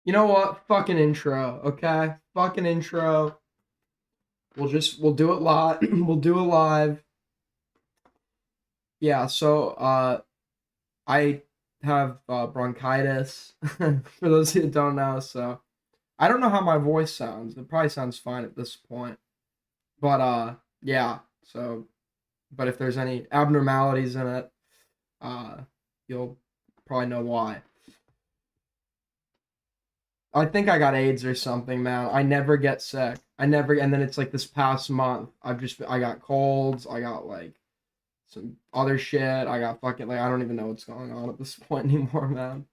You know what? Fucking intro, okay? Fucking intro. We'll do it live. We'll do it live. Yeah, I have bronchitis for those who don't know, so I don't know how my voice sounds. It probably sounds fine at this point. But yeah, so but if there's any abnormalities in it, uh you'll probably know why. I think I got AIDS or something, man. I never get sick. I never, and then it's like this past month, I got colds. I got like some other shit. I got fucking, like, I don't even know what's going on at this point anymore, man.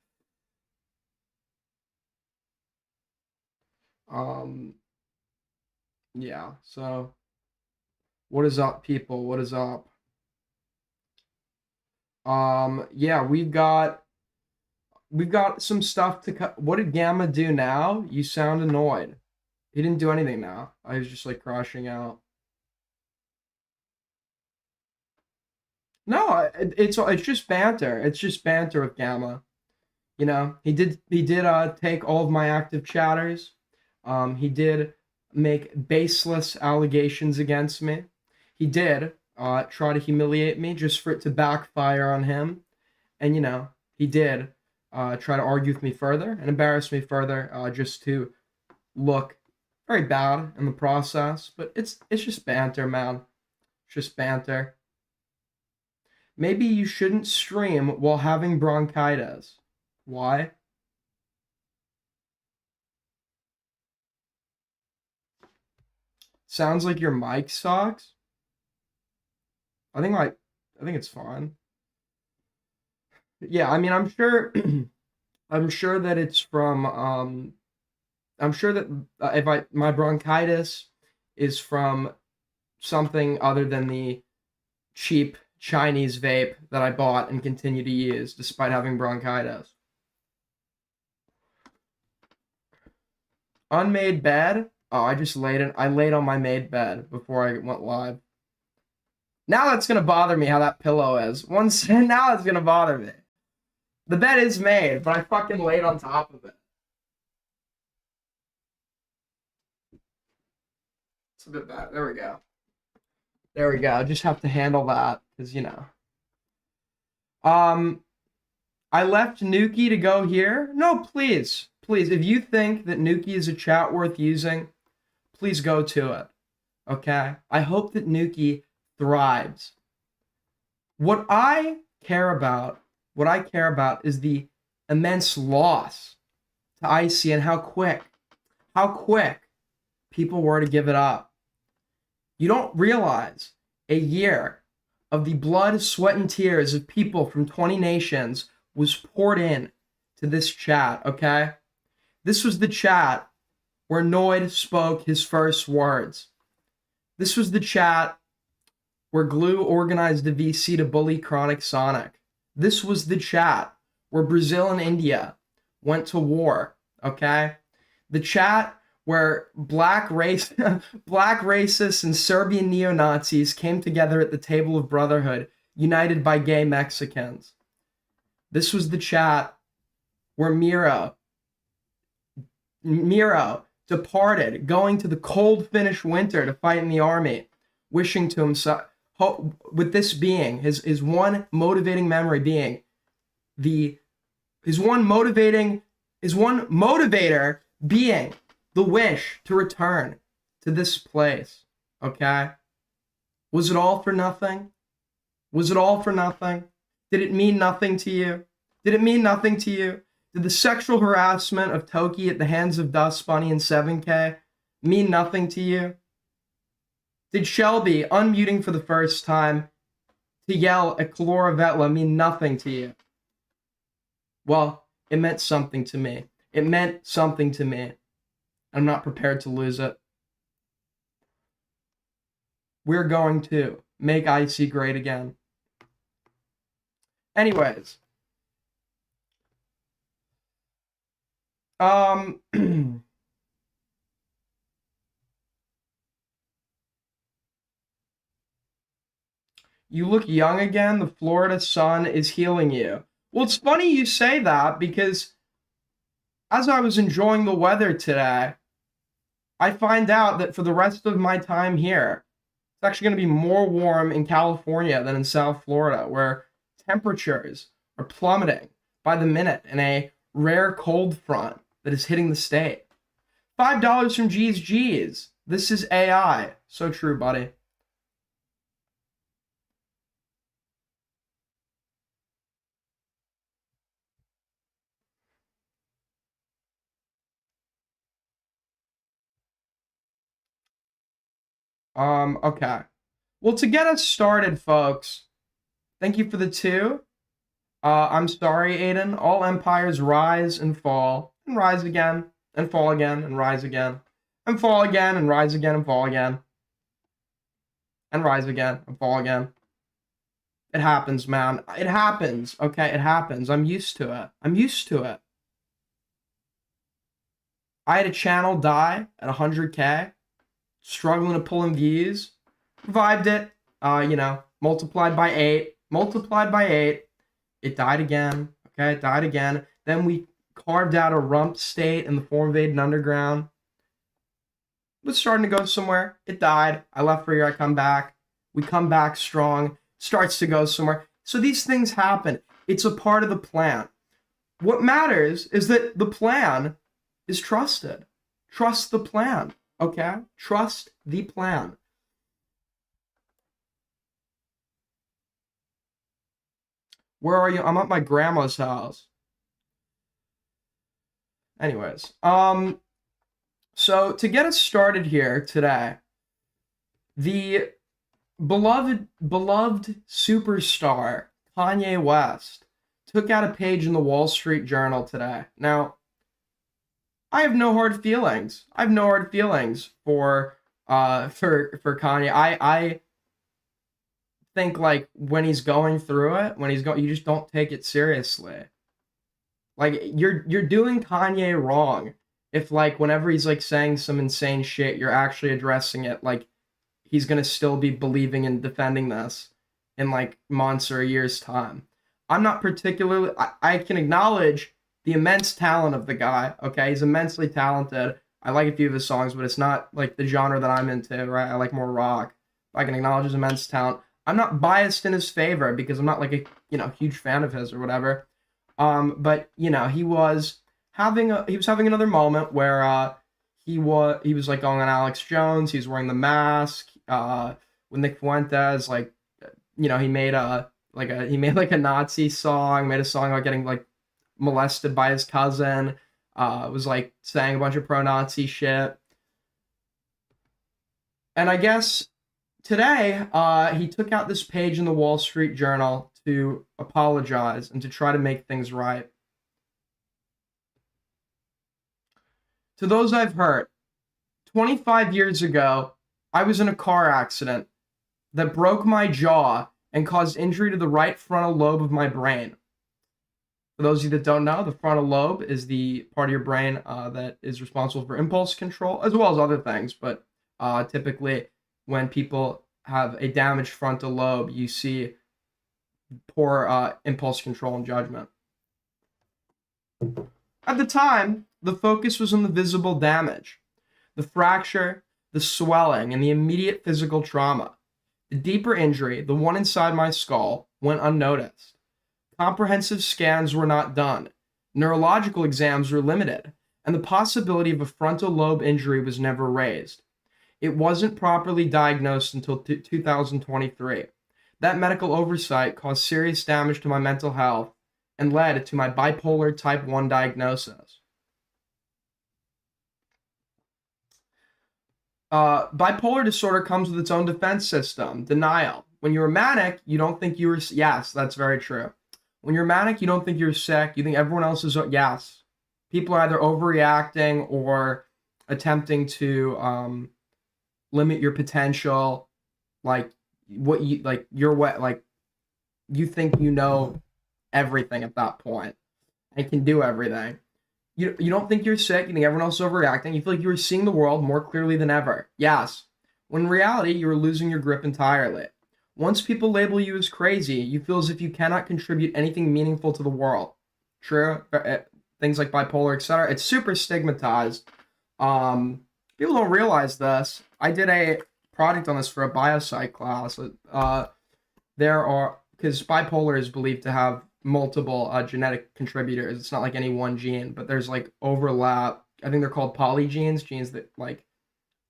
Um, yeah. So, what is up, people? What is up? Yeah, we've got some stuff to cut. What did Gamma do now? You sound annoyed. He didn't do anything now. I was just like crashing out. No, it's just banter. It's just banter with Gamma. You know, he did take all of my active chatters. He did make baseless allegations against me. He did try to humiliate me just for it to backfire on him. And you know, he did try to argue with me further and embarrass me further, just to look very bad in the process. But it's just banter, man. It's just banter. Maybe you shouldn't stream while having bronchitis. Why? Sounds like your mic sucks. I think like I think it's fine. Yeah, I mean, I'm sure I'm sure that it's from I'm sure that if I my bronchitis is from something other than the cheap Chinese vape that I bought and continue to use despite having bronchitis. Unmade bed? Oh, I laid on my made bed before I went live. Now that's gonna bother me how that pillow is. Once now it's gonna bother me. The bed is made, but I fucking laid on top of it. It's a bit bad. There we go. There we go. Just have to handle that because you know. Um, I left Nuki to go here. No, please, please. If you think that Nuki is a chat worth using, please go to it. Okay. I hope that Nuki thrives. What I care about, what I care about is the immense loss to Icy and how quick people were to give it up. You don't realize a year of the blood, sweat, and tears of people from 20 nations was poured in to this chat, okay? This was the chat where Noid spoke his first words. This was the chat where Glue organized the VC to bully Chronic Sonic. This was the chat where Brazil and India went to war, okay? The chat where black racists and Serbian neo-Nazis came together at the table of brotherhood, united by gay Mexicans. This was the chat where Miro departed, going to the cold Finnish winter to fight in the army, wishing to himself, with this being his one motivating memory being the his one motivator being the wish to return to this place. Okay? Was it all for nothing? Was it all for nothing? Did it mean nothing to you? Did it mean nothing to you? Did the sexual harassment of Toki at the hands of Dust Bunny and 7K mean nothing to you? Did Shelby unmuting for the first time to yell at Kalora Vetla mean nothing to you? Well, it meant something to me. It meant something to me. I'm not prepared to lose it. We're going to make Icy great again. Anyways, you look young again. The Florida sun is healing you. Well, it's funny you say that because as I was enjoying the weather today, I find out that for the rest of my time here, it's actually going to be more warm in California than in South Florida, where temperatures are plummeting by the minute in a rare cold front that is hitting the state. $5 from G's G's. This is AI. So true, buddy. Okay. Well, to get us started, folks, thank you for the two. I'm sorry, Aiden. All empires rise and fall, and rise again, and fall again, and rise again, and fall again, and rise again, and fall again, and rise again, and fall again. It happens, man. It happens. Okay, it happens. I'm used to it. I'm used to it. I had a channel die at 100K, struggling to pull in views. Revived it, multiplied by 8, multiplied by 8. It died again. Okay, it died again. Then we carved out a rump state in the form of Aiden Underground. It was starting to go somewhere. It died. I left for here. I come back. We come back strong. Starts to go somewhere. So these things happen. It's a part of the plan. What matters is that the plan is trusted. Trust the plan. Okay? Trust the plan. Where are you? I'm at my grandma's house. Anyways, so to get us started here today, the beloved superstar Kanye West took out a page in the Wall Street Journal today. Now, I have no hard feelings. I have no hard feelings for Kanye. I think like when he's going through it, you just don't take it seriously. Like you're doing Kanye wrong if like whenever he's like saying some insane shit, you're actually addressing it like he's gonna still be believing and defending this in like months or a year's time. I'm not particularly I can acknowledge the immense talent of the guy. Okay, he's immensely talented. I like a few of his songs, but it's not like the genre that I'm into, right? I like more rock. I can acknowledge his immense talent. I'm not biased in his favor because I'm not like a huge fan of his or whatever. But he was having another moment where he was like going on Alex Jones. He's wearing the mask. With Nick Fuentes, like he made a Nazi song, made a song about getting like molested by his cousin. Was like saying a bunch of pro-Nazi shit. And I guess today, he took out this page in the Wall Street Journal to apologize and to try to make things right. To those I've hurt, 25 years ago, I was in a car accident that broke my jaw and caused injury to the right frontal lobe of my brain. For those of you that don't know, the frontal lobe is the part of your brain that is responsible for impulse control, as well as other things, but typically when people have a damaged frontal lobe, you see poor impulse control and judgment. At the time, the focus was on the visible damage, the fracture, the swelling, and the immediate physical trauma. The deeper injury, the one inside my skull, went unnoticed. Comprehensive scans were not done. Neurological exams were limited, and the possibility of a frontal lobe injury was never raised. It wasn't properly diagnosed until 2023. That medical oversight caused serious damage to my mental health and led to my bipolar type 1 diagnosis. Bipolar disorder comes with its own defense system, denial. When you're manic, you don't think you were, yes, that's very true. When you're manic, you don't think you're sick. You think everyone else is, yes. People are either overreacting or attempting to limit your potential, like what you like you're what like you think you know everything at that point and can do everything. You don't think you're sick, you think everyone else is overreacting, you feel like you are seeing the world more clearly than ever. Yes. When in reality, you are losing your grip entirely. Once people label you as crazy, you feel as if you cannot contribute anything meaningful to the world. True? things like bipolar, etc. It's super stigmatized. People don't realize this. I did a project on this for a biopsych class. There are, because bipolar is believed to have multiple genetic contributors. It's not like any one gene, but there's like overlap. I think they're called polygenes, genes that like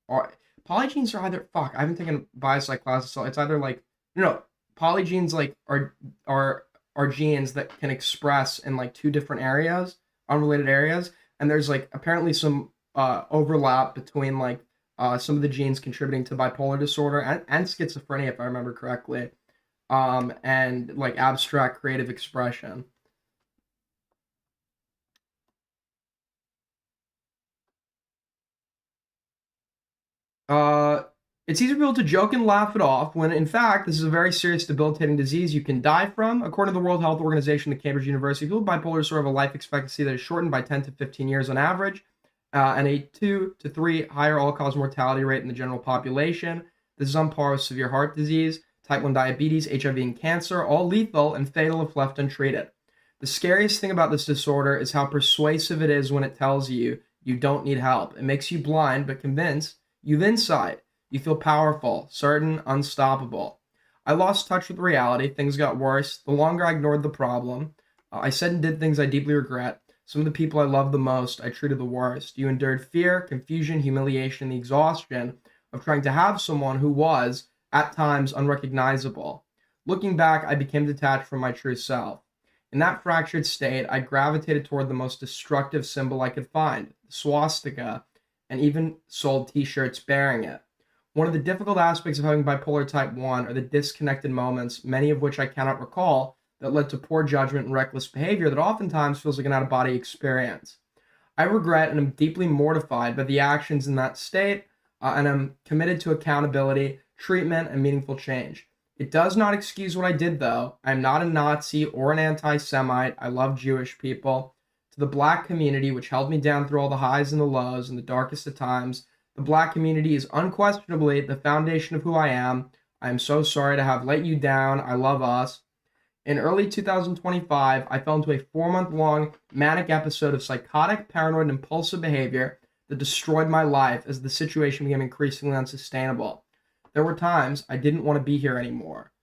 are polygenes are either fuck. I haven't taken biopsych classes, so it's either like no polygenes like are genes that can express in like two different areas, unrelated areas, and there's like apparently some overlap between like some of the genes contributing to bipolar disorder and schizophrenia, if I remember correctly, and like abstract creative expression. Uh, it's easy for people to joke and laugh it off when, in fact, this is a very serious, debilitating disease you can die from. According to the World Health Organization at Cambridge University, people with bipolar disorder have a life expectancy that is shortened by 10 to 15 years on average, and a 2 to 3 higher all-cause mortality rate in the general population. This is on par with severe heart disease, type 1 diabetes, HIV, and cancer, all lethal and fatal if left untreated. The scariest thing about this disorder is how persuasive it is when it tells you you don't need help. It makes you blind but convinced. You've insight. You feel powerful, certain, unstoppable. I lost touch with reality. Things got worse. The longer I ignored the problem, I said and did things I deeply regret. Some of the people I loved the most, I treated the worst. You endured fear, confusion, humiliation, the exhaustion of trying to have someone who was, at times, unrecognizable. Looking back, I became detached from my true self. In that fractured state, I gravitated toward the most destructive symbol I could find, the swastika, and even sold t-shirts bearing it. One of the difficult aspects of having bipolar type 1 are the disconnected moments, many of which I cannot recall, that led to poor judgment and reckless behavior that oftentimes feels like an out-of-body experience. I regret and am deeply mortified by the actions in that state, and am committed to accountability, treatment, and meaningful change. It does not excuse what I did, though. I am not a Nazi or an anti-Semite. I love Jewish people. To the black community, which held me down through all the highs and the lows and the darkest of times, the black community is unquestionably the foundation of who I am. I am so sorry to have let you down. I love us. In early 2025, I fell into a 4-month long manic episode of psychotic, paranoid, and impulsive behavior that destroyed my life as the situation became increasingly unsustainable. There were times I didn't want to be here anymore.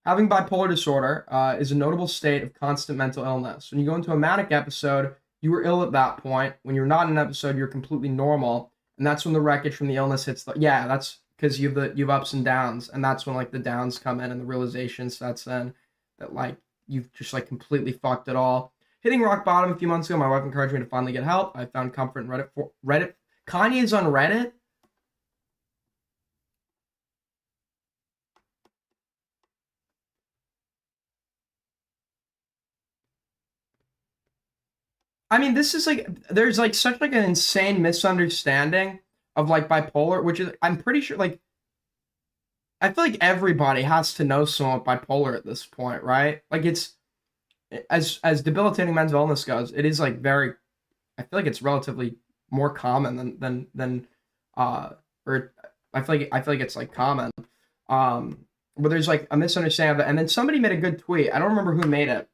Having bipolar disorder is a notable state of constant mental illness. When you go into a manic episode, you were ill at that point. When you're not in an episode, you're completely normal, and that's when the wreckage from the illness hits. Yeah, that's because you have ups and downs, and that's when like the downs come in and the realization sets in that like you've just like completely fucked it all. Hitting rock bottom a few months ago, my wife encouraged me to finally get help. I found comfort in Reddit. Reddit. Kanye's on Reddit. I mean, this is like there's like such like an insane misunderstanding of like bipolar, which is I'm pretty sure like I feel like everybody has to know someone with bipolar at this point, right? Like it's as debilitating mental illness goes, it is like very I feel like it's relatively more common than uh or I feel like it's like common. But there's like a misunderstanding of it. And then somebody made a good tweet. I don't remember who made it,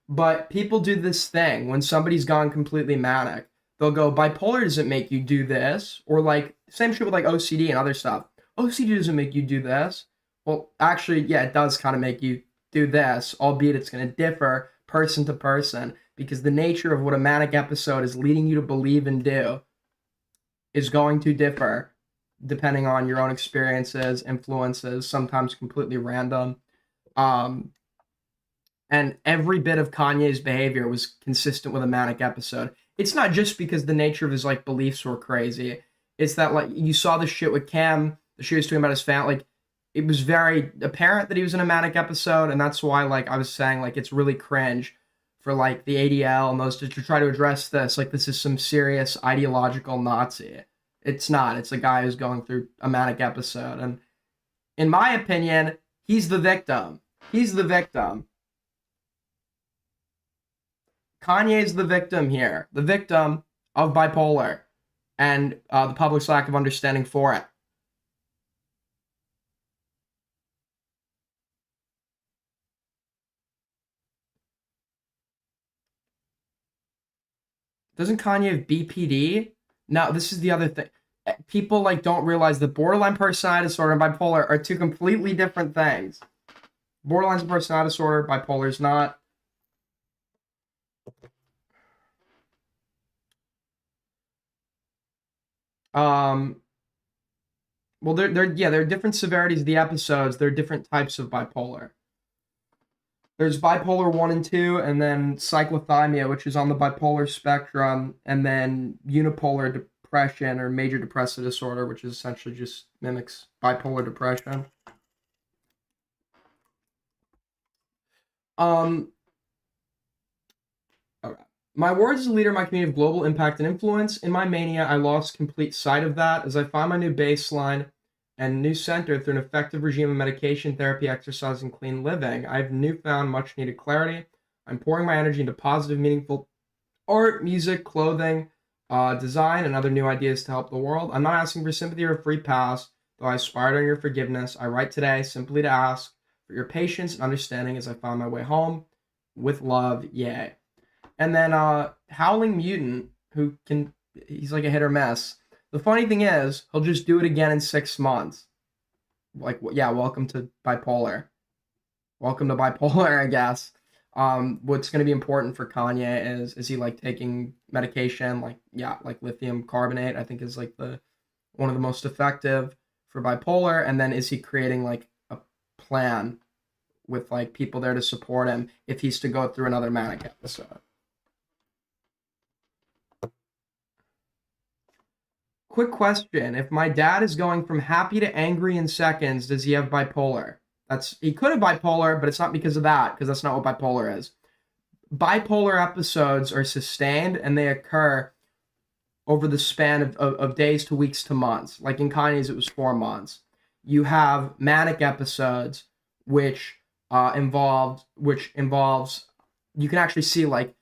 but people do this thing when somebody's gone completely manic. They'll go, bipolar doesn't make you do this, or like same shit with like OCD and other stuff. OCD doesn't make you do this. Well, actually, yeah, it does kind of make you do this, albeit it's going to differ person to person because the nature of what a manic episode is leading you to believe and do is going to differ depending on your own experiences, influences, sometimes completely random. Um, and every bit of Kanye's behavior was consistent with a manic episode. It's not just because the nature of his like beliefs were crazy. It's that like you saw the shit with Cam, the shit he was talking about his family. Like it was very apparent that he was in a manic episode, and that's why like I was saying like it's really cringe for like the ADL and those to try to address this. Like this is some serious ideological Nazi. It's not. It's a guy who's going through a manic episode, and in my opinion, he's the victim. He's the victim. Kanye's the victim here, the victim of bipolar and the public's lack of understanding for it. Doesn't Kanye have BPD? No, this is the other thing. People like don't realize that borderline personality disorder and bipolar are two completely different things. Borderline's a personality disorder, bipolar is not. Um, well, there are different severities of the episodes. There are different types of bipolar. There's bipolar 1 and 2, and then cyclothymia, which is on the bipolar spectrum, and then unipolar depression or major depressive disorder, which is essentially just mimics bipolar depression. Um, okay. My words as a leader in my community of global impact and influence. In my mania, I lost complete sight of that as I find my new baseline and new center through an effective regime of medication, therapy, exercise, and clean living. I have newfound much needed clarity. I'm pouring my energy into positive, meaningful art, music, clothing, design, and other new ideas to help the world. I'm not asking for sympathy or a free pass, though I aspired on your forgiveness. I write today simply to ask for your patience and understanding as I find my way home. With love, yay. And then Howling Mutant, he's like a hit or miss. The funny thing is, he'll just do it again in 6 months. Like, yeah, welcome to bipolar. Welcome to bipolar, I guess. What's going to be important for Kanye is he like taking medication, like lithium carbonate, I think is like the one of the most effective for bipolar. And then is he creating like a plan with like people there to support him if he's to go through another manic episode? Quick question. If my dad is going from happy to angry in seconds, does he have bipolar? He could have bipolar, but it's not because of that, because that's not what bipolar is. Bipolar episodes are sustained and they occur over the span of days to weeks to months. Like in Kanye's, it was 4 months. You have manic episodes, which involves you can actually see like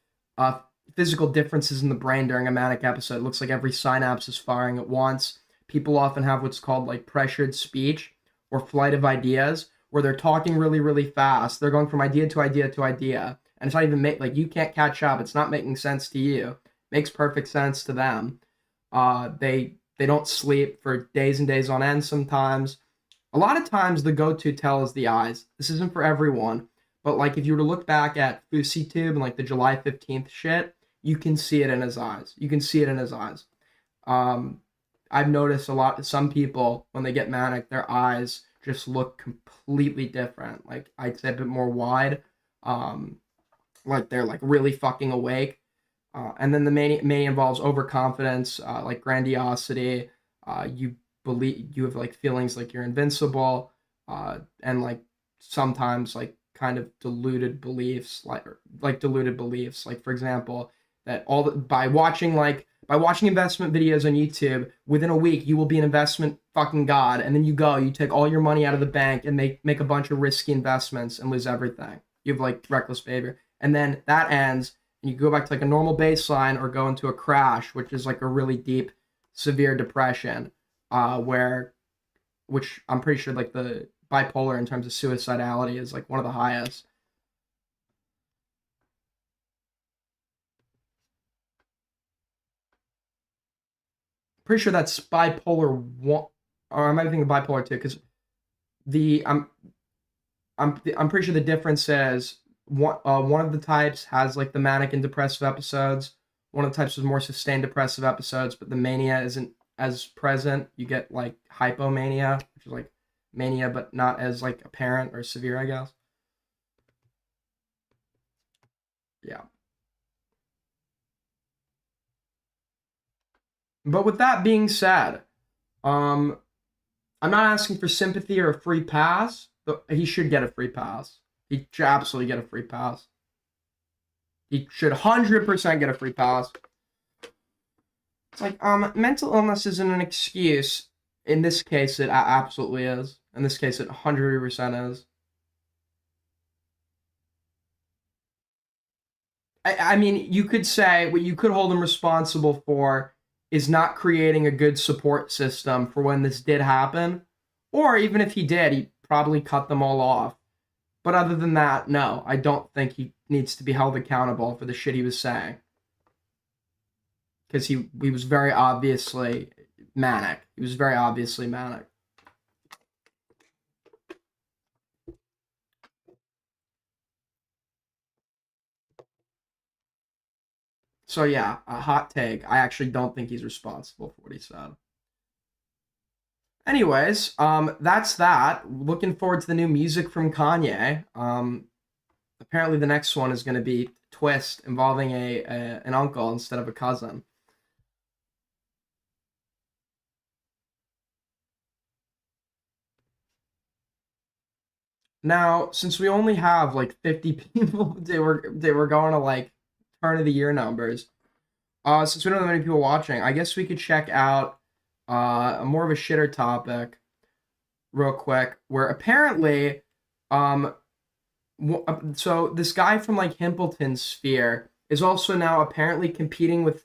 physical differences in the brain during a manic episode. It looks like every synapse is firing at once. People often have what's called like pressured speech or flight of ideas, where they're talking really, really fast. They're going from idea to idea to idea. And it's not even like you can't catch up. It's not making sense to you. It makes perfect sense to them. They don't sleep for days and days on end sometimes. A lot of times the go-to tell is the eyes. This isn't for everyone, but like if you were to look back at FouseyTube and like the July 15th shit, you can see it in his eyes. You can see it in his eyes. I've noticed some people, when they get manic, their eyes just look completely different. Like I'd say a bit more wide. Like they're like really fucking awake. And then the mania involves overconfidence, like grandiosity. You have like feelings like you're invincible, and like sometimes like kind of deluded beliefs, like deluded beliefs. Like for example, that by watching investment videos on YouTube, within a week you will be an investment fucking god, and then you take all your money out of the bank and make a bunch of risky investments and lose everything. You have like reckless behavior, and then that ends, and you go back to like a normal baseline or go into a crash, which is like a really deep, severe depression, which I'm pretty sure like the bipolar in terms of suicidality is like one of the highest. Pretty sure that's bipolar one, or I might be thinking bipolar two, because the I'm pretty sure the difference is one of the types has like the manic and depressive episodes. One of the types is more sustained depressive episodes, but the mania isn't as present. You get like hypomania, which is like mania, but not as like apparent or severe, I guess. Yeah. But with that being said, um, I'm not asking for sympathy or a free pass. But he should get a free pass. He should absolutely get a free pass. He should 100% get a free pass. It's like, mental illness isn't an excuse. In this case, it absolutely is. In this case, it 100% is. I mean, you could say what you could hold him responsible for is not creating a good support system for when this did happen. Or even if he did, he probably cut them all off. But other than that, no, I don't think he needs to be held accountable for the shit he was saying. because he was very obviously manic. He was very obviously manic. So yeah, a hot take. I actually don't think he's responsible for what he said. Anyways, that's that. Looking forward to the new music from Kanye. Apparently the next one is going to be Twist, involving an uncle instead of a cousin. Now, since we only have like 50 people, they were going to like turn of the year numbers. Since we don't have many people watching, I guess we could check out more of a shitter topic real quick, where apparently so this guy from like Himpleton Sphere is also now apparently competing with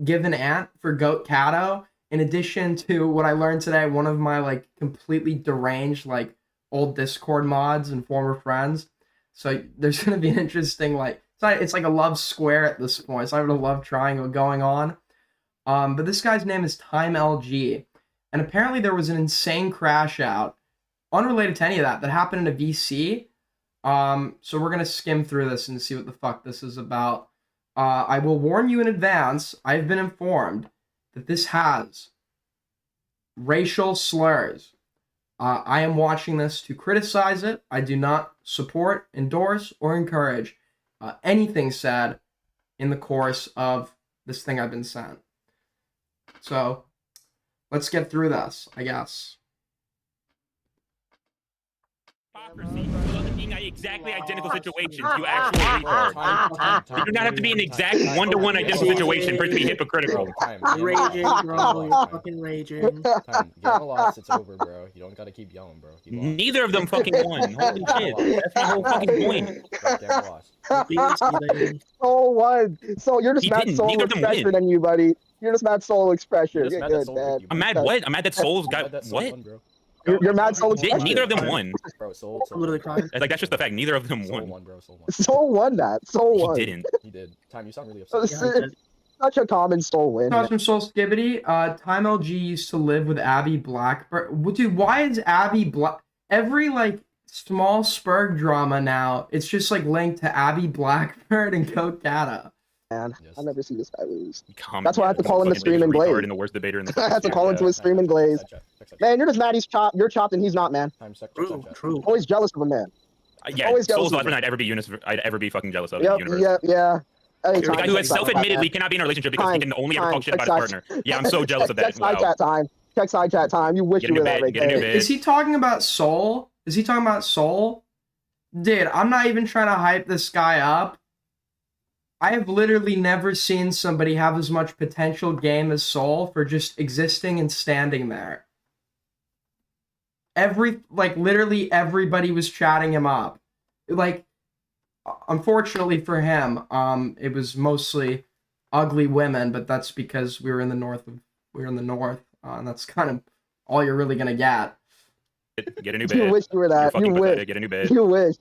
Give an Ant for Goat Cato. In addition to what I learned today, one of my like completely deranged like old Discord mods and former friends. So there's gonna be an interesting like it's like a love square at this point. It's not even a love triangle going on. But this guy's name is Time LG, and apparently there was an insane crash out, unrelated to any of that happened in a VC. So we're gonna skim through this and see what the fuck this is about. I will warn you in advance. I've been informed that this has racial slurs. I am watching this to criticize it. I do not support, endorse, or encourage anything said in the course of this thing I've been sent. So let's get through this, I guess. Hypocrisy. Being exactly identical situations, you actual retard. You do not have to be an exact one-to-one identical situation for it to be hypocritical. Raging, bro. You're fucking raging. Time. Game lost, it's over, bro. You don't gotta keep yelling, bro. Neither of them fucking won. Holy shit. That's my whole fucking point. Game lost. Soul won. So you're just mad Soul Neither of them Expression win. than you, buddy. You're just mad Soul Expression. You're You're just good, mad that Soul man. beat you, I'm mad what? I'm mad that Souls got what? You're mad Soul Expression. Neither of them won. Bro, Soul I'm literally crying. Like that's just the fact. Neither of them Soul won. won, bro. Soul won. Soul won that. Soul won. He didn't. He did. Time, you sound really So upset. this is such a common Soul win. Thoughts from Soul Skibbity. Time LG used to live with Abby Blackbird. Dude, why is Abby Black? Every like small Spurg drama now, it's just like linked to Abby Blackbird and Goat Cato. Man, Yes. I'll never see this guy lose. Come That's why I have to call him the streaming blade. And the worst debater in the I have to call him to his streaming glaze. Man, you're just mad he's chopped. You're chopped and he's not, man. True. Always jealous of a man. Yeah, Always Soul's jealous the of last person I'd ever be fucking jealous of in Yep, the universe. yeah. Hey, The guy who has Time, self-admittedly cannot be in a relationship because he can only ever talk shit about his partner. Yeah, I'm so jealous of that. Check side Wow. chat time. Check side chat time. You wish Get you a were new that bed, right get a new there. bed. Is he talking about Soul? Is he talking about Soul? Dude, I'm not even trying to hype this guy up. I have literally never seen somebody have as much potential game as Soul for just existing and standing there. Literally everybody was chatting him up. Like, unfortunately for him, it was mostly ugly women, but that's because we were in the north, and that's kind of all you're really gonna get. Get a new bed. You wish you were You're that. fucking You wish. pathetic. Get a new bed. You wish.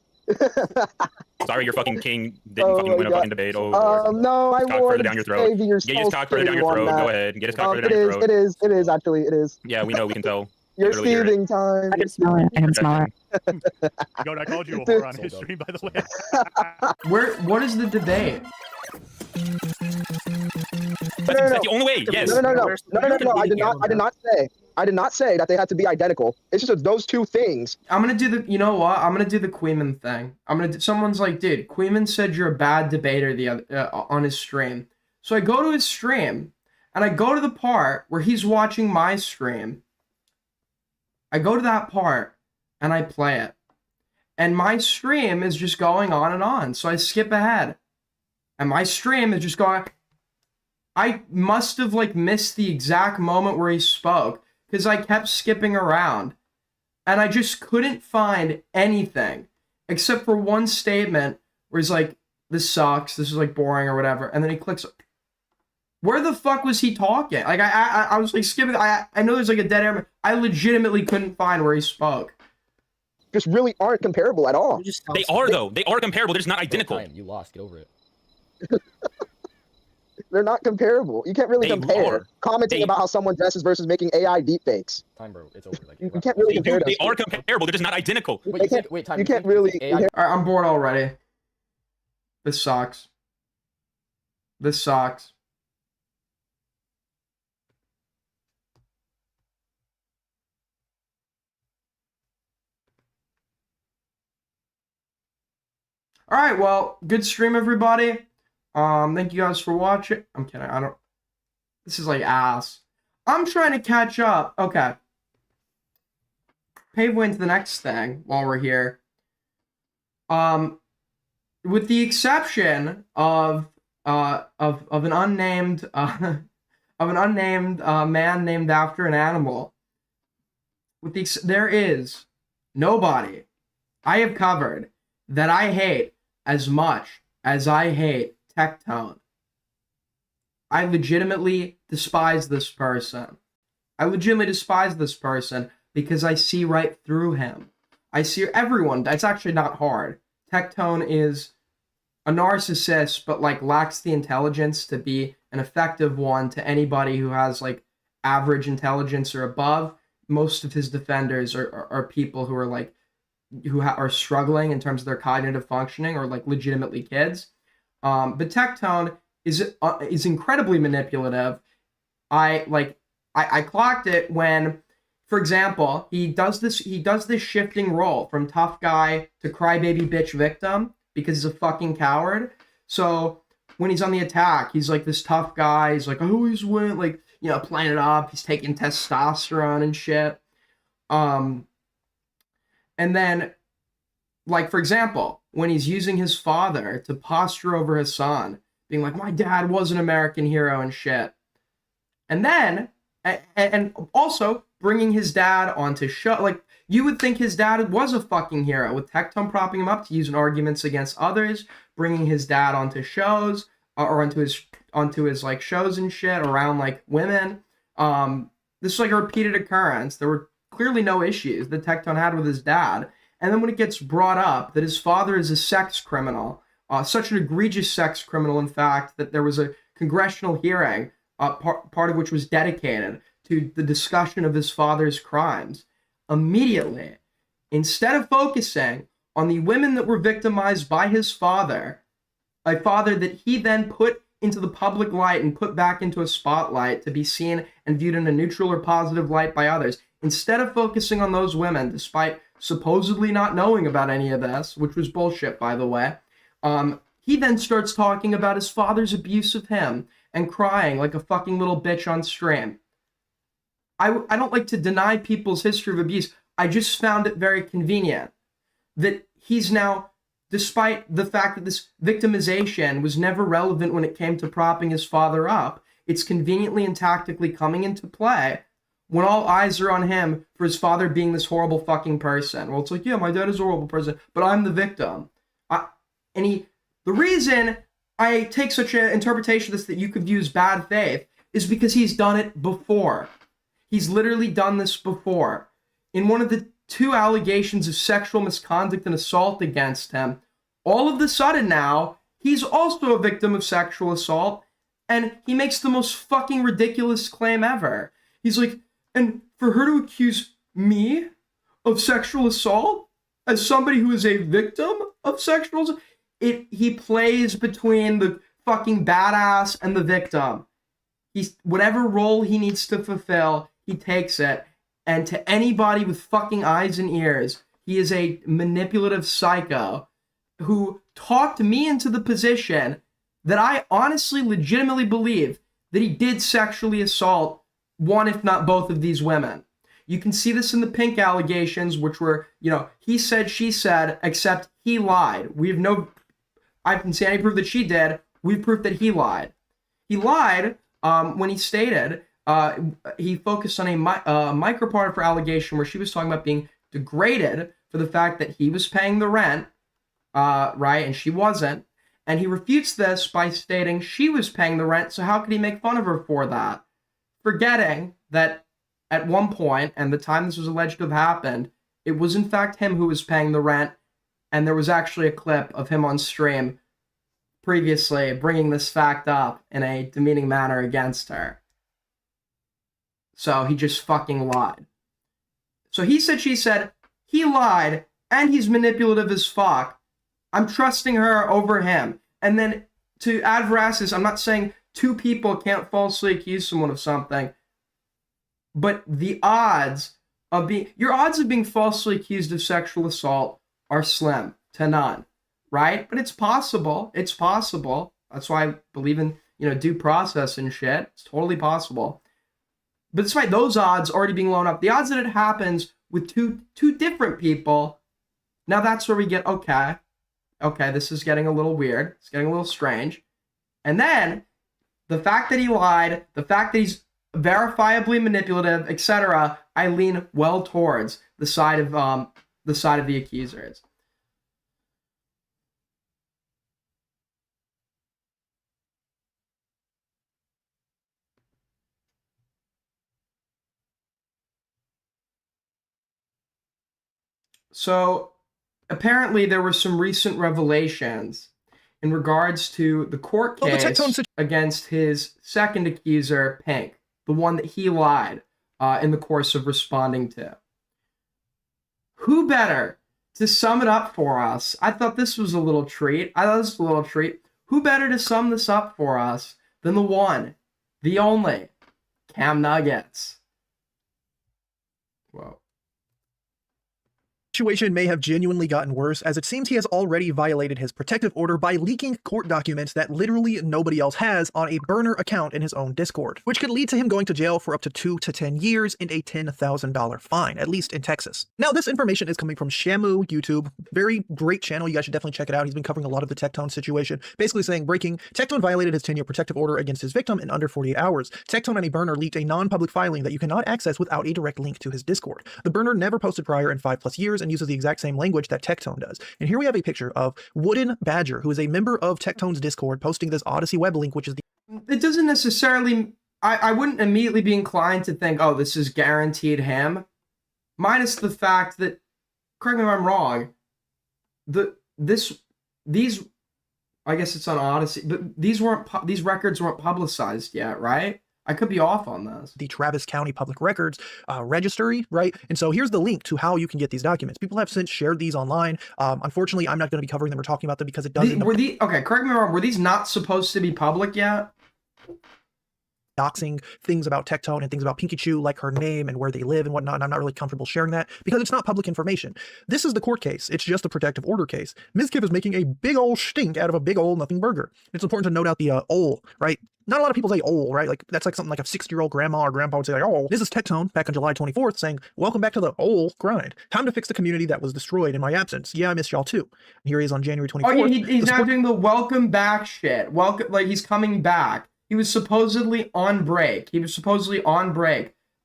Sorry, your fucking king didn't Oh fucking my win a God. fucking debate. Oh, Lord. No, I Cock won. further down your throat. Baby, you're Get his so cock further down shitty your on throat. that. Go ahead. Get his cock further It down your is, throat. it is, actually, it is. Yeah, we know. We can tell. You're Literally hear it. seething time. I can smell it. I can smell it. Goat, I called you a whore on his stream, by the way. What is the debate? That's the only way. Yes. No. I did not say that they had to be identical. It's just those two things. I'm gonna do the. You know what? I'm gonna do the Queeman thing. Someone's like, dude, Queeman said you're a bad debater on his stream. So I go to his stream, and I go to the part where he's watching my stream. I go to that part, and I play it, and my stream is just going on and on. So I skip ahead, and my stream is just going. I must have like missed the exact moment where he spoke because I kept skipping around. And I just couldn't find anything except for one statement where he's like, this sucks, this is like boring or whatever. And then he clicks. Where the fuck was he talking? Like I was like skipping. I know there's like a dead air. I legitimately couldn't find where he spoke. Just really aren't comparable at all. They are though. They are comparable. They're just not identical. You lost. Get over it. They're not comparable. You can't really They compare are. commenting They- about how someone dresses versus making AI deepfakes. Time, bro. It's over. Like, You can't really compare They those are two. comparable. They're just not identical. Wait, They you can't- think, wait, time. you can't think really AI compare- All right, I'm bored already. This sucks. This sucks. All right, well, good stream, everybody. Thank you guys for watching. I'm kidding. I don't. This is like ass. I'm trying to catch up. Okay. Pave way into the next thing while we're here. With the exception of an unnamed man named after an animal. There is nobody I have covered that I hate as much as I hate Tectone. I legitimately despise this person. Because I see right through him. I see everyone. It's actually not hard. Tectone is a narcissist, but like lacks the intelligence to be an effective one to anybody who has like average intelligence or above. Most of his defenders are people who are like are struggling in terms of their cognitive functioning or like legitimately kids. But Tectone is incredibly manipulative. I clocked it when, for example, he does this shifting role from tough guy to crybaby bitch victim because he's a fucking coward. So when he's on the attack, he's like this tough guy. He's like, I always win, like, you know, playing it up. He's taking testosterone and shit. And then, like, for example, when he's using his father to posture over his son, being like, my dad was an American hero and shit. And then, and also bringing his dad onto show, like, you would think his dad was a fucking hero, with Tectone propping him up to use in arguments against others, bringing his dad onto shows, or onto his like shows and shit around like women. This is like a repeated occurrence. There were clearly no issues that Tectone had with his dad. And then when it gets brought up that his father is a sex criminal, such an egregious sex criminal, in fact, that there was a congressional hearing, part of which was dedicated to the discussion of his father's crimes. Immediately, instead of focusing on the women that were victimized by his father, a father that he then put into the public light and put back into a spotlight to be seen and viewed in a neutral or positive light by others, instead of focusing on those women, despite supposedly not knowing about any of this, which was bullshit, by the way, he then starts talking about his father's abuse of him and crying like a fucking little bitch on stream. I don't like to deny people's history of abuse. I just found it very convenient that he's now, despite the fact that this victimization was never relevant when it came to propping his father up, it's conveniently and tactically coming into play when all eyes are on him for his father being this horrible fucking person. Well, it's like, yeah, my dad is a horrible person, but I'm the victim. The reason I take such an interpretation of this that you could use bad faith is because he's done it before. He's literally done this before. In one of the 2 allegations of sexual misconduct and assault against him, all of the sudden now, he's also a victim of sexual assault, and he makes the most fucking ridiculous claim ever. He's like, and for her to accuse me of sexual assault as somebody who is a victim of sexual assault, he plays between the fucking badass and the victim. He's whatever role he needs to fulfill, he takes it. And to anybody with fucking eyes and ears, he is a manipulative psycho who talked me into the position that I honestly, legitimately believe that he did sexually assault one, if not both, of these women. You can see this in the pink allegations, which were, you know, he said, she said, except he lied. I can see any proof that she did. We've proof that he lied. He lied when he stated, he focused on a micro part of her allegation where she was talking about being degraded for the fact that he was paying the rent, right, and she wasn't. And he refutes this by stating she was paying the rent, so how could he make fun of her for that? Forgetting that at one point, and the time this was alleged to have happened, it was in fact him who was paying the rent, and there was actually a clip of him on stream previously bringing this fact up in a demeaning manner against her. So he just fucking lied. So he said, she said, he lied, and he's manipulative as fuck. I'm trusting her over him. And then to add veracity, I'm not saying two people can't falsely accuse someone of something, but the odds of your odds of being falsely accused of sexual assault are slim to none, right? But it's possible. It's possible. That's why I believe in, due process and shit. It's totally possible. But despite those odds already being blown up, the odds that it happens with two different people, now that's where we get, okay, this is getting a little weird. It's getting a little strange. And then the fact that he lied, the fact that he's verifiably manipulative, etc., I lean well towards the side of the accusers. So apparently there were some recent revelations in regards to the court case against his second accuser, Pink, the one that he lied in the course of responding to. Who better to sum it up for us? I thought this was a little treat. Who better to sum this up for us than the one, the only, Cam Nuggets? Whoa. Situation may have genuinely gotten worse, as it seems he has already violated his protective order by leaking court documents that literally nobody else has on a burner account in his own Discord, which could lead to him going to jail for up to 2 to 10 years and a $10,000 fine, at least in Texas. Now, this information is coming from Shamu YouTube. Very great channel. You guys should definitely check it out. He's been covering a lot of the Tectone situation, basically saying, breaking, Tectone violated his 10-year protective order against his victim in under 48 hours. Tectone and a burner leaked a non-public filing that you cannot access without a direct link to his Discord. The burner never posted prior in 5+ years and uses the exact same language that Tectone does. And here we have a picture of Wooden Badger, who is a member of Tectone's Discord, posting this Odyssey web link, which is the... It doesn't necessarily... I wouldn't immediately be inclined to think, oh, this is guaranteed him. Minus the fact that, correct me if I'm wrong, these... I guess it's on Odyssey, but these records weren't publicized yet, right? I could be off on this. The Travis County Public Records registry, right? And so here's the link to how you can get these documents. People have since shared these online. Unfortunately, I'm not going to be covering them or talking about them because it doesn't... Okay, correct me if I'm wrong, were these not supposed to be public yet? Doxing things about Tectone and things about Pikachu, like her name and where they live and whatnot, and I'm not really comfortable sharing that because it's not public information. This is the court case. It's just a protective order case. Mizkif is making a big old stink out of a big old nothing burger. It's important to note out the ol, right? Not a lot of people say ol, right? Like that's like something like a 60-year-old grandma or grandpa would say like, oh. This is Tectone back on July 24th saying, welcome back to the ol grind. Time to fix the community that was destroyed in my absence. Yeah, I miss y'all too. And here he is on January 24th. Oh, he's now doing the welcome back shit. Like he's coming back. He was supposedly on break.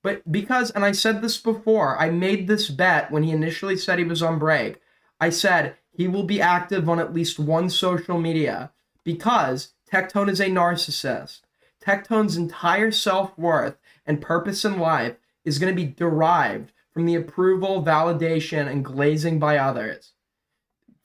But because, and I said this before, I made this bet when he initially said he was on break. I said he will be active on at least one social media because Tectone is a narcissist. Tectone's entire self-worth and purpose in life is going to be derived from the approval, validation, and glazing by others.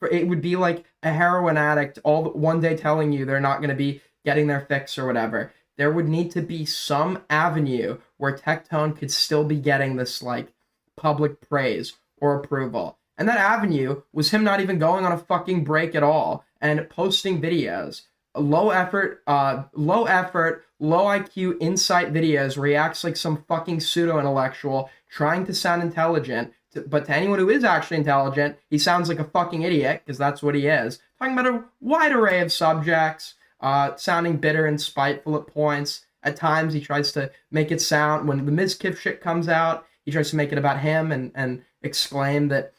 It would be like a heroin addict one day telling you they're not going to be getting their fix or whatever. There would need to be some avenue where Tectone could still be getting this like public praise or approval. And that avenue was him not even going on a fucking break at all and posting videos. Low effort, low IQ insight videos where he acts like some fucking pseudo-intellectual trying to sound intelligent. But to anyone who is actually intelligent, he sounds like a fucking idiot because that's what he is. Talking about a wide array of subjects. Sounding bitter and spiteful at points. At times, he tries to make it sound, when the Mizkif shit comes out, he tries to make it about him and exclaim that,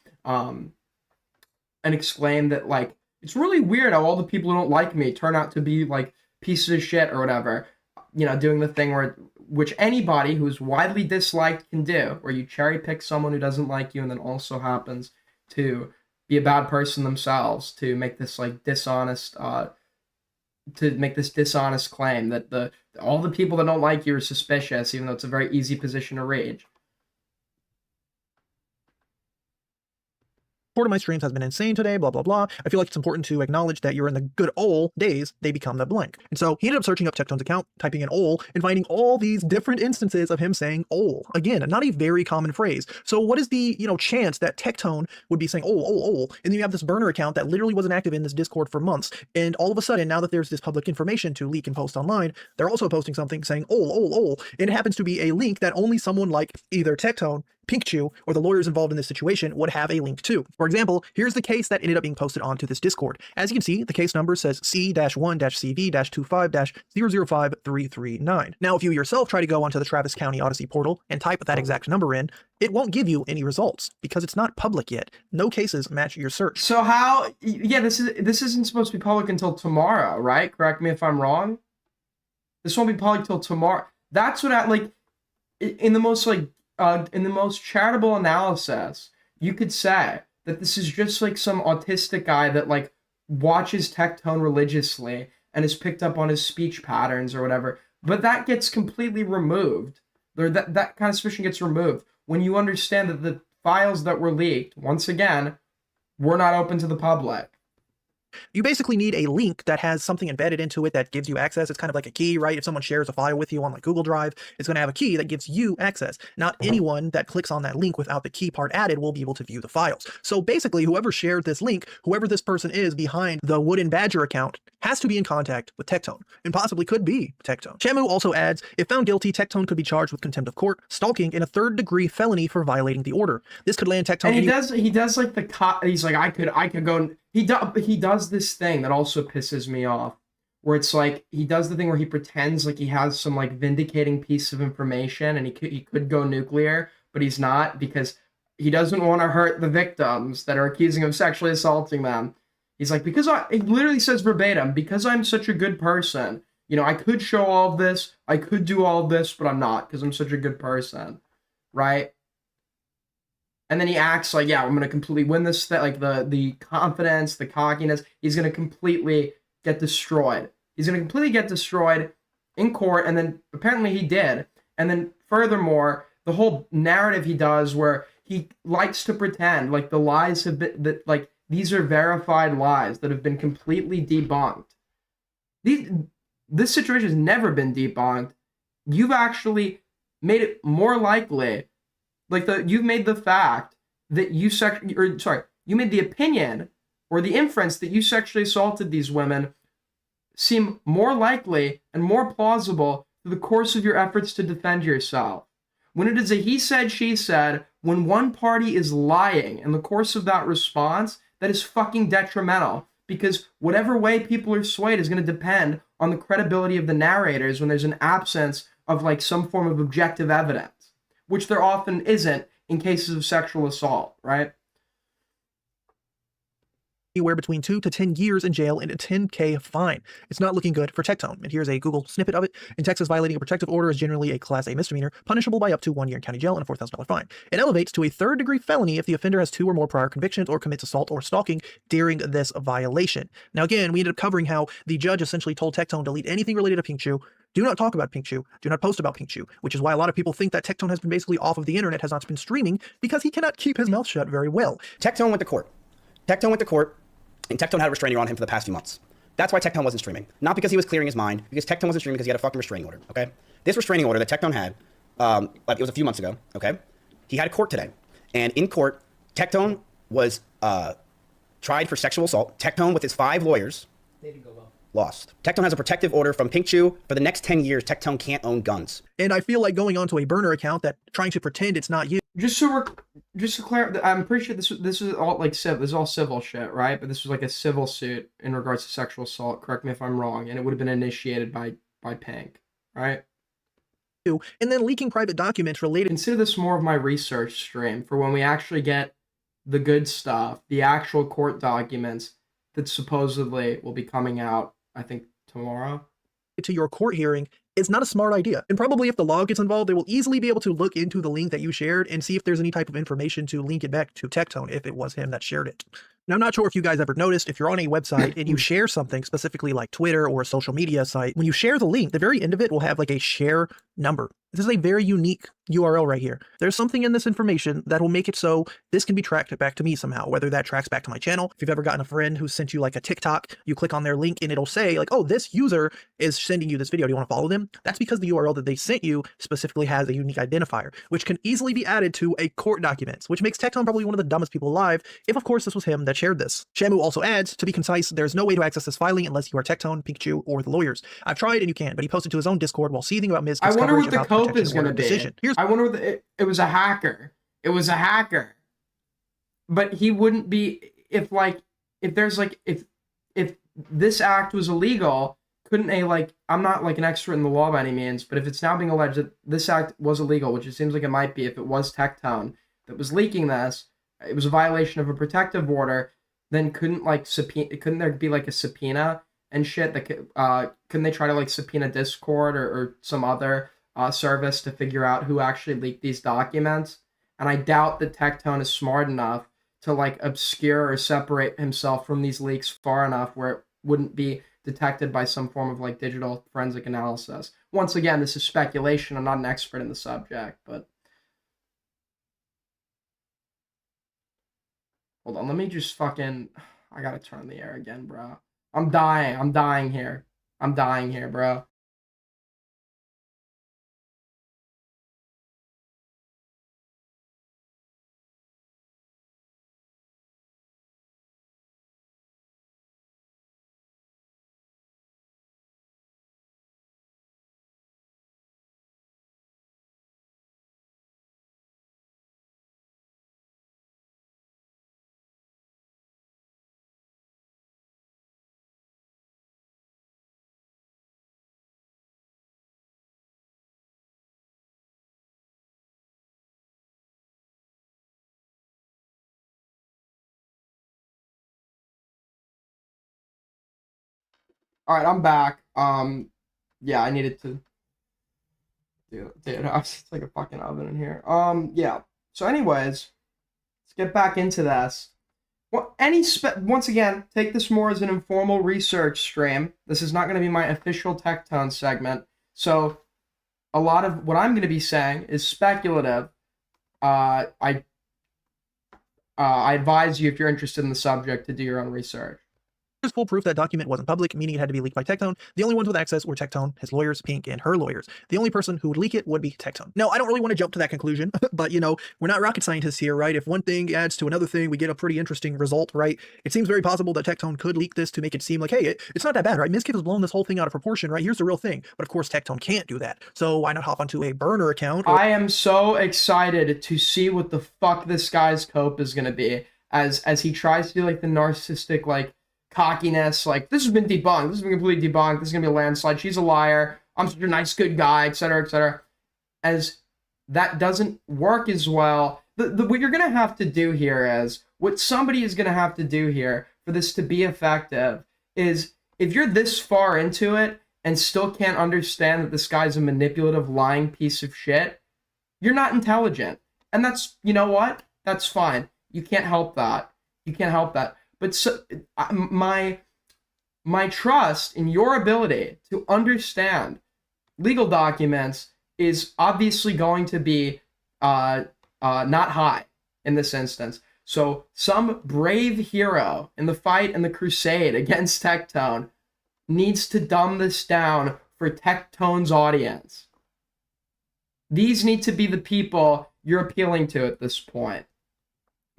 like, it's really weird how all the people who don't like me turn out to be, like, pieces of shit or whatever. Doing the thing which anybody who's widely disliked can do, where you cherry pick someone who doesn't like you and then also happens to be a bad person themselves to make this, like, dishonest claim that all the people that don't like you are suspicious, even though it's a very easy position to reach. Support of my streams has been insane today, blah, blah, blah. I feel like it's important to acknowledge that you're in the good ol' days, they become the blank. And so he ended up searching up Tectone's account, typing in ol, and finding all these different instances of him saying ol. Again, not a very common phrase. So what is the, chance that Tectone would be saying ol, and then you have this burner account that literally wasn't active in this Discord for months, and all of a sudden, now that there's this public information to leak and post online, they're also posting something saying ol, and it happens to be a link that only someone like either Tectone, Pinkchu, or the lawyers involved in this situation would have a link to. For example, here's the case that ended up being posted onto this Discord. As you can see, the case number says C-1-CV-25-005339. Now, if you yourself try to go onto the Travis County Odyssey portal and type that exact number in, it won't give you any results because it's not public yet. No cases match your search. So how? Yeah, this isn't supposed to be public until tomorrow, right? Correct me if I'm wrong. This won't be public till tomorrow. That's what I like. In the most charitable analysis, you could say that this is just like some autistic guy that like watches Tectone religiously and has picked up on his speech patterns or whatever. But that gets completely removed. That kind of suspicion gets removed when you understand that the files that were leaked, once again, were not open to the public. You basically need a link that has something embedded into it that gives you access. It's kind of like a key, right? If someone shares a file with you on like Google Drive, it's going to have a key that gives you access. Not anyone that clicks on that link without the key part added will be able to view the files. So basically, whoever shared this link, whoever this person is behind the Wooden Badger account, has to be in contact with Tectone, and possibly could be Tectone. Shamu also adds, if found guilty, Tectone could be charged with contempt of court, stalking, and a third-degree felony for violating the order. This could land Tectone. And he does like he's like, I could go. He does this thing that also pisses me off, where it's like he does the thing where he pretends like he has some like vindicating piece of information, and he could go nuclear, but he's not because he doesn't want to hurt the victims that are accusing him of sexually assaulting them. He's like, it literally says verbatim, because I'm such a good person, I could show all of this, I could do all of this, but I'm not because I'm such a good person, right? And then he acts like, yeah, I'm going to completely win this, like the confidence, the cockiness, he's going to completely get destroyed. He's going to completely get destroyed in court, and then apparently he did. And then furthermore, the whole narrative he does where he likes to pretend like the lies have been, that like these are verified lies that have been completely debunked. This situation has never been debunked. You've actually made it more likely. You've made the fact that you made the opinion or the inference that you sexually assaulted these women seem more likely and more plausible through the course of your efforts to defend yourself. When it is a he said, she said, when one party is lying in the course of that response, that is fucking detrimental, because whatever way people are swayed is going to depend on the credibility of the narrators when there's an absence of like some form of objective evidence, which there often isn't in cases of sexual assault, right? Anywhere between 2 to 10 years in jail and a $10K fine. It's not looking good for Tectone. And here's a Google snippet of it. In Texas, violating a protective order is generally a Class A misdemeanor, punishable by up to 1 year in county jail and a $4,000 fine. It elevates to a third-degree felony if the offender has 2 or more prior convictions or commits assault or stalking during this violation. Now, again, we ended up covering how the judge essentially told Tectone to delete anything related to Pinkchu. Do not talk about Pinkchu. Do not post about Pinkchu, which is why a lot of people think that Tectone has been basically off of the internet, has not been streaming, because he cannot keep his mouth shut very well. Tectone went to court. And Tectone had a restraining order on him for the past few months. That's why Tectone wasn't streaming. Not because he was clearing his mind, because Tectone wasn't streaming because he had a fucking restraining order, okay? This restraining order that Tectone had, it was a few months ago, okay? He had a court today. And in court, Tectone was tried for sexual assault. Tectone, with his 5 lawyers, lost. Tectone has a protective order from Pinkchu. For the next 10 years, Tectone can't own guns. And I feel like going onto a burner account that trying to pretend it's not you. Just to clarify, I'm pretty sure this is all like civil. This is all civil shit, right? But this was like a civil suit in regards to sexual assault. Correct me if I'm wrong, and it would have been initiated by Pink, right? And then leaking private documents related. Consider this more of my research stream for when we actually get the good stuff, the actual court documents that supposedly will be coming out, I think, tomorrow. To your court hearing is not a smart idea. And probably if the law gets involved, they will easily be able to look into the link that you shared and see if there's any type of information to link it back to Tectone if it was him that shared it. Now, I'm not sure if you guys ever noticed, if you're on a website and you share something, specifically like Twitter or a social media site, when you share the link, the very end of it will have like a share number. This is a very unique URL right here. There's something in this information that will make it so this can be tracked back to me somehow, whether that tracks back to my channel. If you've ever gotten a friend who sent you like a TikTok, you click on their link and it'll say like, oh, this user is sending you this video. Do you want to follow them? That's because the URL that they sent you specifically has a unique identifier, which can easily be added to a court documents, which makes Tectone probably one of the dumbest people alive, if of course this was him that shared this. Shamu also adds, to be concise, there's no way to access this filing unless you are Tectone, Pikachu, or the lawyers. I've tried and you can, but he posted to his own Discord while seething about Mizkif's I wonder coverage what the about cope protection is going to order be. decision. Here's I wonder what it was a hacker. It was a hacker. But he wouldn't be if this act was illegal, couldn't a like I'm not like an expert in the law by any means, but if it's now being alleged that this act was illegal, which it seems like it might be if it was Tectone that was leaking this, it was a violation of a protective order, then couldn't there be like a subpoena and shit that couldn't they try to like subpoena Discord or some other service to figure out who actually leaked these documents? And I doubt that Tectone is smart enough to like obscure or separate himself from these leaks far enough where it wouldn't be detected by some form of like digital forensic analysis. Once again, this is speculation. I'm not an expert in the subject, but hold on, let me just fucking I gotta turn the air again, bro. I'm dying here, bro. All right, I'm back. Yeah, I needed to dude, it's like a fucking oven in here. Yeah. So, anyways, let's get back into this. Well, once again, take this more as an informal research stream. This is not going to be my official Tectone segment. So, a lot of what I'm going to be saying is speculative. I advise you, if you're interested in the subject, to do your own research. Here's full proof that document wasn't public, meaning it had to be leaked by Tectone. The only ones with access were Tectone, his lawyers, Pink, and her lawyers. The only person who would leak it would be Tectone. Now, I don't really want to jump to that conclusion, but you know, we're not rocket scientists here, right? If one thing adds to another thing, we get a pretty interesting result, right? It seems very possible that Tectone could leak this to make it seem like, hey, it's not that bad, right? Mizkif has blown this whole thing out of proportion, right? Here's the real thing. But of course, Tectone can't do that. So why not hop onto a burner account? I am so excited to see what the fuck this guy's cope is going to be as he tries to do like the narcissistic, like, cockiness, like, this has been debunked, this has been completely debunked, this is gonna be a landslide, she's a liar, I'm such a nice good guy, etc., etc. As that doesn't work as well. What you're gonna have to do here is, what somebody is gonna have to do here for this to be effective is, if you're this far into it and still can't understand that this guy's a manipulative, lying piece of shit, you're not intelligent. And that's, you know what? That's fine. You can't help that. You can't help that. But so, my trust in your ability to understand legal documents is obviously going to be not high in this instance. So some brave hero in the fight and the crusade against Tectone needs to dumb this down for Tectone's audience. These need to be the people you're appealing to at this point.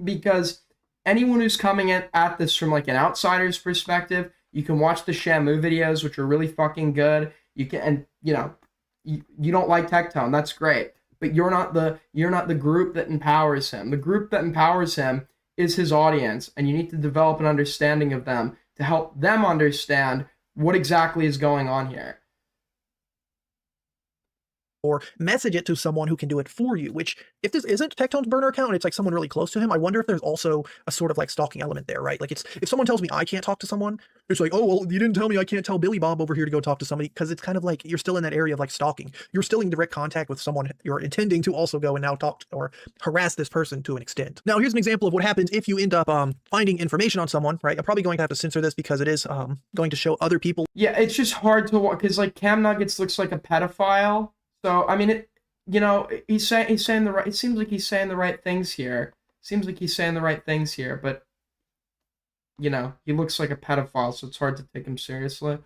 Because anyone who's coming at this from like an outsider's perspective, you can watch the Shamu videos, which are really fucking good. You can, and you know, you don't like Tectone, that's great, but you're not the group that empowers him. The group that empowers him is his audience, and you need to develop an understanding of them to help them understand what exactly is going on here. Or message it to someone who can do it for you, which, if this isn't Tectone's burner account and it's like someone really close to him, I wonder if there's also a sort of like stalking element there, right? Like, it's, if someone tells me I can't talk to someone, it's like, oh, well, you didn't tell me I can't tell Billy Bob over here to go talk to somebody, because it's kind of like you're still in that area of like stalking. You're still in direct contact with someone you're intending to also go and now talk to, or harass this person to an extent. Now, here's an example of what happens if you end up finding information on someone, right? I'm probably going to have to censor this because it is going to show other people. Yeah, it's just hard to watch, because like Cam Nuggets looks like a pedophile. So, I mean, you know, he's saying the right. It seems like he's saying the right things here. Seems like he's saying the right things here, but you know, he looks like a pedophile, so it's hard to take him seriously.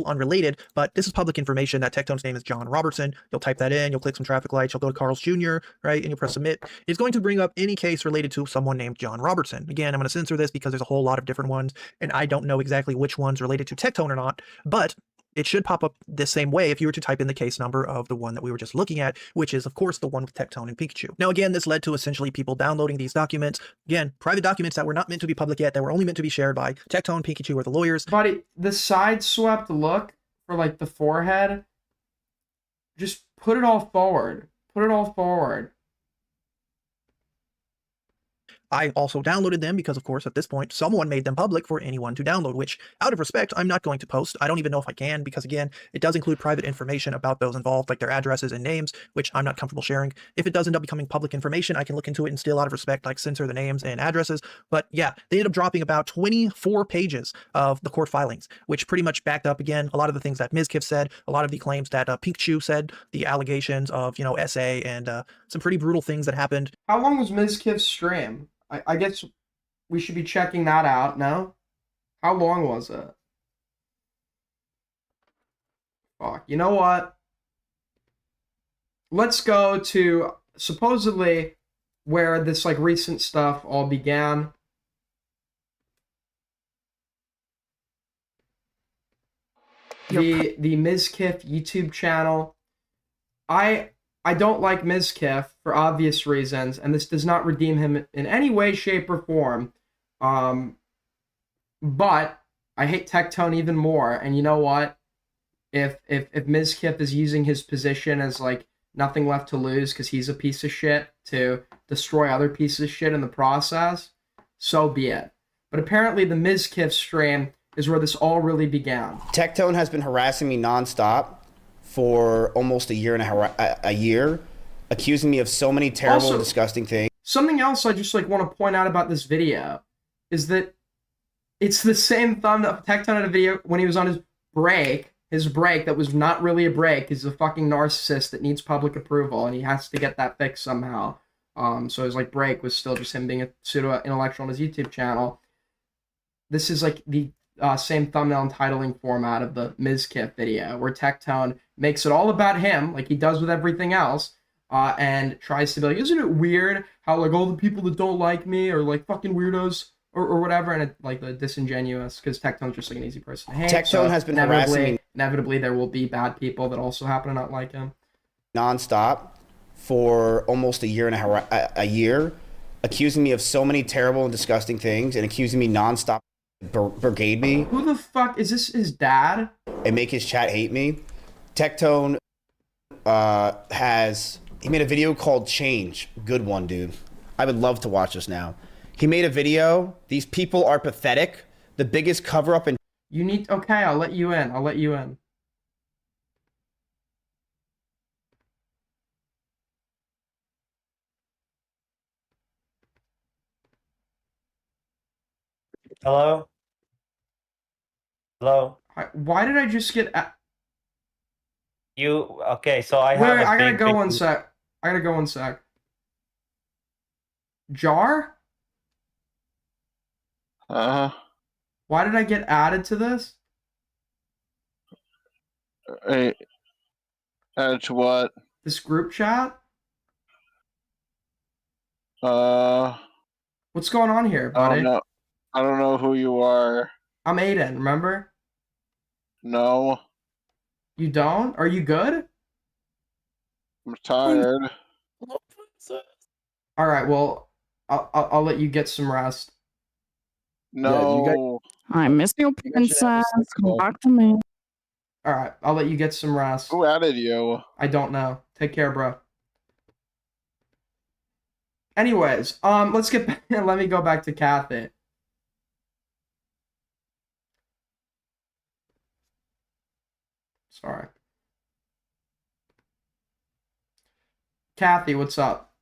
Unrelated, but this is public information that Tectone's name is John Robertson. You'll type that in, you'll click some traffic lights, you'll go to Carl's Jr., right, and you'll press submit. It's going to bring up any case related to someone named John Robertson. Again, I'm going to censor this because there's a whole lot of different ones, and I don't know exactly which one's related to Tectone or not, but it should pop up the same way if you were to type in the case number of the one that we were just looking at, which is, of course, the one with Tectone and Pikachu. Now, again, this led to essentially people downloading these documents. Again, private documents that were not meant to be public yet, that were only meant to be shared by Tectone, Pikachu, or the lawyers. Buddy, the side-swept look for, like, the forehead, just put it all forward. Put it all forward. I also downloaded them because, of course, at this point, someone made them public for anyone to download, which, out of respect, I'm not going to post. I don't even know if I can because, again, it does include private information about those involved, like their addresses and names, which I'm not comfortable sharing. If it does end up becoming public information, I can look into it and still, out of respect, like censor the names and addresses. But yeah, they ended up dropping about 24 pages of the court filings, which pretty much backed up, again, a lot of the things that Mizkif said, a lot of the claims that Pikachu said, the allegations of, you know, SA, and some pretty brutal things that happened. How long was Mizkif's stream? I guess we should be checking that out, no? How long was it? Fuck, you know what? Let's go to supposedly where this, like, recent stuff all began. The Mizkif YouTube channel. I don't like Mizkif for obvious reasons, and this does not redeem him in any way, shape, or form. But I hate Tectone even more, and you know what? If Mizkif is using his position as, like, nothing left to lose because he's a piece of shit to destroy other pieces of shit in the process, so be it. But apparently the Mizkif stream is where this all really began. Tectone has been harassing me nonstop for almost a year and a year, accusing me of so many terrible and disgusting things. Something else I just, like, want to point out about this video is that it's the same thumbnail. Tectone had a video when he was on his break that was not really a break. He's a fucking narcissist that needs public approval, and he has to get that fixed somehow. So his, like, break was still just him being a pseudo-intellectual on his YouTube channel. This is, like, the same thumbnail and titling format of the Mizkif video, where Tectone makes it all about him, like he does with everything else, and tries to be like, isn't it weird how, like, all the people that don't like me are, like, fucking weirdos or whatever, and it, like, the disingenuous, because Tectone's just, like, an easy person to hate. Tectone has been harassing me. Inevitably, there will be bad people that also happen to not like him. Nonstop for almost a year and a year, accusing me of so many terrible and disgusting things, and accusing me nonstop brigade me. Who the fuck is this? His dad? And make his chat hate me. Tectone he made a video called Change. Good one, dude. I would love to watch this now. He made a video. These people are pathetic. The biggest cover up in. You need. Okay, I'll let you in. I'll let you in. Hello? Hello? Why did I just get... Okay, so I have I gotta go one sec. I gotta go one sec. Jar? Why did I get added to this? Added to what? This group chat? What's going on here, buddy? I don't know who you are. I'm Aiden, remember? No. You don't? Are you good? I'm tired. All right, well, I'll let you get some rest. No. I miss you, princess. Come back to me. All right, I'll let you get some rest. Who added you? I don't know. Take care, bro. Anyways, let's get back. Let me go back to Kathy. Sorry. Kathy, what's up?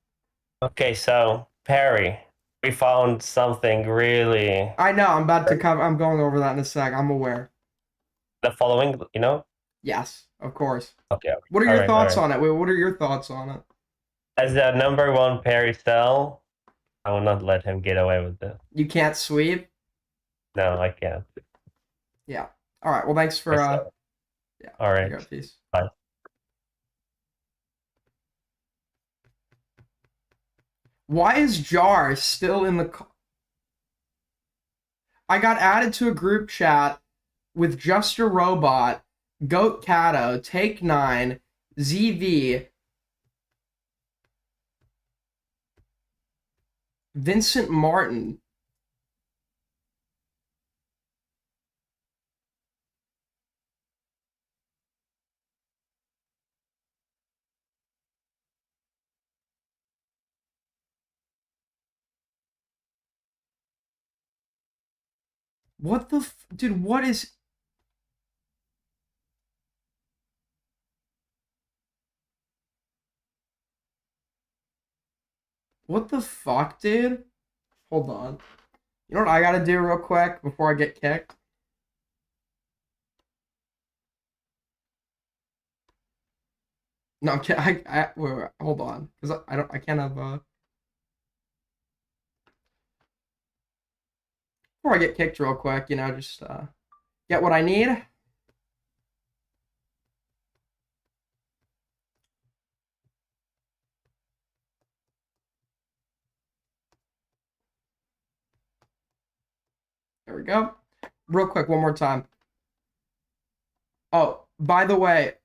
Okay, so Perry, we found something really. I know. I'm about to cover. I'm going over that in a sec. I'm aware. The following, you know. Yes, of course. Okay. What are All your right, thoughts all on it? Wait, what are your thoughts on it? As the number one Perry cell, I will not let him get away with this. You can't sweep? No, I can't. Yeah. All right. Well, thanks for yeah. All right. There you go. Peace. Bye. Why is Jar still in the I got added to a group chat with Just a Robot, Goat Cato, Take 9, ZV, Vincent Martin. What the dude, what is what the fuck, dude? Hold on. You know what I gotta do real quick before I get kicked? No, I'm kidding. Wait, hold on, because I can't have before I get kicked real quick, you know, just get what I need. There we go. Real quick, one more time. Oh, by the way,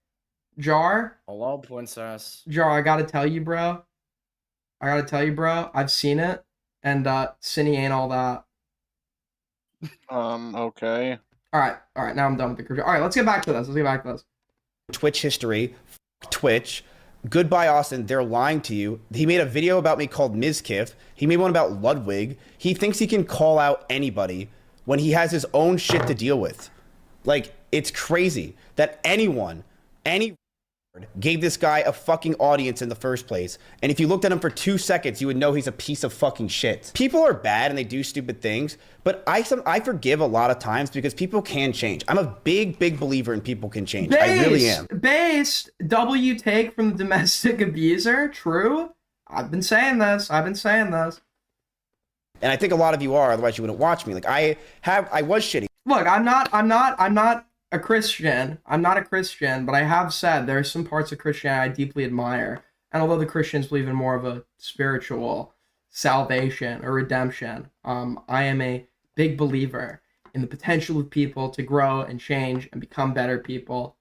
Jar. Hello, princess. Jar, I gotta tell you, bro. I've seen it, and Cinny ain't all that. Okay. All right. Now I'm done with the crypto. All right, let's get back to this. Twitch history, Twitch. Goodbye, Austin. They're lying to you. He made a video about me called Mizkif. He made one about Ludwig. He thinks he can call out anybody when he has his own shit to deal with. Like, it's crazy that any gave this guy a fucking audience in the first place. And if you looked at him for 2 seconds, you would know he's a piece of fucking shit. People are bad and they do stupid things, but I forgive a lot of times because people can change. I'm a big believer in people can change. I really am. Based W take from the domestic abuser. True. I've been saying this. And I think a lot of you are, otherwise you wouldn't watch me. Like I was shitty. Look, I'm not a Christian. I'm not a Christian, but I have said there are some parts of Christianity I deeply admire. And although the Christians believe in more of a spiritual salvation or redemption, I am a big believer in the potential of people to grow and change and become better people.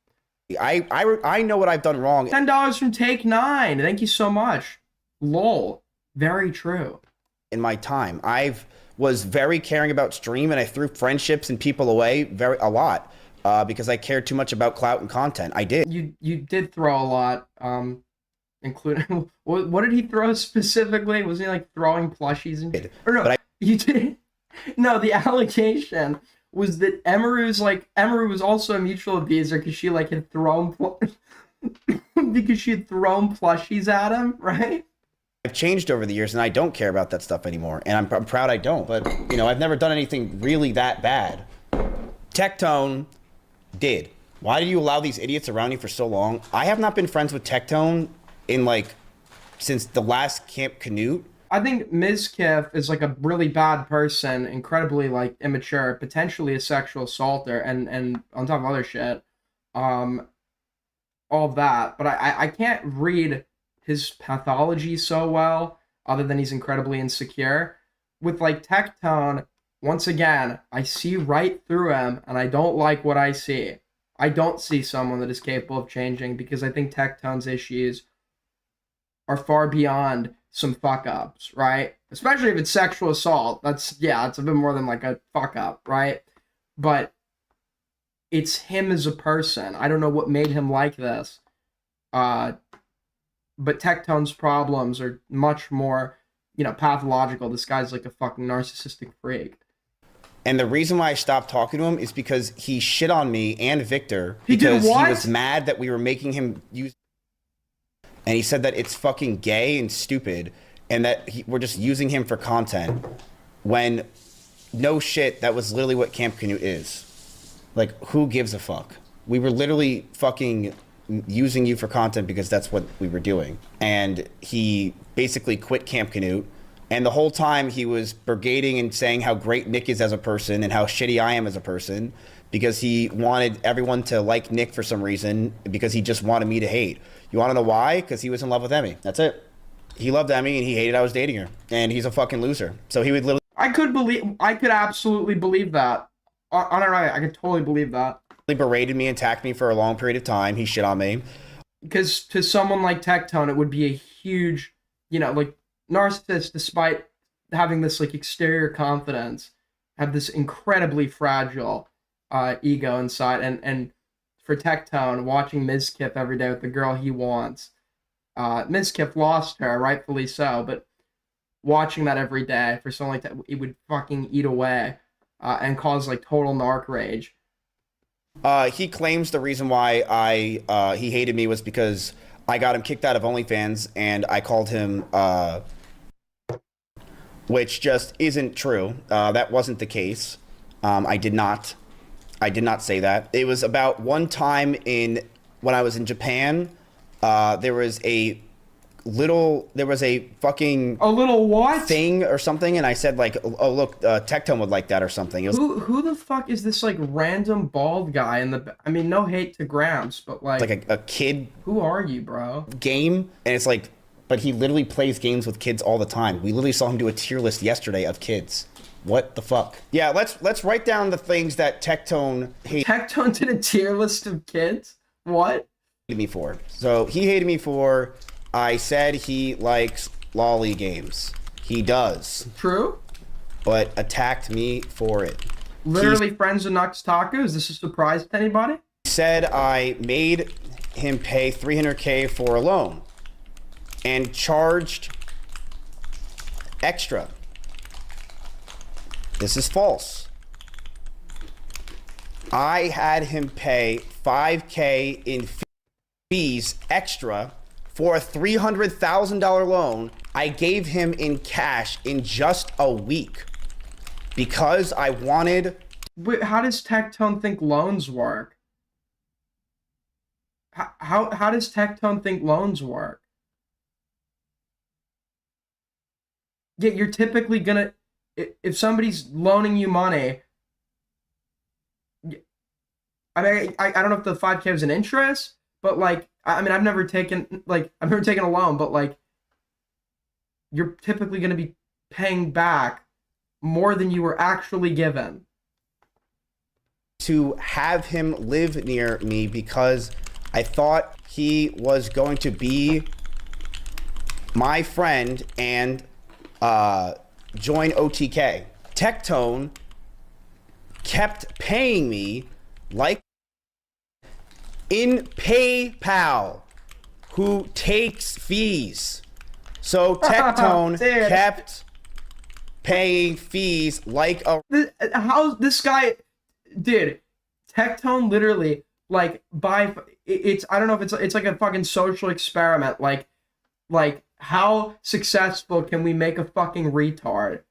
I know what I've done wrong. $10 from Take 9. Thank you so much. Lol. Very true. In my time, was very caring about stream, and I threw friendships and people away a lot because I cared too much about clout and content. I did. You did throw a lot, including what did he throw specifically? Was he like throwing plushies and? Or no, you did. No, the allegation was that Emery was also a mutual abuser because she like had thrown because she had thrown plushies at him, right? I've changed over the years and I don't care about that stuff anymore. And I'm proud I don't. But, you know, I've never done anything really that bad. Tectone did. Why did you allow these idiots around you for so long? I have not been friends with Tectone since the last Camp Canute. I think Mizkif is like a really bad person, incredibly like immature, potentially a sexual assaulter, and on top of other shit. All of that. But I can't read his pathology so well, other than he's incredibly insecure. With like Tectone, once again, I see right through him, and I don't like what I see. I don't see someone that is capable of changing because I think Tectone's issues are far beyond some fuck ups, right? Especially if it's sexual assault. It's a bit more than like a fuck up, right? But it's him as a person. I don't know what made him like this. But Tectone's problems are much more, pathological. This guy's like a fucking narcissistic freak. And the reason why I stopped talking to him is because he shit on me and Victor He was mad that we were making him use. And he said that it's fucking gay and stupid and that we're just using him for content when no shit, that was literally what Camp Canute is. Like, who gives a fuck? We were literally fucking using you for content because that's what we were doing. And he basically quit Camp Canute. And the whole time he was brigading and saying how great Nick is as a person and how shitty I am as a person, because he wanted everyone to like Nick for some reason, because he just wanted me to hate. You want to know why? Because he was in love with Emmy. That's it. He loved Emmy and he hated I was dating her. And he's a fucking loser. So he would literally... I could absolutely believe that. On a right, I could totally believe that. berated me and attacked me for a long period of time. He shit on me. Because to someone like Tectone, it would be a huge, like, narcissist, despite having this, like, exterior confidence, have this incredibly fragile ego inside. And for Tectone, watching Mizkif every day with the girl he wants, Mizkif lost her, rightfully so, but watching that every day for someone like that, it would fucking eat away and cause, like, total narc rage. He claims the reason why he hated me was because I got him kicked out of OnlyFans and I called him, which just isn't true. That wasn't the case. I did not say that. It was about one time when I was in Japan. There was a fucking what thing or something, and I said, like, oh look, Tectone would like that or something. It was, who the fuck is this, like, random bald guy in the... I mean, no hate to Gramps, but, like a kid. Who are you, bro? Game, and it's like, but he literally plays games with kids all the time. We literally saw him do a tier list yesterday of kids. What the fuck? Yeah, let's write down the things that Tectone hated. Tectone did a tier list of kids? What? Me for. So he hated me for... I said he likes lolly games. He does. True. But attacked me for it. Literally friends with Nux Taco? Is this a surprise to anybody? He said I made him pay $300K for a loan and charged extra. This is false. I had him pay $5K in fees extra for a $300,000 loan I gave him in cash in just a week because I wanted... Wait, how does Tectone think loans work? How does Tectone think loans work? Yeah, you're typically gonna... If somebody's loaning you money... I mean, I don't know if the 5K was an interest, but, like, I mean, I've never taken a loan, but, like, you're typically going to be paying back more than you were actually given. To have him live near me because I thought he was going to be my friend and join OTK. Tectone kept paying me like in PayPal, who takes fees. So Tectone kept paying fees like a... How this guy... Dude, Tectone literally, like, it's... I don't know if it's like a fucking social experiment. Like, how successful can we make a fucking retard?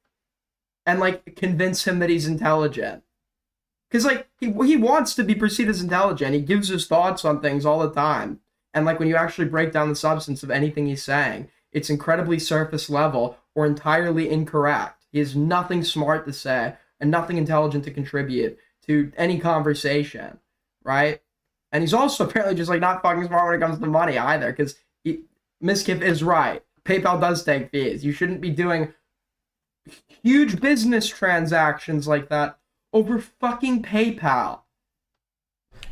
And, like, convince him that he's intelligent? Because, like, he wants to be perceived as intelligent. He gives his thoughts on things all the time. And, like, when you actually break down the substance of anything he's saying, it's incredibly surface level or entirely incorrect. He has nothing smart to say and nothing intelligent to contribute to any conversation, right? And he's also apparently just, like, not fucking smart when it comes to money either, because Mizkif is right. PayPal does take fees. You shouldn't be doing huge business transactions like that over fucking PayPal.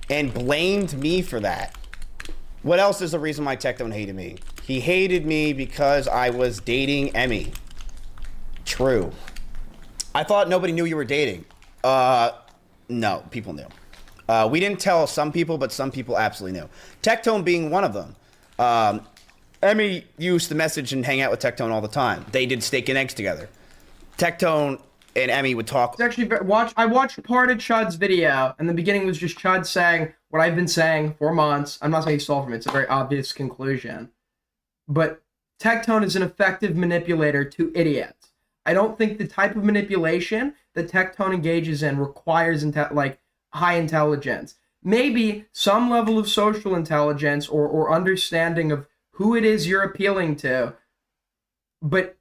And blamed me for that. What else is the reason why Tectone hated me? He hated me because I was dating Emmy. True. I thought nobody knew you were dating. No, people knew. We didn't tell some people, but some people absolutely knew. Tectone being one of them. Emmy used to message and hang out with Tectone all the time. They did steak and eggs together. Tectone and Emmy would talk. It's actually, I watched part of Chud's video, and the beginning was just Chud saying what I've been saying for months. I'm not saying he stole from it. It's a very obvious conclusion. But Tectone is an effective manipulator to idiots. I don't think the type of manipulation that Tectone engages in requires high intelligence. maybe some level of social intelligence or understanding of who it is you're appealing to. But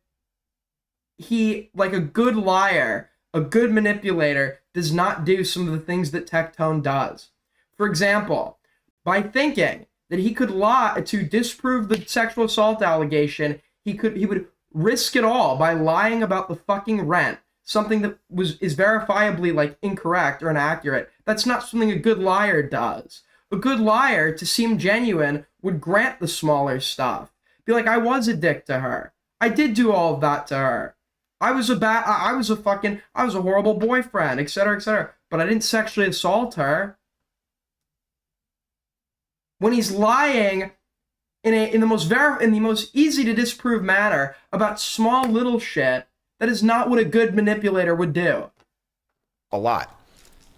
he, like a good liar, a good manipulator, does not do some of the things that Tectone does. For example, by thinking that he could lie to disprove the sexual assault allegation, he would risk it all by lying about the fucking rent, something that is verifiably like incorrect or inaccurate. That's not something a good liar does. A good liar, to seem genuine, would grant the smaller stuff. Be like, I was a dick to her. I did do all of that to her. I was a horrible boyfriend, etc., etc. But I didn't sexually assault her. When he's lying in the most easy to disprove manner about small little shit, that is not what a good manipulator would do. A lot.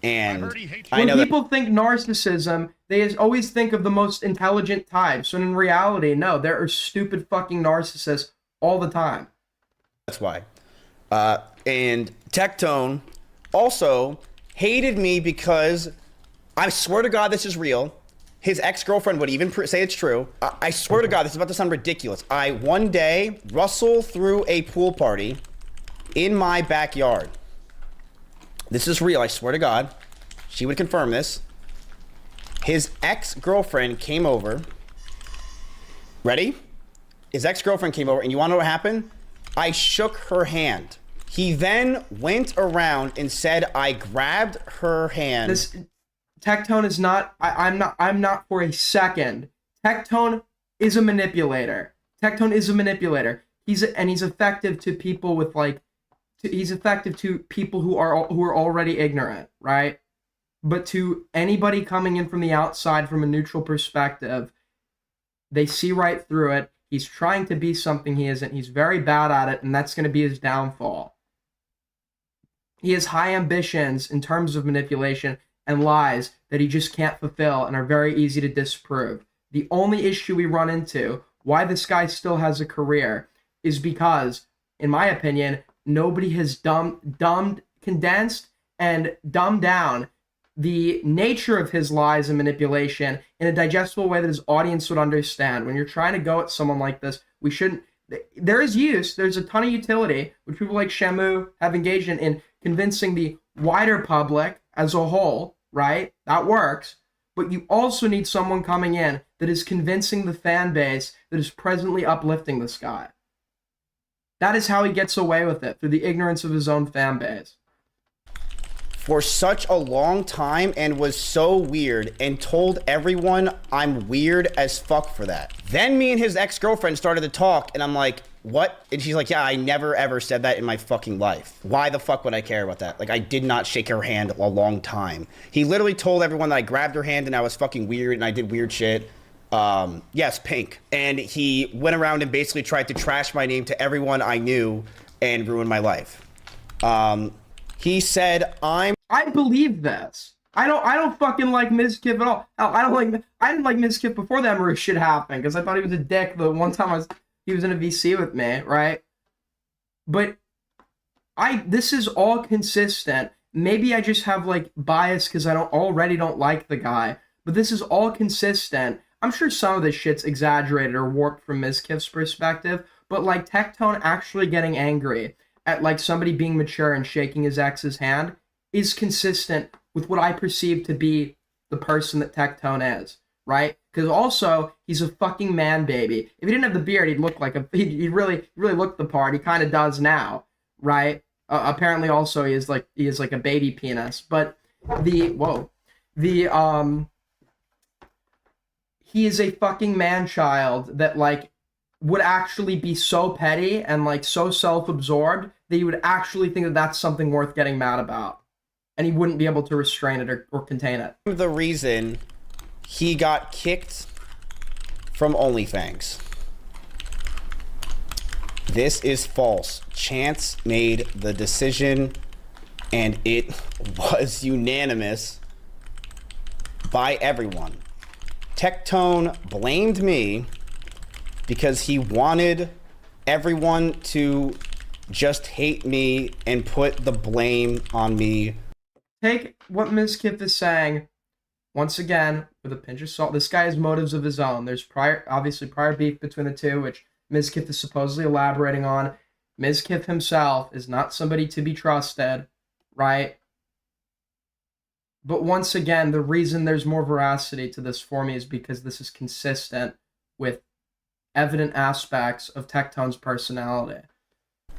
And when people think narcissism, they always think of the most intelligent types. When in reality, no, there are stupid fucking narcissists all the time. That's why. And Tectone also hated me because, I swear to God this is real, his ex-girlfriend would even say it's true. I swear to God, this is about to sound ridiculous. One day, Russell threw a pool party in my backyard. This is real, I swear to God. She would confirm this. His ex-girlfriend came over. Ready? His ex-girlfriend came over, and you want to know what happened? I shook her hand. He then went around and said I grabbed her hand. Tectone is not. I'm not for a second. Tectone is a manipulator. Tectone is a manipulator. He's effective to people with like. He's effective to people who are already ignorant, right? But to anybody coming in from the outside, from a neutral perspective, they see right through it. He's trying to be something he isn't. He's very bad at it, and that's going to be his downfall. He has high ambitions in terms of manipulation and lies that he just can't fulfill and are very easy to disprove. The only issue we run into, why this guy still has a career, is because, in my opinion, nobody has condensed and dumbed down the nature of his lies and manipulation in a digestible way that his audience would understand. When you're trying to go at someone like this, we shouldn't. There's a ton of utility, which people like Shamu have engaged in convincing the wider public as a whole, right? That works. But you also need someone coming in that is convincing the fan base that is presently uplifting this guy. That is how he gets away with it, through the ignorance of his own fan base. For such a long time and was so weird and told everyone I'm weird as fuck for that. Then me and his ex-girlfriend started to talk and I'm like, what? And she's like, yeah, I never ever said that in my fucking life. Why the fuck would I care about that? Like, I did not shake her hand a long time. He literally told everyone that I grabbed her hand and I was fucking weird and I did weird shit. Yes, Pink. And he went around and basically tried to trash my name to everyone I knew and ruin my life. He said I believe this. I don't fucking like Mizkif at all. Hell, I didn't like Mizkif before that Maru shit happened because I thought he was a dick the one time he was in a VC with me, right? But this is all consistent. Maybe I just have like bias because I already don't like the guy, but this is all consistent. I'm sure some of this shit's exaggerated or warped from Mizkif's perspective, but like Tectone actually getting angry at like somebody being mature and shaking his ex's hand is consistent with what I perceive to be the person that Tectone is, right? Because also, he's a fucking man baby. If he didn't have the beard, he'd look like he'd really look the part. He kind of does now, right? Apparently also he is like a baby penis. But he is a fucking man-child that like would actually be so petty and like so self-absorbed that he would actually think that that's something worth getting mad about. And he wouldn't be able to restrain it or contain it. the reason he got kicked from OnlyFans. This is false. Chance made the decision and it was unanimous by everyone. Tectone blamed me because he wanted everyone to just hate me and put the blame on me. Take what Mizkif is saying once again, with a pinch of salt, this guy has motives of his own. There's obviously prior beef between the two, which Mizkif is supposedly elaborating on. Mizkif himself is not somebody to be trusted, right? But once again, the reason there's more veracity to this for me is because this is consistent with evident aspects of Tectone's personality.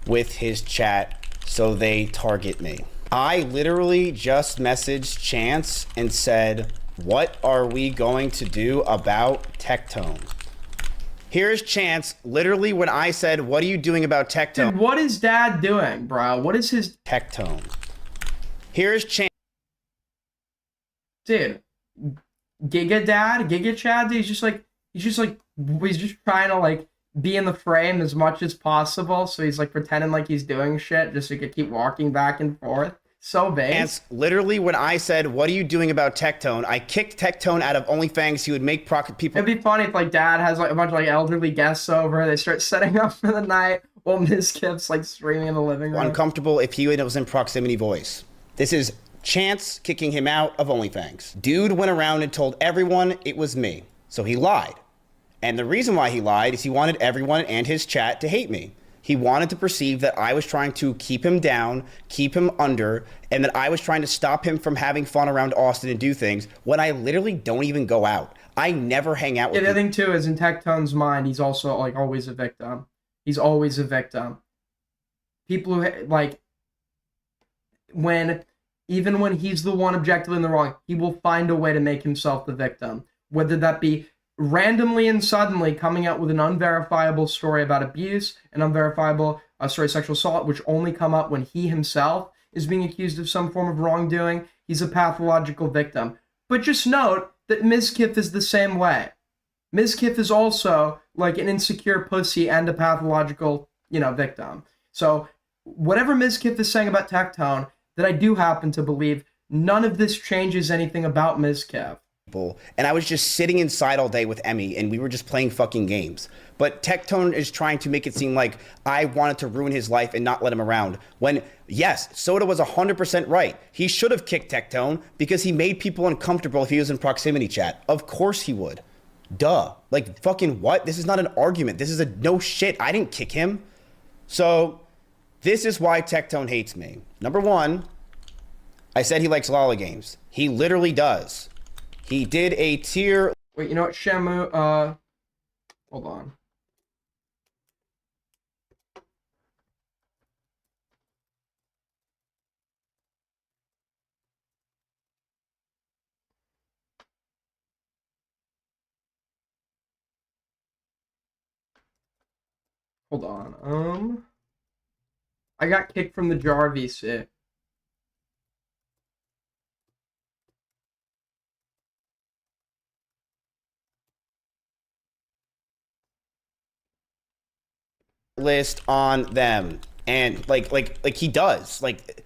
With his chat, so they target me. I literally just messaged Chance and said, what are we going to do about Tectone? Here's Chance, literally when I said, what are you doing about Tectone? Dude, what is Dad doing, bro? What is his... Tectone. Here's Chance. Dude, Giga Dad, Giga Chad, dude, he's just trying to, like, be in the frame as much as possible, so he's, like, pretending like he's doing shit just so he could keep walking back and forth. So base. Chance, literally when I said, what are you doing about Tectone? I kicked Tectone out of OnlyFans. He would make people... It'd be funny if, like, Dad has, like, a bunch of, like, elderly guests over, they start setting up for the night while Mizkif's, like, streaming in the living room. Uncomfortable if he was in proximity voice. This is Chance kicking him out of OnlyFans. Dude went around and told everyone it was me. So he lied. And the reason why he lied is he wanted everyone and his chat to hate me. He wanted to perceive that I was trying to keep him down, keep him under, and that I was trying to stop him from having fun around Austin and do things when I literally don't even go out. I never hang out with the other thing too is in Tectone's mind, he's also, like, always a victim. He's always a victim. People who, like, even when he's the one objectively in the wrong, he will find a way to make himself the victim. Whether that be randomly and suddenly coming out with an unverifiable story about abuse, an unverifiable story of sexual assault, which only come up when he himself is being accused of some form of wrongdoing. He's a pathological victim. But just note that Mizkif is the same way. Mizkif is also, like, an insecure pussy and a pathological, victim. So whatever Mizkif is saying about Tectone, that I do happen to believe, none of this changes anything about Mizkif. And I was just sitting inside all day with Emmy, and we were just playing fucking games. But Tectone is trying to make it seem like I wanted to ruin his life and not let him around. When, yes, Soda was 100% right. He should have kicked Tectone because he made people uncomfortable if he was in proximity chat. Of course he would. Duh. Like, fucking what? This is not an argument. This is a no shit. I didn't kick him. So, this is why Tectone hates me. Number one, I said he likes Lala games. He literally does. He did a tier... Wait, you know what, Shamu, hold on. Hold on, I got kicked from the jar VC. List on them, and like he does, like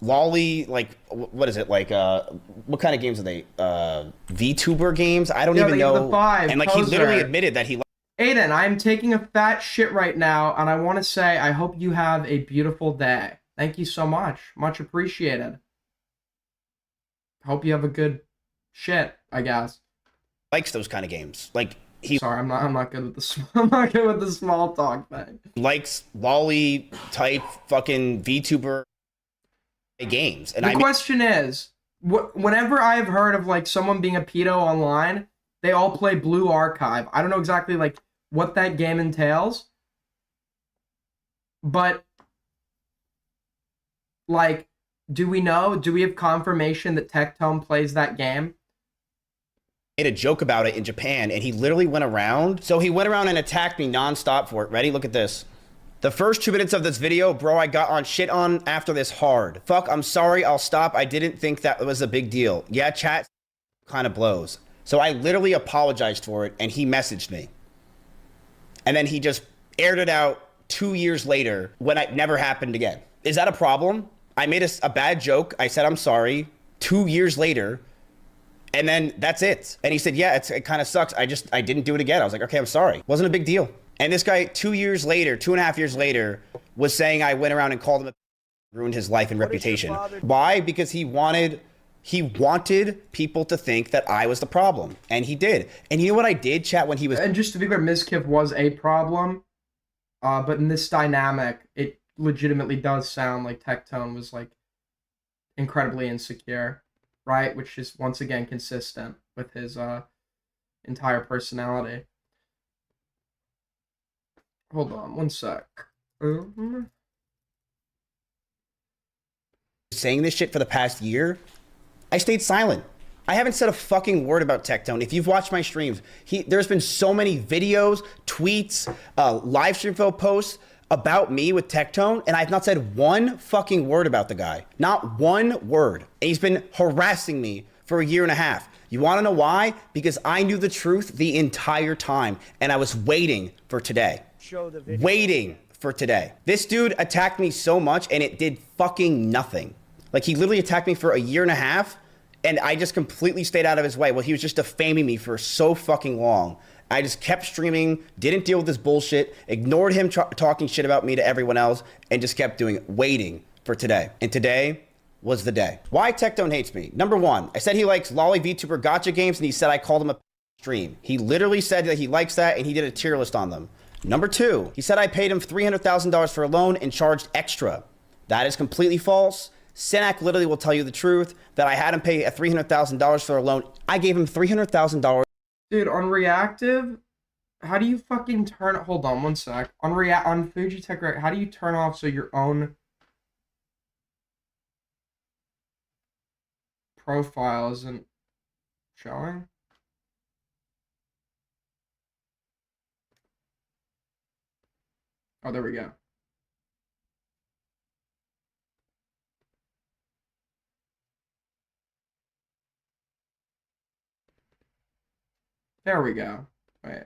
Lolly, like what is it, like what kind of games are they, VTuber games? I don't even know. The 5, and like poser. he literally admitted that he... Aiden, I'm taking a fat shit right now, and I want to say I hope you have a beautiful day. Thank you so much. Much appreciated. Hope you have a good shit, I guess. Likes those kind of games. Like Sorry, I'm not good with the I'm not good with the small talk thing. Likes Lolly type fucking VTuber games. And the question is, whenever I've heard of, like, someone being a pedo online, they all play Blue Archive. I don't know exactly, like, what that game entails, but, like, do we have confirmation that Tectone plays that game? Made a joke about it in Japan, and he literally went around. So he went around and attacked me nonstop for it. Ready? Look at this. The first 2 minutes of this video, bro, I got on shit on after this hard. Fuck, I'm sorry, I'll stop. I didn't think that was a big deal. Yeah, chat kind of blows. So I literally apologized for it, and he messaged me. And then he just aired it out 2 years later when it never happened again. Is that a problem? I made a bad joke. I said, I'm sorry. 2 years later, and then that's it. And he said, yeah, it kind of sucks. I didn't do it again. I was like, okay, I'm sorry. Wasn't a big deal. And this guy 2 years later, 2.5 years later, was saying I went around and called him a ruined his life and reputation. Why? Because he wanted He wanted people to think that I was the problem, and he did. And you know what I did, chat, when he was... And just to be clear, Mizkif was a problem, but in this dynamic, it legitimately does sound like Tectone was like incredibly insecure, right? Which is once again consistent with his entire personality. Hold on, one sec. Saying this shit for the past year, I stayed silent. I haven't said a fucking word about Tectone. If you've watched my streams, there's been so many videos, tweets, live stream posts about me with Tectone, and I've not said one fucking word about the guy. Not one word. And he's been harassing me for a year and a half. You want to know why? Because I knew the truth the entire time, and I was waiting for today. Waiting for today. This dude attacked me so much, and it did fucking nothing. Like, he literally attacked me for a year and a half, and I just completely stayed out of his way. Well, he was just defaming me for so fucking long. I just kept streaming, didn't deal with this bullshit, ignored him talking shit about me to everyone else, and just kept waiting for today. And today was the day. Why Tectone hates me? Number one, I said he likes lolly VTuber gotcha games, and he said I called him a stream. He literally said that he likes that, and he did a tier list on them. Number two, he said I paid him $300,000 for a loan and charged extra. That is completely false. Senak literally will tell you the truth that I had him pay $300,000 for a loan. I gave him $300,000. Dude, on reactive, how do you fucking turn... Hold on, one sec. On Fujitech, how do you turn off so your own profile isn't showing? Oh, there we go. There we go. Wait.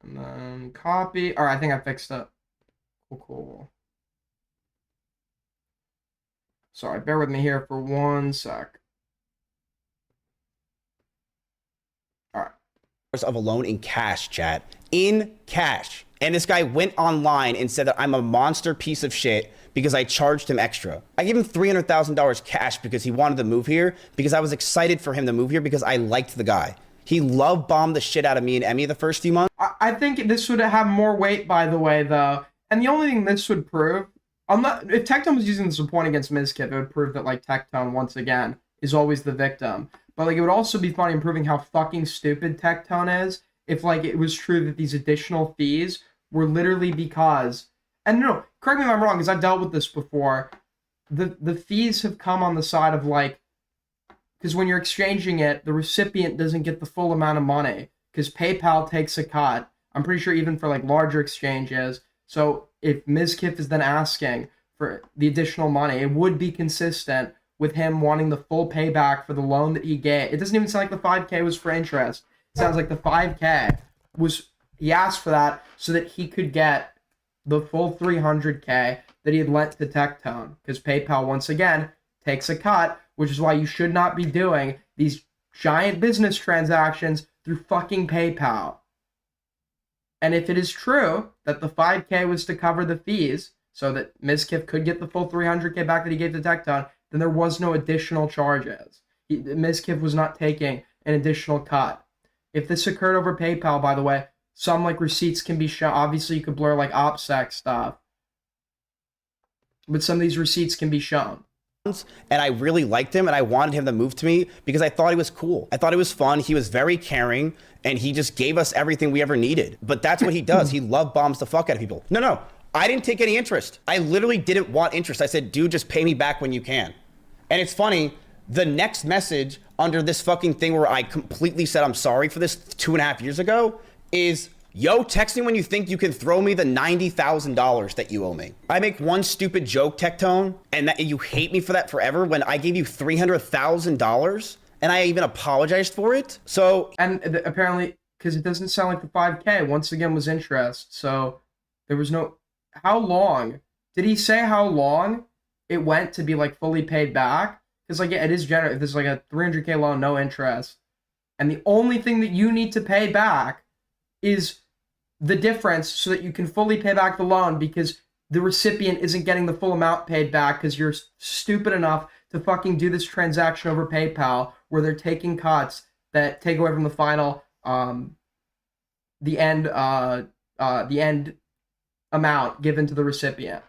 And then copy. All right, I think I fixed it. Cool. Sorry, bear with me here for one sec. All right. Of a loan in cash, chat. In cash. And this guy went online and said that I'm a monster piece of shit because I charged him extra. I gave him $300,000 cash because he wanted to move here, because I was excited for him to move here, because I liked the guy. He love bombed the shit out of me and Emmy the first few months. I think this would have more weight, by the way, though. And the only thing this would prove, if Tectone was using this as a point against Mizkif, it would prove that, like, Tectone, once again, is always the victim. But, like, it would also be funny in proving how fucking stupid Tectone is if, like, it was true that these additional fees were literally because... And no, correct me if I'm wrong, because I've dealt with this before. The fees have come on the side of, like... Because when you're exchanging it, the recipient doesn't get the full amount of money, because PayPal takes a cut. I'm pretty sure even for, like, larger exchanges. So if Mizkif is then asking for the additional money, it would be consistent with him wanting the full payback for the loan that he gave. It doesn't even sound like the 5K was for interest. It sounds like the 5K was, he asked for that so that he could get the full 300K that he had lent to Tectone. Because PayPal, once again, takes a cut, which is why you should not be doing these giant business transactions through fucking PayPal. And if it is true that the 5K was to cover the fees so that Mizkif could get the full 300K back that he gave to Tectone, then there was no additional charges. Mizkif was not taking an additional cut. If this occurred over PayPal, by the way, some like receipts can be shown. Obviously, you could blur like OPSEC stuff, but some of these receipts can be shown. And I really liked him, and I wanted him to move to me because I thought he was cool. I thought he was fun. He was very caring, and he just gave us everything we ever needed. But that's what he does. He love bombs the fuck out of people. No. I didn't take any interest. I literally didn't want interest. I said, dude, just pay me back when you can. And it's funny, the next message under this fucking thing where I completely said I'm sorry for this 2.5 years ago is, yo, text me when you think you can throw me the $90,000 that you owe me. I make one stupid joke, Tectone, and that you hate me for that forever when I gave you $300,000 and I even apologized for it. So, and apparently, because it doesn't sound like the 5K once again was interest. So there was no, how long? Did he say how long it went to be like fully paid back? Because like, yeah, it is generous. If there's like a 300K loan, no interest. And the only thing that you need to pay back is the difference so that you can fully pay back the loan, because the recipient isn't getting the full amount paid back because you're stupid enough to fucking do this transaction over PayPal where they're taking cuts that take away from the final, the end amount given to the recipient.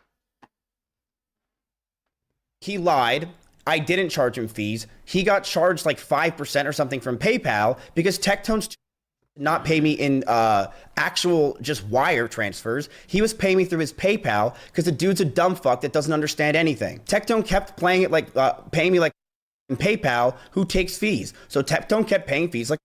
He lied. I didn't charge him fees. He got charged like 5% or something from PayPal because Tectone's not pay me in actual just wire transfers. He was paying me through his PayPal because the dude's a dumb fuck that doesn't understand anything. Tectone kept playing it like paying me like in PayPal, who takes fees. So Tectone kept paying fees like,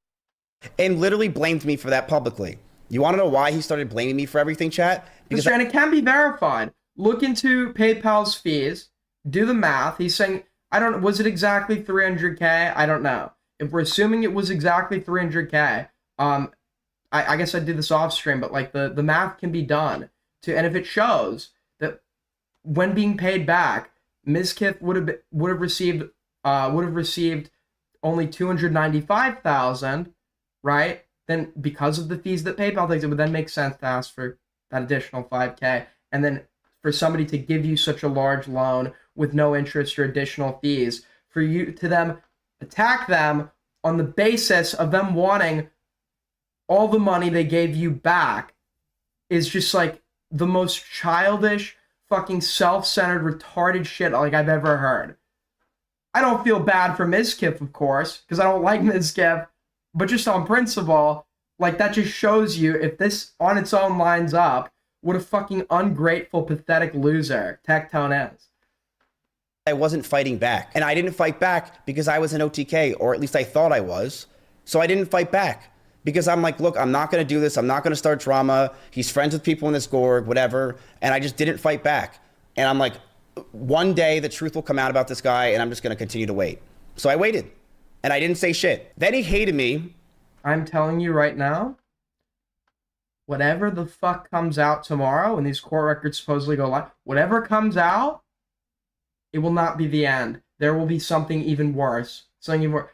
and literally blamed me for that publicly. You want to know why he started blaming me for everything, chat? Because and it can be verified. Look into PayPal's fees. Do the math. He's saying, I don't. Was it exactly 300K? I don't know. If we're assuming it was exactly 300K, I guess I'd do this off stream, but like the math can be done to, and if it shows that when being paid back, Mizkif would have received only 295,000, right? Then because of the fees that PayPal takes, it would then make sense to ask for that additional 5K, and then for somebody to give you such a large loan with no interest or additional fees, for you to them attack them on the basis of them wanting all the money they gave you back is just like the most childish, fucking self-centered, retarded shit like I've ever heard. I don't feel bad for Mizkif, of course, because I don't like Mizkif, but just on principle, like that just shows you, if this on its own lines up, what a fucking ungrateful, pathetic loser Tectone is. I wasn't fighting back. And I didn't fight back because I was an OTK, or at least I thought I was. So I didn't fight back because I'm like, look, I'm not going to do this. I'm not going to start drama. He's friends with people in this gorg, whatever. And I just didn't fight back. And I'm like, one day the truth will come out about this guy, and I'm just going to continue to wait. So I waited, and I didn't say shit. Then he hated me. I'm telling you right now, whatever the fuck comes out tomorrow, and these court records supposedly go live, whatever comes out, it will not be the end. There will be something even worse. Something even worse.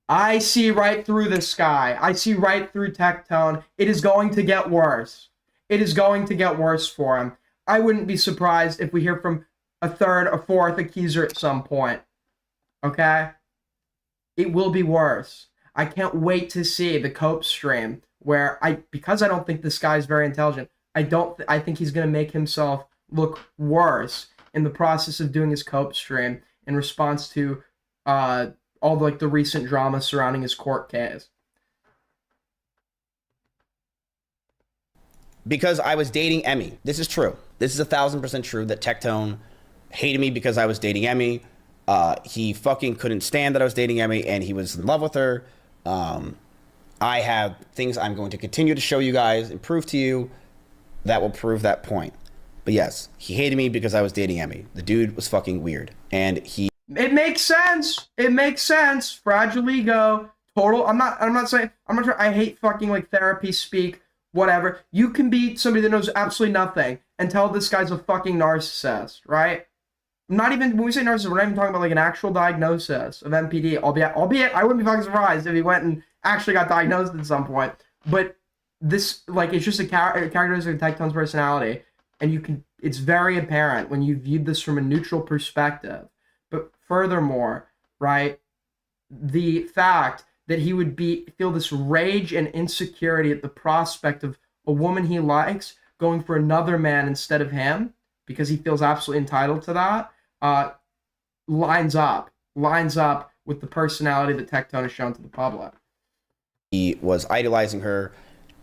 I see right through this guy. I see right through Tectone. It is going to get worse. It is going to get worse for him. I wouldn't be surprised if we hear from a third or fourth accuser at some point. Okay? It will be worse. I can't wait to see the Cope stream where because I don't think this guy's very intelligent, I think he's going to make himself look worse in the process of doing his Cope stream in response to all the recent drama surrounding his court case. Because I was dating Emmy. This is true. This is 1,000% true that Tectone hated me because I was dating Emmy. He fucking couldn't stand that I was dating Emmy, and he was in love with her. I have things I'm going to continue to show you guys and prove to you that will prove that point. But yes, he hated me because I was dating Emmy. The dude was fucking weird. And he... It makes sense. It makes sense. Fragile ego. Total. I'm not saying... I hate fucking like therapy speak. Whatever. You can be somebody that knows absolutely nothing and tell this guy's a fucking narcissist, right? Not even... When we say narcissist, we're not even talking about like an actual diagnosis of MPD. Albeit, I wouldn't be fucking surprised if he went and actually got diagnosed at some point. But this, like, it's just a characteristic of Tectone's personality. And you can, it's very apparent when you viewed this from a neutral perspective. But furthermore, right, the fact that he would feel this rage and insecurity at the prospect of a woman he likes going for another man instead of him, because he feels absolutely entitled to that, lines up with the personality that Tectone has shown to the public. He was idolizing her.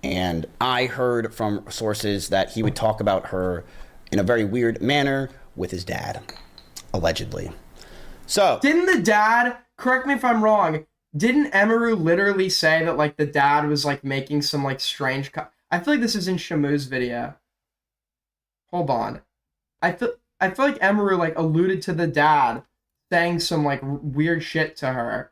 And I heard from sources that he would talk about her in a very weird manner with his dad, allegedly. So... Didn't the dad, correct me if I'm wrong, didn't Emaru literally say that, like, the dad was, like, making some, like, strange... I feel like this is in Shamu's video. Hold on. I feel like Emaru, like, alluded to the dad saying some, like, weird shit to her.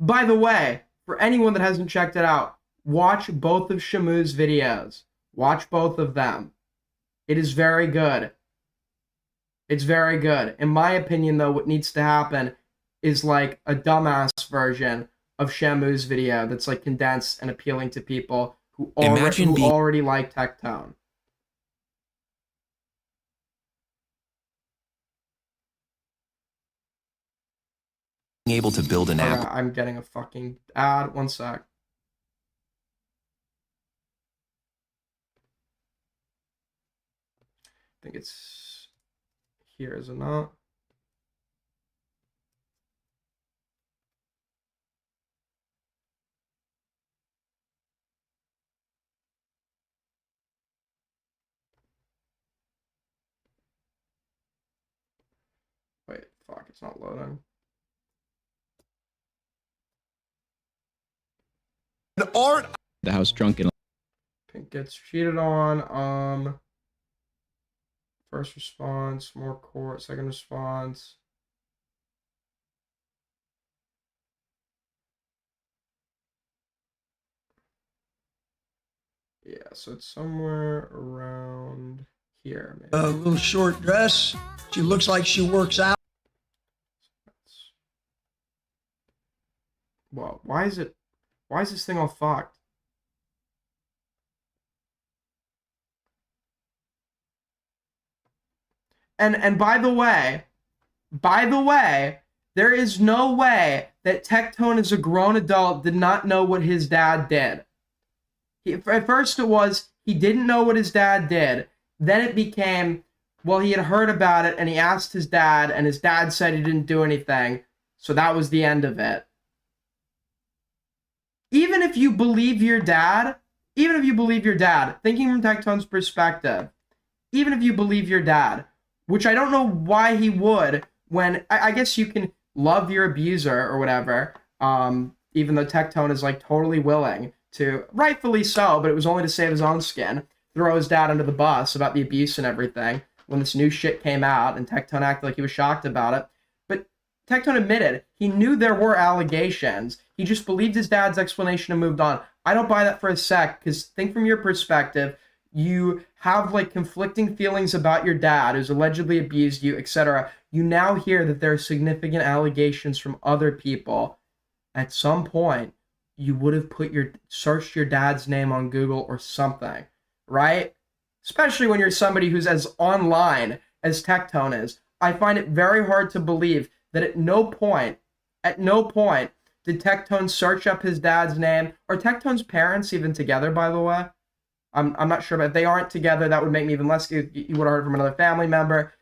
By the way, for anyone that hasn't checked it out, watch both of Shamu's videos. Watch both of them. It is very good. It's very good. In my opinion, though, what needs to happen is like a dumbass version of Shamu's video that's like condensed and appealing to people who already like Tectone. Able to build an app. I'm getting a fucking ad. One sec. I think it's here, is it not? Wait, fuck, it's not loading. The house drunk and Pink gets cheated on. First response, more court, second response. Yeah, so it's somewhere around here, maybe. A little short dress. She looks like she works out. Well, why is this thing all fucked? And by the way, there is no way that Tectone as a grown adult did not know what his dad did. At first it was, he didn't know what his dad did. Then it became, well, he had heard about it and he asked his dad and his dad said he didn't do anything. So that was the end of it. Even if you believe your dad, thinking from Tectone's perspective, even if you believe your dad, which I don't know why he would, when I guess you can love your abuser or whatever, even though Tectone is like totally willing to, rightfully so, but it was only to save his own skin, throw his dad under the bus about the abuse and everything when this new shit came out and Tectone acted like he was shocked about it. But Tectone admitted he knew there were allegations. He just believed his dad's explanation and moved on. I don't buy that for a sec, because think from your perspective, you have like conflicting feelings about your dad who's allegedly abused you, etc. You now hear that there are significant allegations from other people. At some point, you would have searched your dad's name on Google or something, right? Especially when you're somebody who's as online as Tectone is. I find it very hard to believe that at no point did Tectone search up his dad's name, or Tectone's parents even together, by the way. I'm not sure, but if they aren't together, that would make me even less. You would have heard from another family member.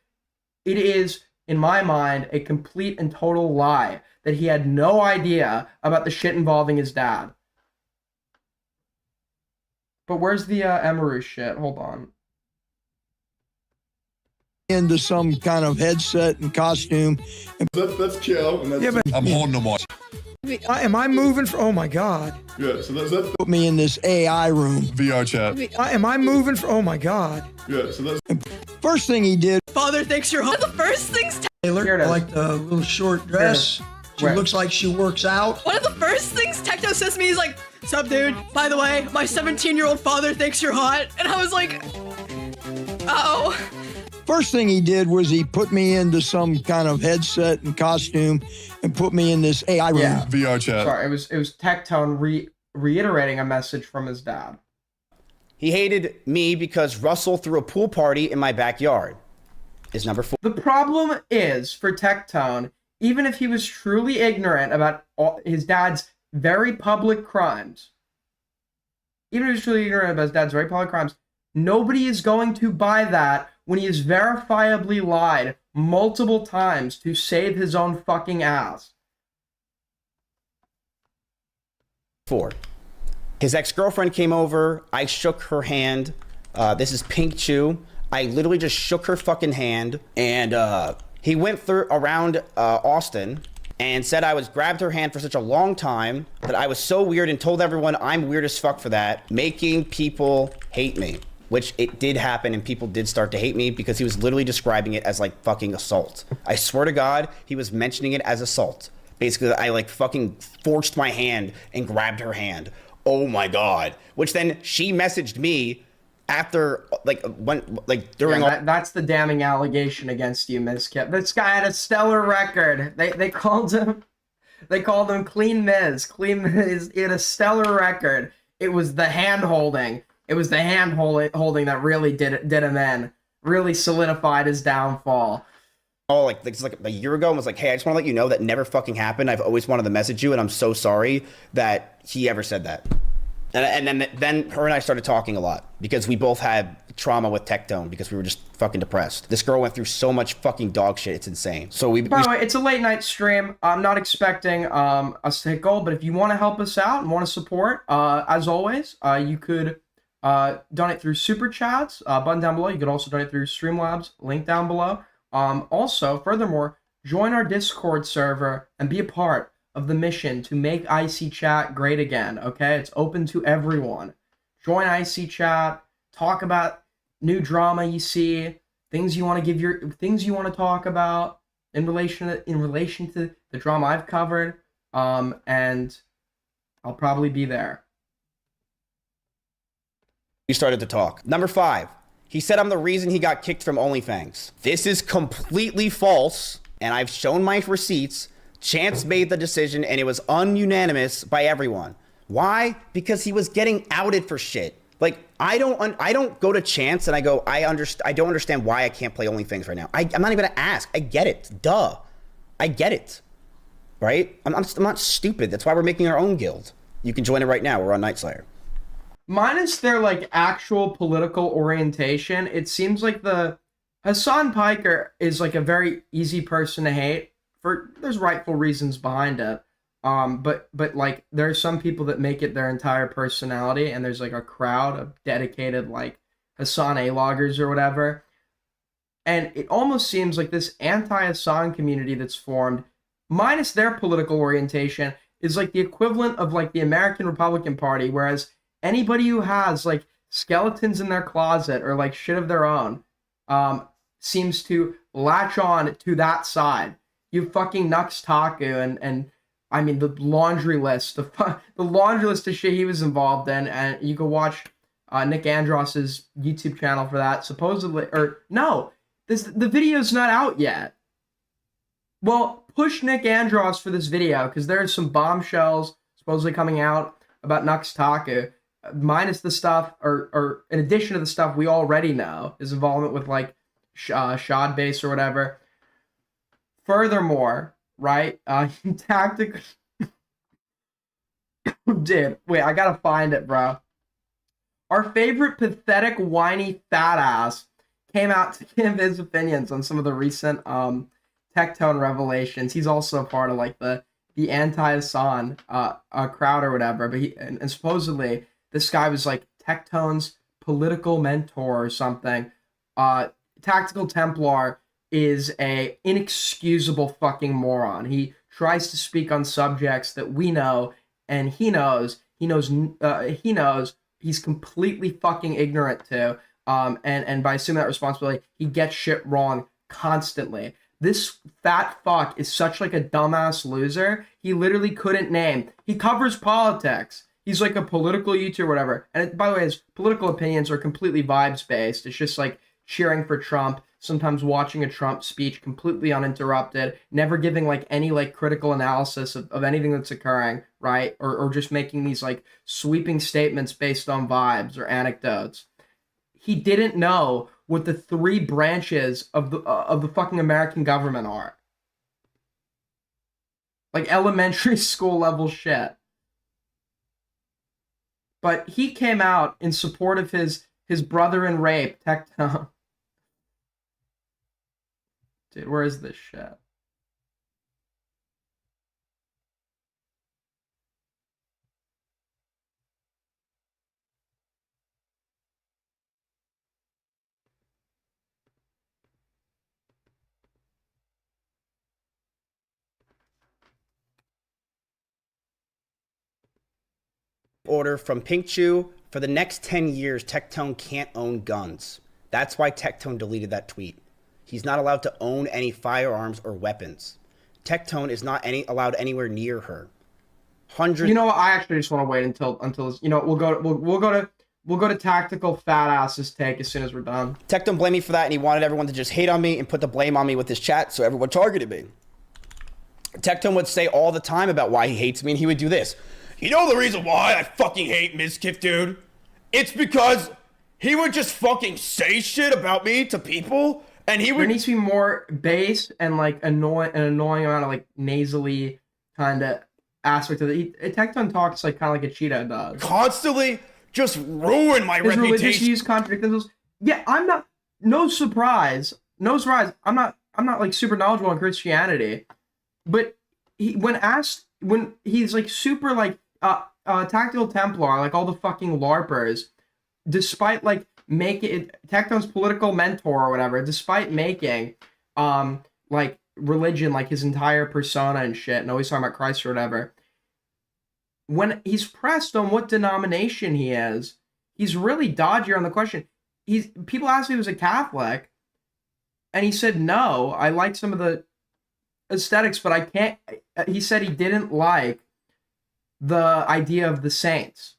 It is, in my mind, a complete and total lie that he had no idea about the shit involving his dad. But where's the Emery shit? Hold on. Into some kind of headset and costume. That's chill. And that's, Yeah, but I'm holding them on. am I moving? Oh my God. Yeah, so that's Put me in this AI room. VR chat. Am I moving? Oh my God. Yeah, so that's First thing he did, Father thinks you're hot. The first things Taylor, Here it I is. like the little short dress. She Where? looks like she works out. one of the first things Tectone says to me is like, "Sup, dude? By the way, my 17-year-old father thinks you're hot." And I was like, "Oh." First thing he did was he put me into some kind of headset and costume and put me in this AI room. Yeah. VR chat. Sorry, it was Tectone reiterating a message from his dad. He hated me because Russell threw a pool party in my backyard. Is number 4. The problem is, for Tectone, even if he was truly ignorant about his dad's very public crimes, nobody is going to buy that when he has verifiably lied multiple times to save his own fucking ass. 4. His ex-girlfriend came over. I shook her hand. This is Pink Chew. I literally just shook her fucking hand. And he went around Austin and said I was grabbed her hand for such a long time that I was so weird and told everyone I'm weird as fuck for that, making people hate me. Which it did happen, and people did start to hate me because he was literally describing it as like fucking assault. I swear to God, he was mentioning it as assault. Basically, I like fucking forced my hand and grabbed her hand. Oh my God. Which then she messaged me after during that's the damning allegation against you, Mizkif. This guy had a stellar record. They called him Clean Miz. Clean Miz. He had a stellar record. It was the hand holding. It was the hand holding that really did him in. Really solidified his downfall. Oh, like a year ago, and was like, "Hey, I just want to let you know that never fucking happened. I've always wanted to message you, and I'm so sorry that he ever said that." And then her and I started talking a lot because we both had trauma with Tectone because we were just fucking depressed. This girl went through so much fucking dog shit. It's insane. So By the way, it's a late night stream. I'm not expecting us to hit gold, but if you want to help us out and want to support, as always, you could donate through Super Chats, button down below. You could also donate through Streamlabs, link down below. Also, furthermore, join our Discord server and be a part of the mission to make IC Chat great again, okay? It's open to everyone. Join IC Chat, talk about new drama you see, things you want to talk about in relation to the drama I've covered, and I'll probably be there. We started to talk. Number 5, he said I'm the reason he got kicked from OnlyFans. This is completely false, and I've shown my receipts. Chance made the decision, and it was ununanimous by everyone. Why? Because he was getting outed for shit. Like, I don't go to Chance and I go, I don't understand why I can't play OnlyFans right now. I'm not even gonna ask. I get it. Duh. I get it. Right? I'm not stupid. That's why we're making our own guild. You can join it right now. We're on Night Slayer. Minus their like actual political orientation, it seems like the Hassan Piker is like a very easy person to hate. There's rightful reasons behind it, but like there are some people that make it their entire personality, and there's like a crowd of dedicated like Hassan A-loggers or whatever, and it almost seems like this anti-Hassan community that's formed, minus their political orientation, is like the equivalent of like the American Republican Party, whereas anybody who has like skeletons in their closet or like shit of their own seems to latch on to that side. You fucking Nux Taku and I mean the laundry list, the laundry list of shit he was involved in, and you can watch Nick Andros's YouTube channel for that. Supposedly, or no, the video's not out yet. Well, push Nick Andros for this video because there's some bombshells supposedly coming out about Nux Taku, minus the stuff or in addition to the stuff we already know, his involvement with like Shad Base or whatever. Furthermore, right, tactical... Dude, wait, I gotta find it, bro. Our favorite pathetic, whiny, fat ass came out to give his opinions on some of the recent Tectone revelations. He's also part of, like, the anti-Hassan crowd or whatever, but and supposedly this guy was, like, Tectone's political mentor or something. Tactical Templar is a inexcusable fucking moron. He tries to speak on subjects that we know, and he knows he's completely fucking ignorant to. And by assuming that responsibility, he gets shit wrong constantly. This fat fuck is such like a dumbass loser. He literally couldn't name. He covers politics. He's like a political YouTuber or whatever. And by the way, his political opinions are completely vibes based. It's just like cheering for Trump, sometimes watching a Trump speech completely uninterrupted, never giving like any like critical analysis of anything that's occurring, right? Or just making these like sweeping statements based on vibes or anecdotes. He didn't know what the 3 branches of the fucking American government are. Like elementary school level shit. But he came out in support of his brother in rape, Tectone. Dude, where is this shit? Order from Pink Chew, for the next 10 years, Tectone can't own guns. That's why Tectone deleted that tweet. He's not allowed to own any firearms or weapons. Tectone is not allowed anywhere near her. Hundreds. You know what? I actually just want to wait until you know we'll go to We'll go to tactical fat asses take as soon as we're done. Tectone blamed me for that, and he wanted everyone to just hate on me and put the blame on me with his chat, so everyone targeted me. Tectone would say all the time about why he hates me, and he would do this. You know the reason why I fucking hate Mizkif, dude? It's because he would just fucking say shit about me to people, and he would... There needs to be more bass and like an annoying amount of like nasally kind of aspect of it. Tectone talks like kind of like a cheetah does. Constantly just ruin my His reputation. religious views contradict themselves. Yeah, I'm not. No surprise. No surprise. I'm not like super knowledgeable in Christianity, but when he's like super like Tactical Templar, like all the fucking LARPers, despite like making it Tectone's political mentor or whatever, despite making like religion like his entire persona and shit, and always talking about Christ or whatever. When he's pressed on what denomination he is, he's really dodgy on the question. People asked if he was a Catholic, and he said no. I like some of the aesthetics, but I can't. He said he didn't like the idea of the saints.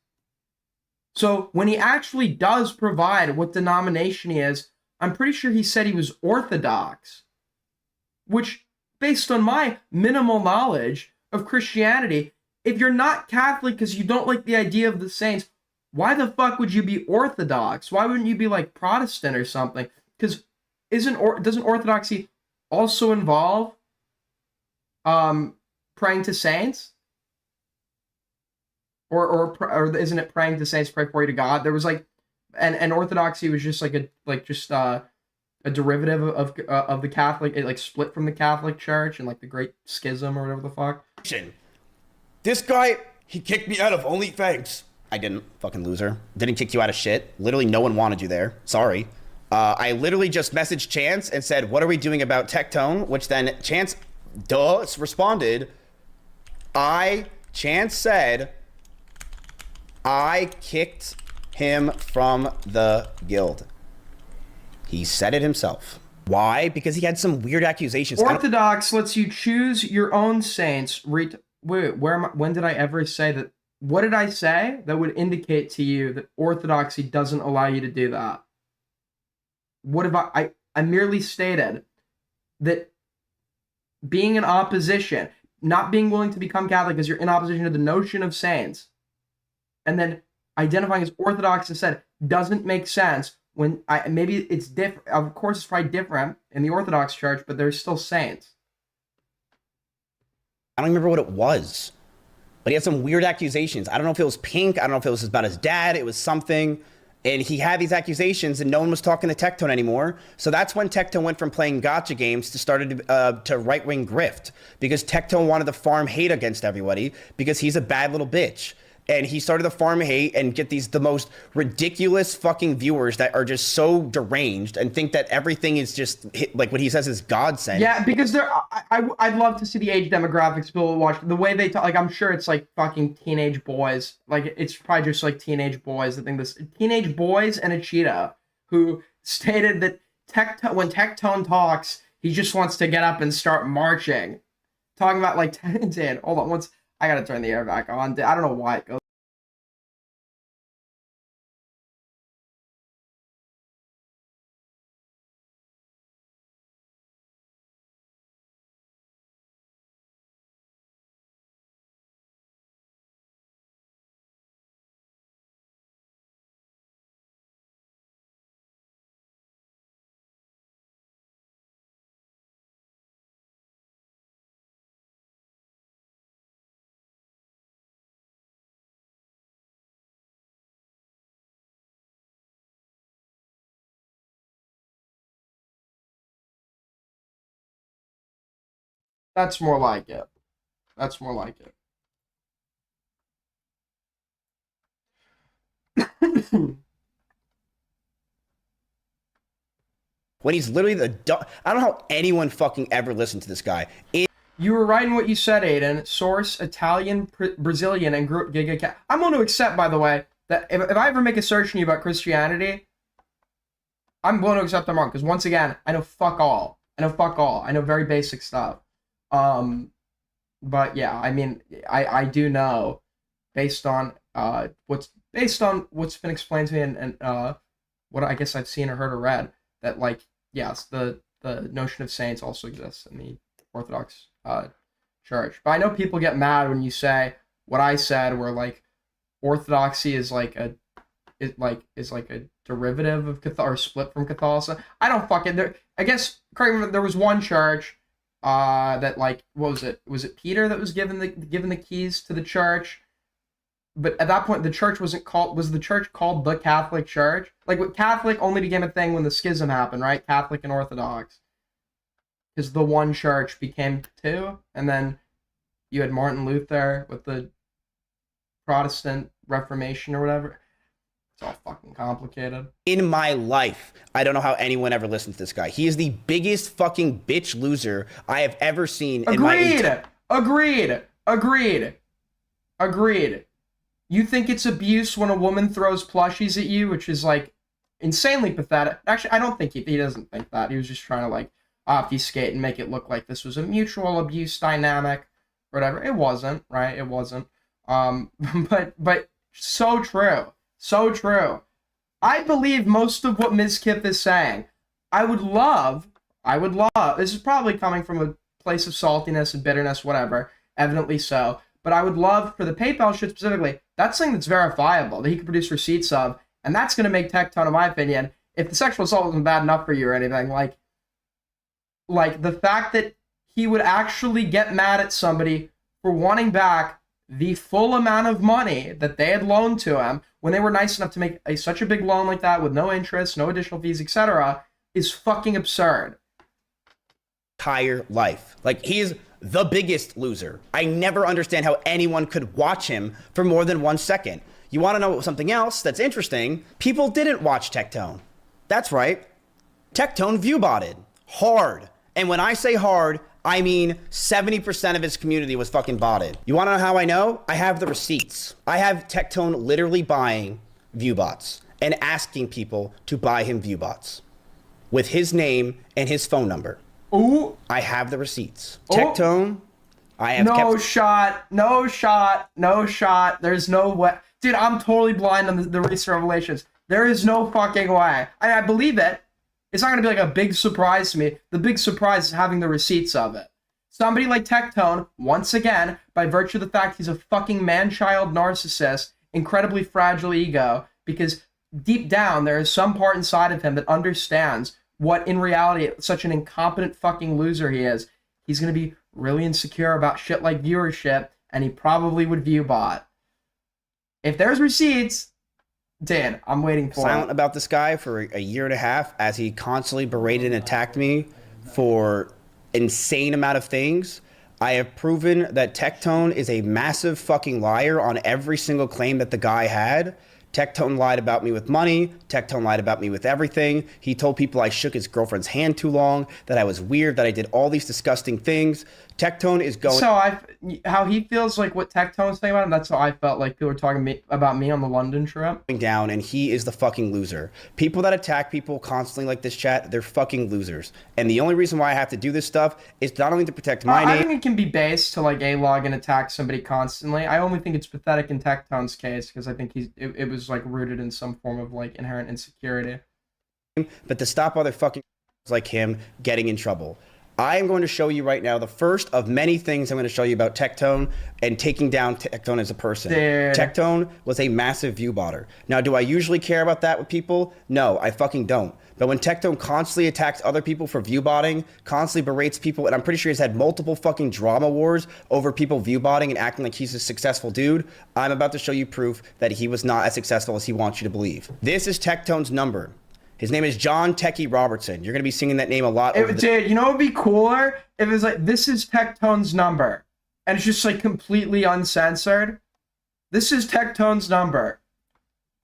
So when he actually does provide what denomination he is, I'm pretty sure he said he was Orthodox, which, based on my minimal knowledge of Christianity, if you're not Catholic because you don't like the idea of the saints, why the fuck would you be Orthodox? Why wouldn't you be like Protestant or something? Because doesn't Orthodoxy also involve praying to saints? Or isn't it praying to saints, pray for you to God? There was like, and Orthodoxy was just like a derivative of the Catholic. It like split from the Catholic Church and like the Great Schism or whatever the fuck. This guy, he kicked me out of OnlyFans. I didn't, fucking loser. Didn't kick you out of shit. Literally no one wanted you there. Sorry. I literally just messaged Chance and said, what are we doing about Tectone? Which then Chance, responded. Chance said, I kicked him from the guild. He said it himself. Why? Because he had some weird accusations. Orthodox lets you choose your own saints. Wait, where am I? When did I ever say that? What did I say that would indicate to you that Orthodoxy doesn't allow you to do that? What have I merely stated that being in opposition, not being willing to become Catholic because you're in opposition to the notion of saints, and then identifying as Orthodox instead doesn't make sense. When maybe it's different. Of course, it's probably different in the Orthodox Church, but there's still saints. I don't remember what it was, but he had some weird accusations. I don't know if it was pink. I don't know if it was about his dad. It was something. And he had these accusations, and no one was talking to Tectone anymore. So that's when Tectone went from playing gotcha games to started to right-wing grift, because Tectone wanted to farm hate against everybody because he's a bad little bitch. And he started to farm hate and get the most ridiculous fucking viewers that are just so deranged and think that everything is just like what he says is God sent. Yeah, because I'd love to see the age demographics people watch. The way they talk, like I'm sure it's like fucking teenage boys. Like it's probably just like teenage boys that think this. Teenage boys and a cheetah who stated that when Tectone talks, he just wants to get up and start marching. Talking about like, Dan, hold on, once I gotta turn the air back on. I don't know why it goes. That's more like it. That's more like it. When he's literally I don't know how anyone fucking ever listened to this guy. You were right in what you said, Aiden. Source, Italian, Brazilian, and grew up Giga Cat. I'm going to accept, by the way, that if I ever make a search on you about Christianity, I'm willing to accept I'm wrong, because once again, I know fuck all. I know very basic stuff. But yeah, I mean, I do know, based on what's based on what's been explained to me and what I guess I've seen or heard or read, that like yes, the notion of saints also exists in the Orthodox Church. But I know people get mad when you say what I said, where like Orthodoxy is like a derivative of or split from Catholicism. I don't fucking there. I guess correct me, there was one church that like what was it? Was it Peter that was given the keys to the church? But at that point, the church was the church called the Catholic Church? Like, what Catholic only became a thing when the schism happened, right? Catholic and Orthodox. Because the one church became two, and then you had Martin Luther with the Protestant Reformation or whatever. It's all fucking complicated. In my life, I don't know how anyone ever listened to this guy. He is the biggest fucking bitch loser I have ever seen. Agreed. You think it's abuse when a woman throws plushies at you, which is like insanely pathetic. Actually, I don't think he doesn't think that. He was just trying to like obfuscate and make it look like this was a mutual abuse dynamic or whatever. It wasn't, right? It wasn't. But so true. So true. I believe most of what Mizkif is saying. I would love, this is probably coming from a place of saltiness and bitterness, whatever, evidently so, but I would love for the PayPal shit specifically, that's something that's verifiable, that he can produce receipts of, and that's going to make Tectone, in my opinion, if the sexual assault wasn't bad enough for you or anything, like the fact that he would actually get mad at somebody for wanting back the full amount of money that they had loaned to him when they were nice enough to make such a big loan like that with no interest, no additional fees, etc., is fucking absurd. Entire life. Like, he's the biggest loser. I never understand how anyone could watch him for more than 1 second. You want to know something else that's interesting? People didn't watch Tectone. That's right. Tectone view-botted. Hard. And when I say hard, I mean 70% of his community was fucking botted. You want to know how I know? I have the receipts. I have Tectone literally buying viewbots and asking people to buy him viewbots with his name and his phone number. Ooh. I have the receipts. Ooh. Tectone, I have no shot. There's no way. Dude, I'm totally blind on the recent revelations. There is no fucking way. I believe it. It's not going to be like a big surprise to me. The big surprise is having the receipts of it. Somebody like Tectone, once again, by virtue of the fact he's a fucking man-child narcissist, incredibly fragile ego, because deep down there is some part inside of him that understands what in reality such an incompetent fucking loser he is. He's going to be really insecure about shit like viewership, and he probably would view bot. If there's receipts, Dan, I'm waiting for silent about this guy for a year and a half as he constantly berated and attacked me for insane amount of things. I have proven that Tectone is a massive fucking liar on every single claim that the guy had. Tectone lied about me with money. Tectone lied about me with everything. He told people I shook his girlfriend's hand too long, that I was weird, that I did all these disgusting things. Tectone is going... So how he feels like what Tectone's saying about him, that's how I felt like people were talking about me on the London trip. Down, and he is the fucking loser. People that attack people constantly like this chat, they're fucking losers. And the only reason why I have to do this stuff is not only to protect my name... I think it can be based to like A-log and attack somebody constantly. I only think it's pathetic in Tectone's case because I think it was like rooted in some form of like inherent insecurity. But to stop other fucking like him getting in trouble. I am going to show you right now the first of many things I'm going to show you about Tectone and taking down Tectone as a person. Dude. Tectone was a massive view botter. Now, do I usually care about that with people? No, I fucking don't. But when Tectone constantly attacks other people for view botting, constantly berates people, and I'm pretty sure he's had multiple fucking drama wars over people view botting and acting like he's a successful dude, I'm about to show you proof that he was not as successful as he wants you to believe. This is Tectone's number. His name is John Techie Robertson. You're going to be singing that name a lot. Dude, you know what would be cooler? If it was like, this is Tectone's number. And it's just like completely uncensored. This is Tectone's number.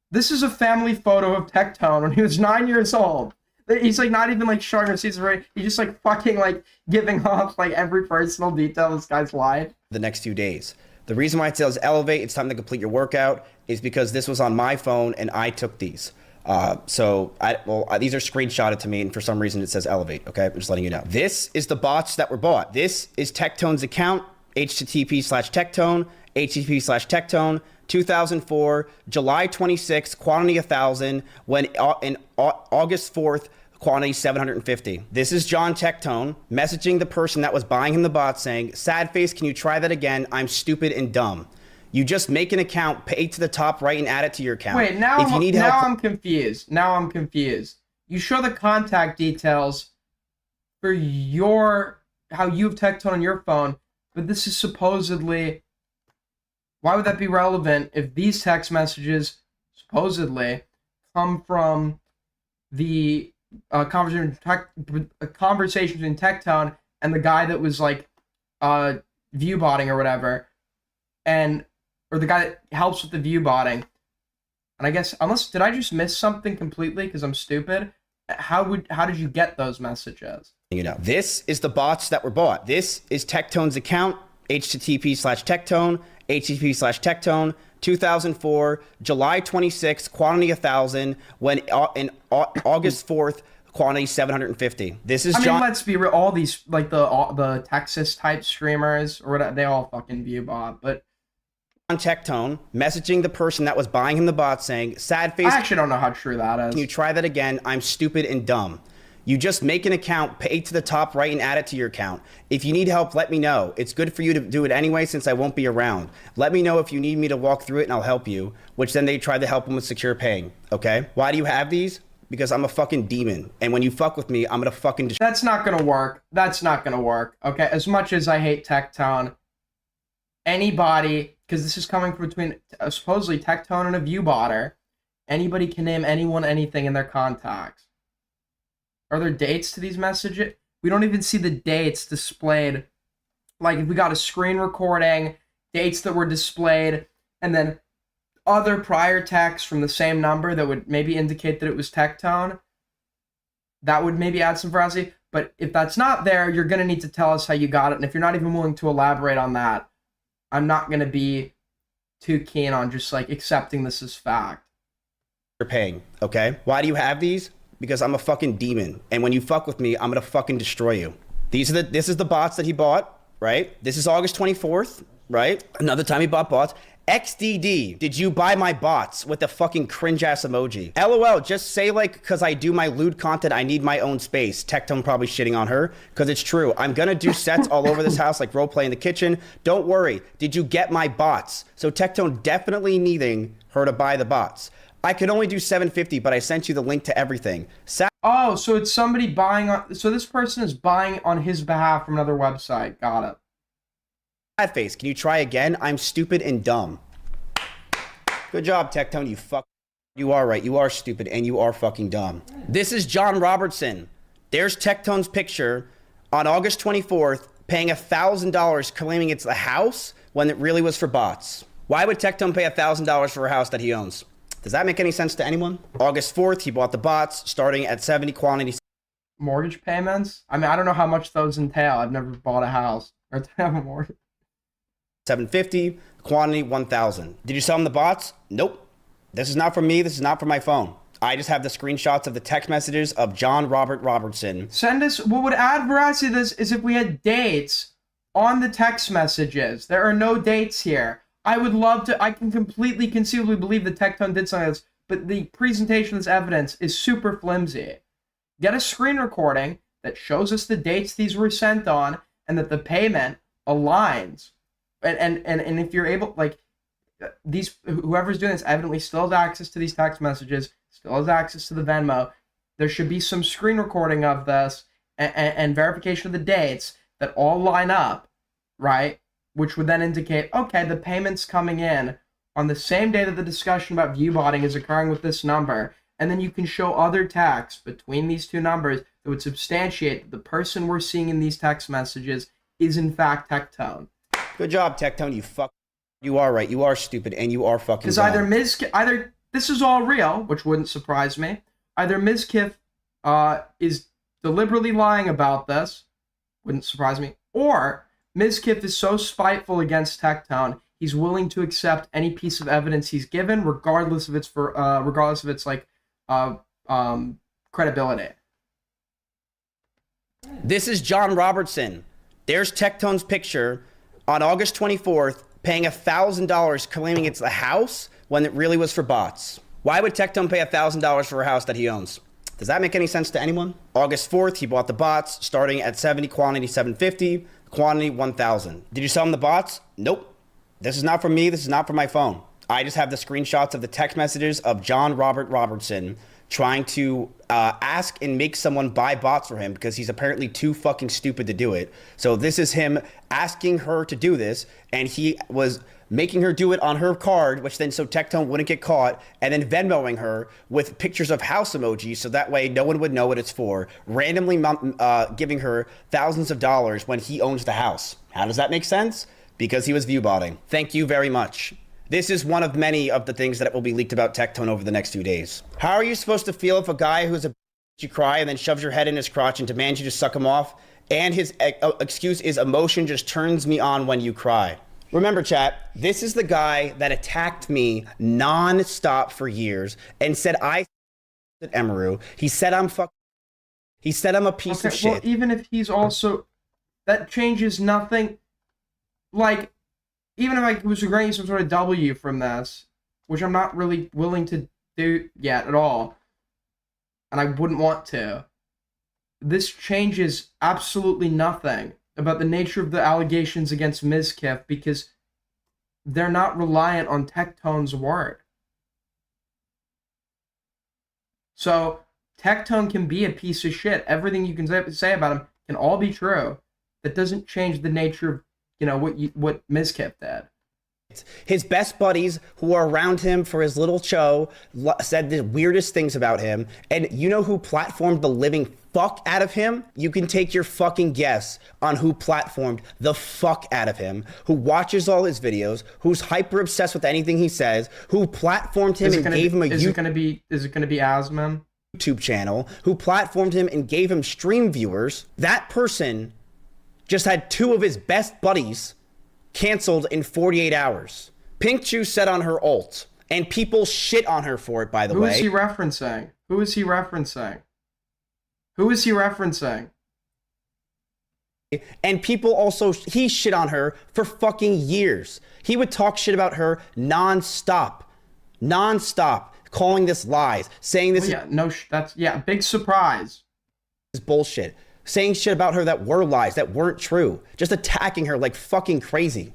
This is a family photo of Tectone when he was 9 years old. He's like not even like showing receipts for it. He's just like fucking like giving off like every personal detail of this guy's life. The next 2 days. The reason why it says elevate, it's time to complete your workout, is because this was on my phone and I took these. These are screenshotted to me, and for some reason it says elevate, okay? I'm just letting you know. This is the bots that were bought. This is Tectone's account, http/Tectone, http/Tectone. 2004, July 26th, quantity 1,000, when in August 4th, quantity 750. This is John Tectone messaging the person that was buying him the bot saying, sad face, can you try that again? I'm stupid and dumb. You just make an account, pay to the top right, and add it to your account. Wait, now, if you need help, I'm confused. Now I'm confused. You show the contact details for how you have Tectone on your phone, but this is supposedly... Why would that be relevant if these text messages supposedly come from the conversations in Tectone and the guy that was like view botting or whatever, or the guy that helps with the view botting? And I guess, did I just miss something completely because I'm stupid? How did you get those messages? This is the bots that were bought. This is Tectone's account, http:/Tectone, http:/Tectone, 2004, July 26th, quantity 1,000, when in August 4th, quantity 750. This is John. Let's be real. All these, like the Texas type streamers or whatever, they all fucking view bot. But on Tectone, messaging the person that was buying him the bot saying, sad face. I actually don't know how true that is. Can you try that again? I'm stupid and dumb. You just make an account, pay to the top right, and add it to your account. If you need help, let me know. It's good for you to do it anyway since I won't be around. Let me know if you need me to walk through it and I'll help you, which then they tried to help him with secure paying, okay? Why do you have these? Because I'm a fucking demon. And when you fuck with me, I'm gonna fucking... That's not gonna work. That's not gonna work, okay? As much as I hate Tectone, anybody, because this is coming from between supposedly Tectone and a view botter, anybody can name anyone anything in their contacts. Are there dates to these messages? We don't even see the dates displayed. Like, if we got a screen recording, dates that were displayed, and then other prior texts from the same number that would maybe indicate that it was Tectone, that would maybe add some veracity. But if that's not there, you're going to need to tell us how you got it. And if you're not even willing to elaborate on that, I'm not going to be too keen on just, like, accepting this as fact. You're paying, okay? Why do you have these? Because I'm a fucking demon. And when you fuck with me, I'm gonna fucking destroy you. This is the bots that he bought, right? This is August 24th, right? Another time he bought bots. XDD, did you buy my bots with the fucking cringe ass emoji? LOL, just say like, cause I do my lewd content, I need my own space. Tectone probably shitting on her, cause it's true. I'm gonna do sets all over this house, like roleplay in the kitchen. Don't worry, did you get my bots? So Tectone definitely needing her to buy the bots. I could only do 750, but I sent you the link to everything. Oh, so it's somebody buying on... So this person is buying on his behalf from another website. Got it. Sad face, can you try again? I'm stupid and dumb. Good job, Tectone, you fuck. You are right, you are stupid and you are fucking dumb. This is John Robertson. There's Tectone's picture on August 24th, paying $1,000 claiming it's a house when it really was for bots. Why would Tectone pay $1,000 for a house that he owns? Does that make any sense to anyone? August 4th, he bought the bots, starting at 70 quantity. Mortgage payments? I don't know how much those entail. I've never bought a house or to have a mortgage. 750, quantity 1,000. Did you sell him the bots? Nope. This is not for me. This is not for my phone. I just have the screenshots of the text messages of John Robert Robertson. Send us... What would add veracity to this is if we had dates on the text messages. There are no dates here. I would love to... I can completely conceivably believe that Tectone did something like this, but the presentation of this evidence is super flimsy. Get a screen recording that shows us the dates these were sent on and that the payment aligns. And if you're able... Like, whoever's doing this evidently still has access to these text messages, still has access to the Venmo. There should be some screen recording of this and verification of the dates that all line up, right? Which would then indicate, okay, the payment's coming in on the same day that the discussion about view botting is occurring with this number. And then you can show other text between these two numbers that would substantiate that the person we're seeing in these text messages is in fact Tectone. Good job, Tectone, you fuck. You are right, you are stupid, and you are fucking Because either this is all real, which wouldn't surprise me, either Mizkif is deliberately lying about this, wouldn't surprise me, or Mizkif is so spiteful against Tectone, he's willing to accept any piece of evidence he's given, regardless of its credibility. This is John Robertson. There's Tectone's picture on August 24th, paying $1,000 claiming it's the house when it really was for bots? Why would Tectone pay $1,000 for a house that he owns? Does that make any sense to anyone? August 4th, he bought the bots, starting at 70, quantity 750, quantity 1,000. Did you sell him the bots? Nope. This is not for me. This is not for my phone. I just have the screenshots of the text messages of John Robert Robertson trying to ask and make someone buy bots for him because he's apparently too fucking stupid to do it. So this is him asking her to do this, and he was making her do it on her card, which then so Tectone wouldn't get caught, and then Venmoing her with pictures of house emojis so that way no one would know what it's for, randomly giving her thousands of dollars when he owns the house. How does that make sense? Because he was viewbotting. Thank you very much. This is one of many of the things that will be leaked about Tectone over the next few days. How are you supposed to feel if a guy who's a you cry and then shoves your head in his crotch and demands you to suck him off, and his excuse is emotion just turns me on when you cry? Remember, chat, this is the guy that attacked me non-stop for years and said I at Emaru. He said I'm He said I'm a piece of shit. Well, even if he's also, that changes nothing. Like, even if I was granting some sort of W from this, which I'm not really willing to do yet at all, and I wouldn't want to, this changes absolutely nothing about the nature of the allegations against Mizkif because they're not reliant on Tectone's word. So Tectone can be a piece of shit. Everything you can say about him can all be true. That doesn't change the nature of, what Mizkif did. His best buddies who are around him for his little show said the weirdest things about him. And you know who platformed the living fuck out of him? You can take your fucking guess on who platformed the fuck out of him, who watches all his videos, who's hyper obsessed with anything he says, who platformed him and gave him a Is it gonna be Asman? YouTube channel, who platformed him and gave him stream viewers. That person just had two of his best buddies canceled in 48 hours. Pink Chew said on her ult, and people shit on her for it, by the way. Who is he referencing? Who is he referencing? Who is he referencing? And people also, he shit on her for fucking years. He would talk shit about her non-stop, calling this lies, saying this big surprise. Is bullshit. Saying shit about her that were lies, that weren't true. Just attacking her like fucking crazy.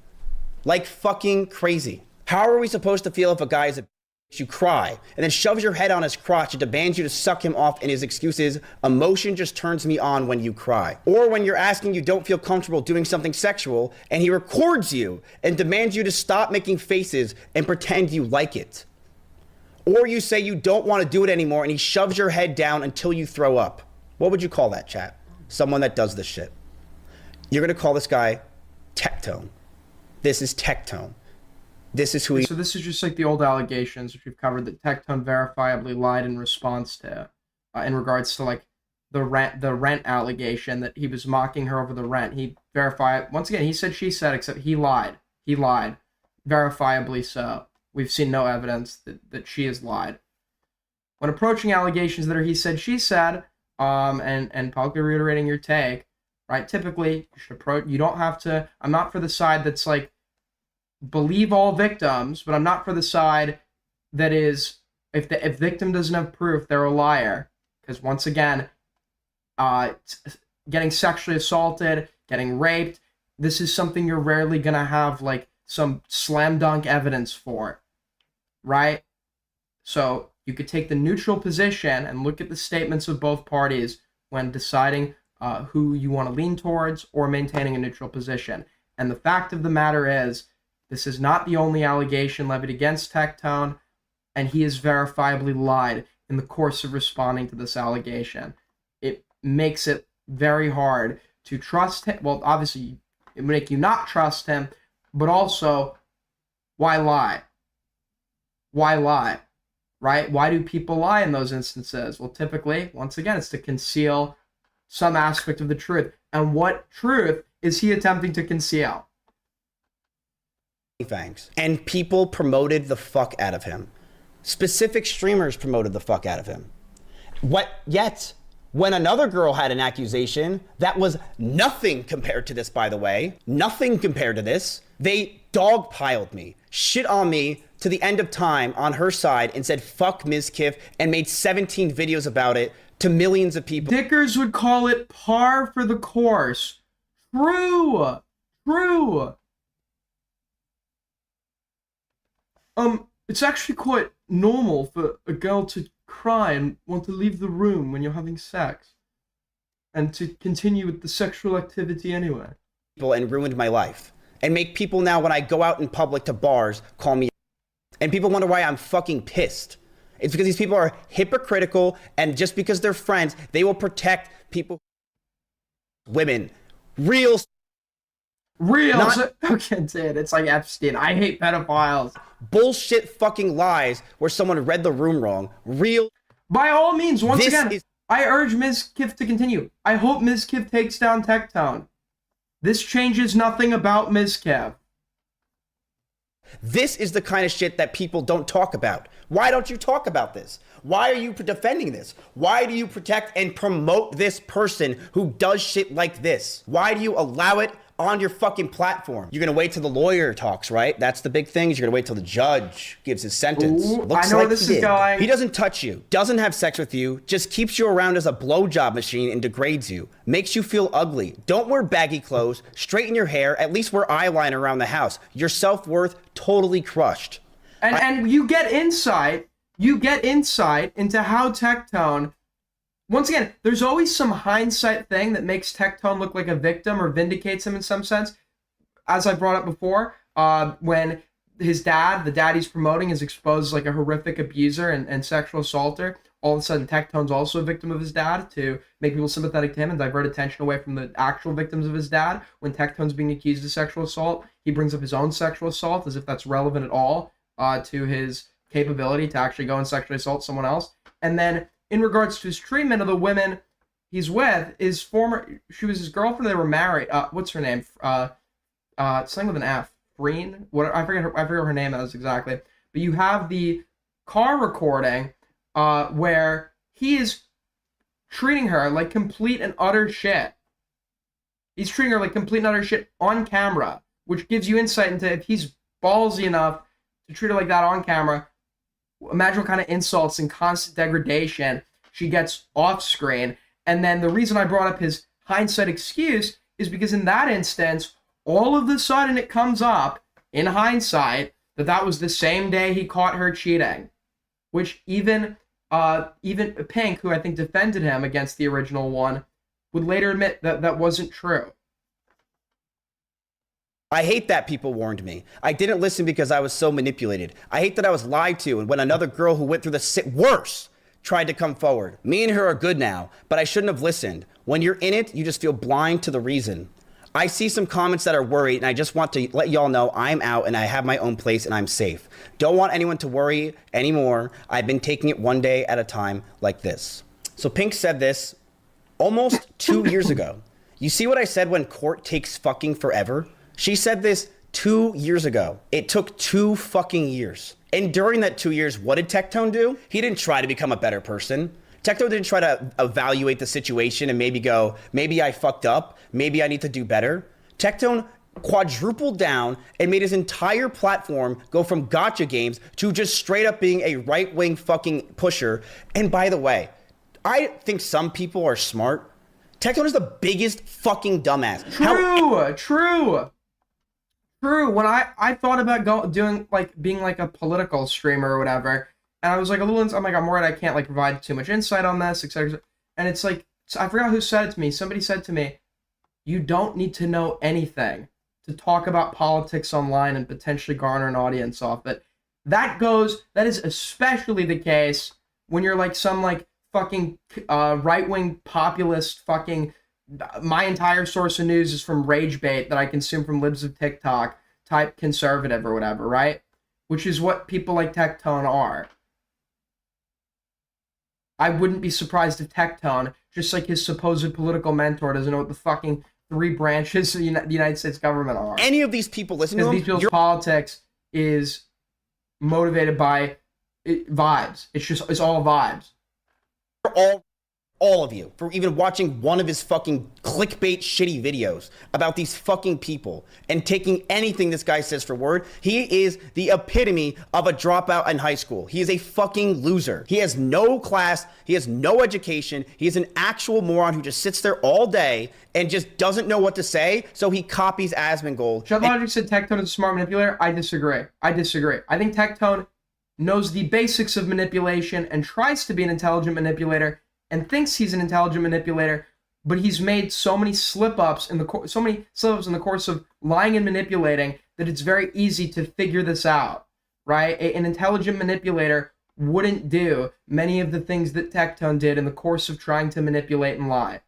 Like fucking crazy. How are we supposed to feel if a guy is a bitch you cry and then shoves your head on his crotch and demands you to suck him off, and his excuse is, emotion just turns me on when you cry? Or when you're asking you don't feel comfortable doing something sexual and he records you and demands you to stop making faces and pretend you like it. Or you say you don't want to do it anymore and he shoves your head down until you throw up. What would you call that, chat? Someone that does this shit. You're gonna call this guy Tectone. This is Tectone. This is who he. So this is just like the old allegations which we've covered that Tectone verifiably lied in response to, in regards to like the rent allegation that he was mocking her over the rent. He verified once again. He said she said, except he lied. He lied, verifiably so. We've seen no evidence that she has lied. When approaching allegations that are he said she said. And publicly reiterating your take, right? Typically, you should approach. You don't have to. I'm not for the side that's like believe all victims, but I'm not for the side that is if victim doesn't have proof, they're a liar. Because once again, getting sexually assaulted, getting raped, this is something you're rarely gonna have like some slam dunk evidence for, right? So you could take the neutral position and look at the statements of both parties when deciding who you want to lean towards or maintaining a neutral position. And the fact of the matter is, this is not the only allegation levied against Tectone, and he has verifiably lied in the course of responding to this allegation. It makes it very hard to trust him. Well, obviously, it would make you not trust him, but also, why lie? Why lie? Right? Why do people lie in those instances? Well, typically, once again, it's to conceal some aspect of the truth. And what truth is he attempting to conceal? Thanks. And people promoted the fuck out of him. Specific streamers promoted the fuck out of him. Yet, when another girl had an accusation that was nothing compared to this, by the way, nothing compared to this, they dogpiled me, shit on me to the end of time on her side and said fuck Mizkif and made 17 videos about it to millions of people. Dickers would call it par for the course. True. True. It's actually quite normal for a girl to cry and want to leave the room when you're having sex. And to continue with the sexual activity anyway. And ruined my life. And make people now, when I go out in public to bars, call me. And people wonder why I'm fucking pissed. It's because these people are hypocritical, and just because they're friends, they will protect people. Women. Real. Okay, dude, it's like Epstein. I hate pedophiles. Bullshit fucking lies where someone read the room wrong. Real. By all means, once again, I urge Mizkif to continue. I hope Mizkif takes down Tectone. This changes nothing about Mizkif. This is the kind of shit that people don't talk about. Why don't you talk about this? Why are you defending this? Why do you protect and promote this person who does shit like this? Why do you allow it on your fucking platform? You're gonna wait till the lawyer talks, right? That's the big thing. You're gonna wait till the judge gives his sentence. Ooh, I know where this is going. He doesn't touch you, doesn't have sex with you, just keeps you around as a blowjob machine and degrades you, makes you feel ugly. Don't wear baggy clothes, straighten your hair, at least wear eyeliner around the house. Your self-worth totally crushed. And you get insight into how Tectone. Once again, there's always some hindsight thing that makes Tectone look like a victim or vindicates him in some sense. As I brought up before, when his dad, the dad he's promoting, is exposed as like a horrific abuser and sexual assaulter, all of a sudden Tectone's also a victim of his dad to make people sympathetic to him and divert attention away from the actual victims of his dad. When Tectone's being accused of sexual assault, he brings up his own sexual assault as if that's relevant at all to his capability to actually go and sexually assault someone else. And then in regards to his treatment of the women he's with, she was his girlfriend, they were married. What's her name? Something with an F. Freen? I forget her name is exactly. But you have the car recording where he is treating her like complete and utter shit. He's treating her like complete and utter shit on camera, which gives you insight into if he's ballsy enough to treat her like that on camera. Imagine what kind of insults and constant degradation she gets off screen. And then the reason I brought up his hindsight excuse is because in that instance, all of a sudden it comes up in hindsight that was the same day he caught her cheating, which even Pink, who I think defended him against the original one, would later admit that wasn't true. I hate that people warned me. I didn't listen because I was so manipulated. I hate that I was lied to, and when another girl who went through worse tried to come forward. Me and her are good now, but I shouldn't have listened. When you're in it, you just feel blind to the reason. I see some comments that are worried, and I just want to let y'all know I'm out and I have my own place and I'm safe. Don't want anyone to worry anymore. I've been taking it one day at a time like this. So Pink said this almost 2 years ago. You see what I said when court takes fucking forever? She said this 2 years ago. It took 2 fucking years. And during that 2 years, what did Tectone do? He didn't try to become a better person. Tectone didn't try to evaluate the situation and maybe go, maybe I fucked up, maybe I need to do better. Tectone quadrupled down and made his entire platform go from gotcha games to just straight up being a right-wing fucking pusher. And by the way, I think some people are smart. Tectone is the biggest fucking dumbass. True. When I thought about being like a political streamer or whatever, and I was like I'm worried I can't like provide too much insight on this, etc. And it's like, I forgot who said it to me. Somebody said to me, you don't need to know anything to talk about politics online and potentially garner an audience off it. That is especially the case when you're like some like fucking right-wing populist fucking, my entire source of news is from RageBait that I consume from Libs of TikTok type conservative or whatever, right? Which is what people like Tectone are. I wouldn't be surprised if Tectone, just like his supposed political mentor, doesn't know what the fucking 3 branches of the United States government are. Any of these people listen to him? These people's politics is motivated by vibes. It's all vibes. You're all of you, for even watching one of his fucking clickbait shitty videos about these fucking people and taking anything this guy says for word. He is the epitome of a dropout in high school. He is a fucking loser. He has no class. He has no education. He is an actual moron who just sits there all day and just doesn't know what to say, so he copies Asmongold. Logic said Tectone is a smart manipulator. I disagree. I think Tectone knows the basics of manipulation and tries to be an intelligent manipulator and thinks he's an intelligent manipulator, but he's made so many slip-ups in the course of lying and manipulating that it's very easy to figure this out, right? An intelligent manipulator wouldn't do many of the things that Tectone did in the course of trying to manipulate and lie.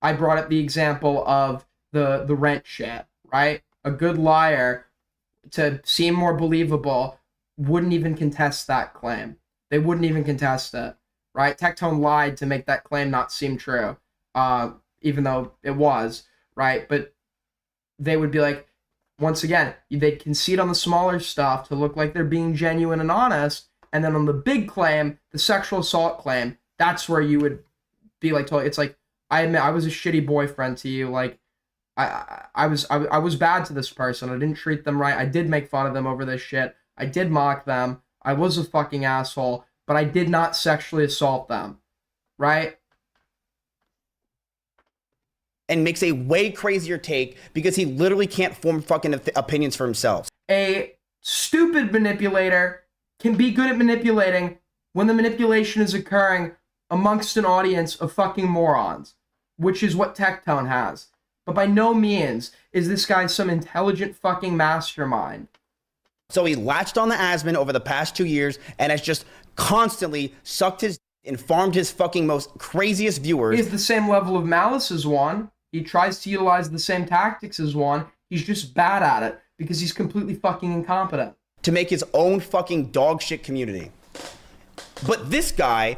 I brought up the example of the rent shit, right? A good liar, to seem more believable, wouldn't even contest that claim. They wouldn't even contest it, right? Tectone lied to make that claim not seem true, even though it was, right? But they would be like, once again, they'd concede on the smaller stuff to look like they're being genuine and honest, and then on the big claim, the sexual assault claim, that's where you would be like, it's like, I admit I was a shitty boyfriend to you, like, I was bad to this person. I didn't treat them right. I did make fun of them over this shit. I did mock them. I was a fucking asshole, but I did not sexually assault them, right? And makes a way crazier take because he literally can't form fucking opinions for himself. A stupid manipulator can be good at manipulating when the manipulation is occurring amongst an audience of fucking morons, which is what Tectone has. But by no means is this guy some intelligent fucking mastermind. So he latched on the Asmon over the past 2 years and has just constantly sucked his and farmed his fucking most craziest viewers. He has the same level of malice as one. He tries to utilize the same tactics as one. He's just bad at it because he's completely fucking incompetent. To make his own fucking dog shit community. But this guy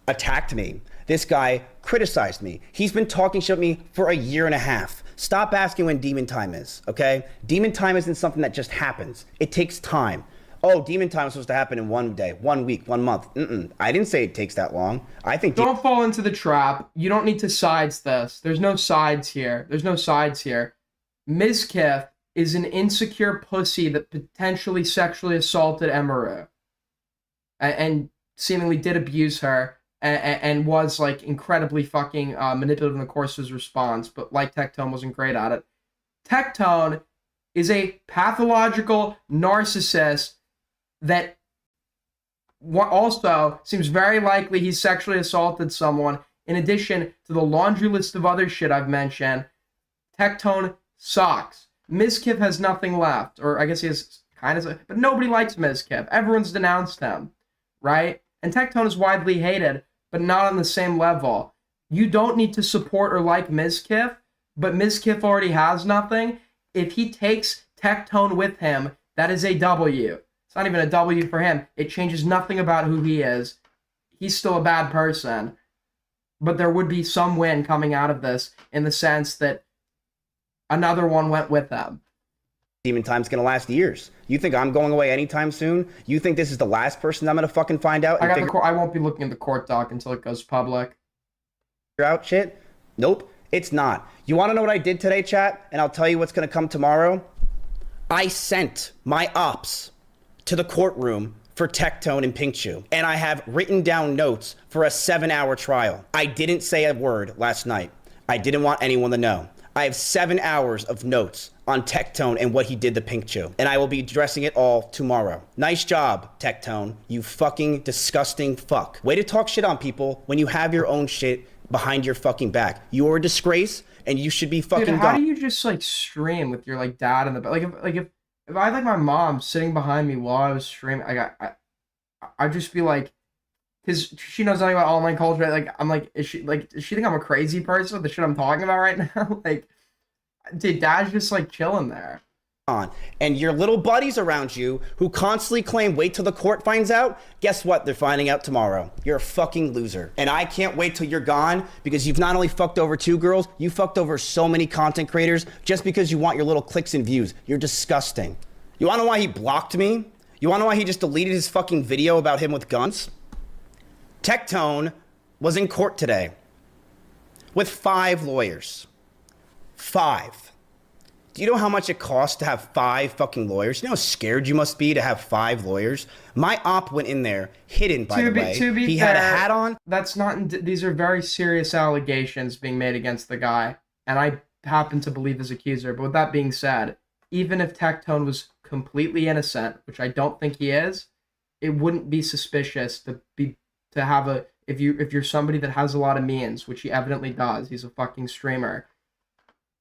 attacked me. This guy criticized me. He's been talking shit with me for a year and a half. Stop asking when demon time is, okay? Demon time isn't something that just happens. It takes time. Oh, demon time is supposed to happen in 1 day, 1 week, 1 month. I didn't say it takes that long. I think... Don't fall into the trap. You don't need to sides this. There's no sides here. Mizkif is an insecure pussy that potentially sexually assaulted Emaru. And seemingly did abuse her. And was like incredibly fucking manipulative in the course of his response, but like Tectone wasn't great at it. Tectone is a pathological narcissist that also seems very likely he's sexually assaulted someone. In addition to the laundry list of other shit I've mentioned, Tectone sucks. Mizkif has nothing left, or I guess he has kind of, but nobody likes Mizkif. Everyone's denounced him, right? And Tectone is widely hated, but not on the same level. You don't need to support or like Mizkif, but Mizkif already has nothing. If he takes Tectone with him, that is a W. It's not even a W for him. It changes nothing about who he is. He's still a bad person. But there would be some win coming out of this in the sense that another one went with them. Demon time's gonna last years. You think I'm going away anytime soon? You think this is the last person I'm gonna fucking find out? I won't be looking at the court doc until it goes public. Out shit? Nope, it's not. You wanna know what I did today, chat? And I'll tell you what's gonna come tomorrow. I sent my ops to the courtroom for Tectone and Pinkchu, and I have written down notes for a 7-hour trial. I didn't say a word last night. I didn't want anyone to know. I have 7 hours of notes on Tectone and what he did to Pinkchu, and I will be addressing it all tomorrow. Nice job, Tectone, you fucking disgusting fuck. Way to talk shit on people when you have your own shit behind your fucking back. You are a disgrace, and you should be fucking Dude, how gone. do you just like stream with your like dad in the back? If I had like my mom sitting behind me while I was streaming, I'd just be like, because she knows nothing about online culture. Like, I'm like, does she think I'm a crazy person with the shit I'm talking about right now? Like, dude, dad's just like chilling there. And your little buddies around you who constantly claim wait till the court finds out, guess what? They're finding out tomorrow. You're a fucking loser. And I can't wait till you're gone because you've not only fucked over 2 girls, you fucked over so many content creators just because you want your little clicks and views. You're disgusting. You wanna know why he blocked me? You wanna know why he just deleted his fucking video about him with guns? Tectone was in court today with 5 lawyers. 5. Do you know how much it costs to have 5 fucking lawyers? You know how scared you must be to have 5 lawyers? My op went in there, hidden, by the way. To be he fair, had a hat on. That's not. These are very serious allegations being made against the guy, and I happen to believe his accuser. But with that being said, even if Tectone was completely innocent, which I don't think he is, it wouldn't be suspicious to have a if you're somebody that has a lot of means, which he evidently does. He's a fucking streamer.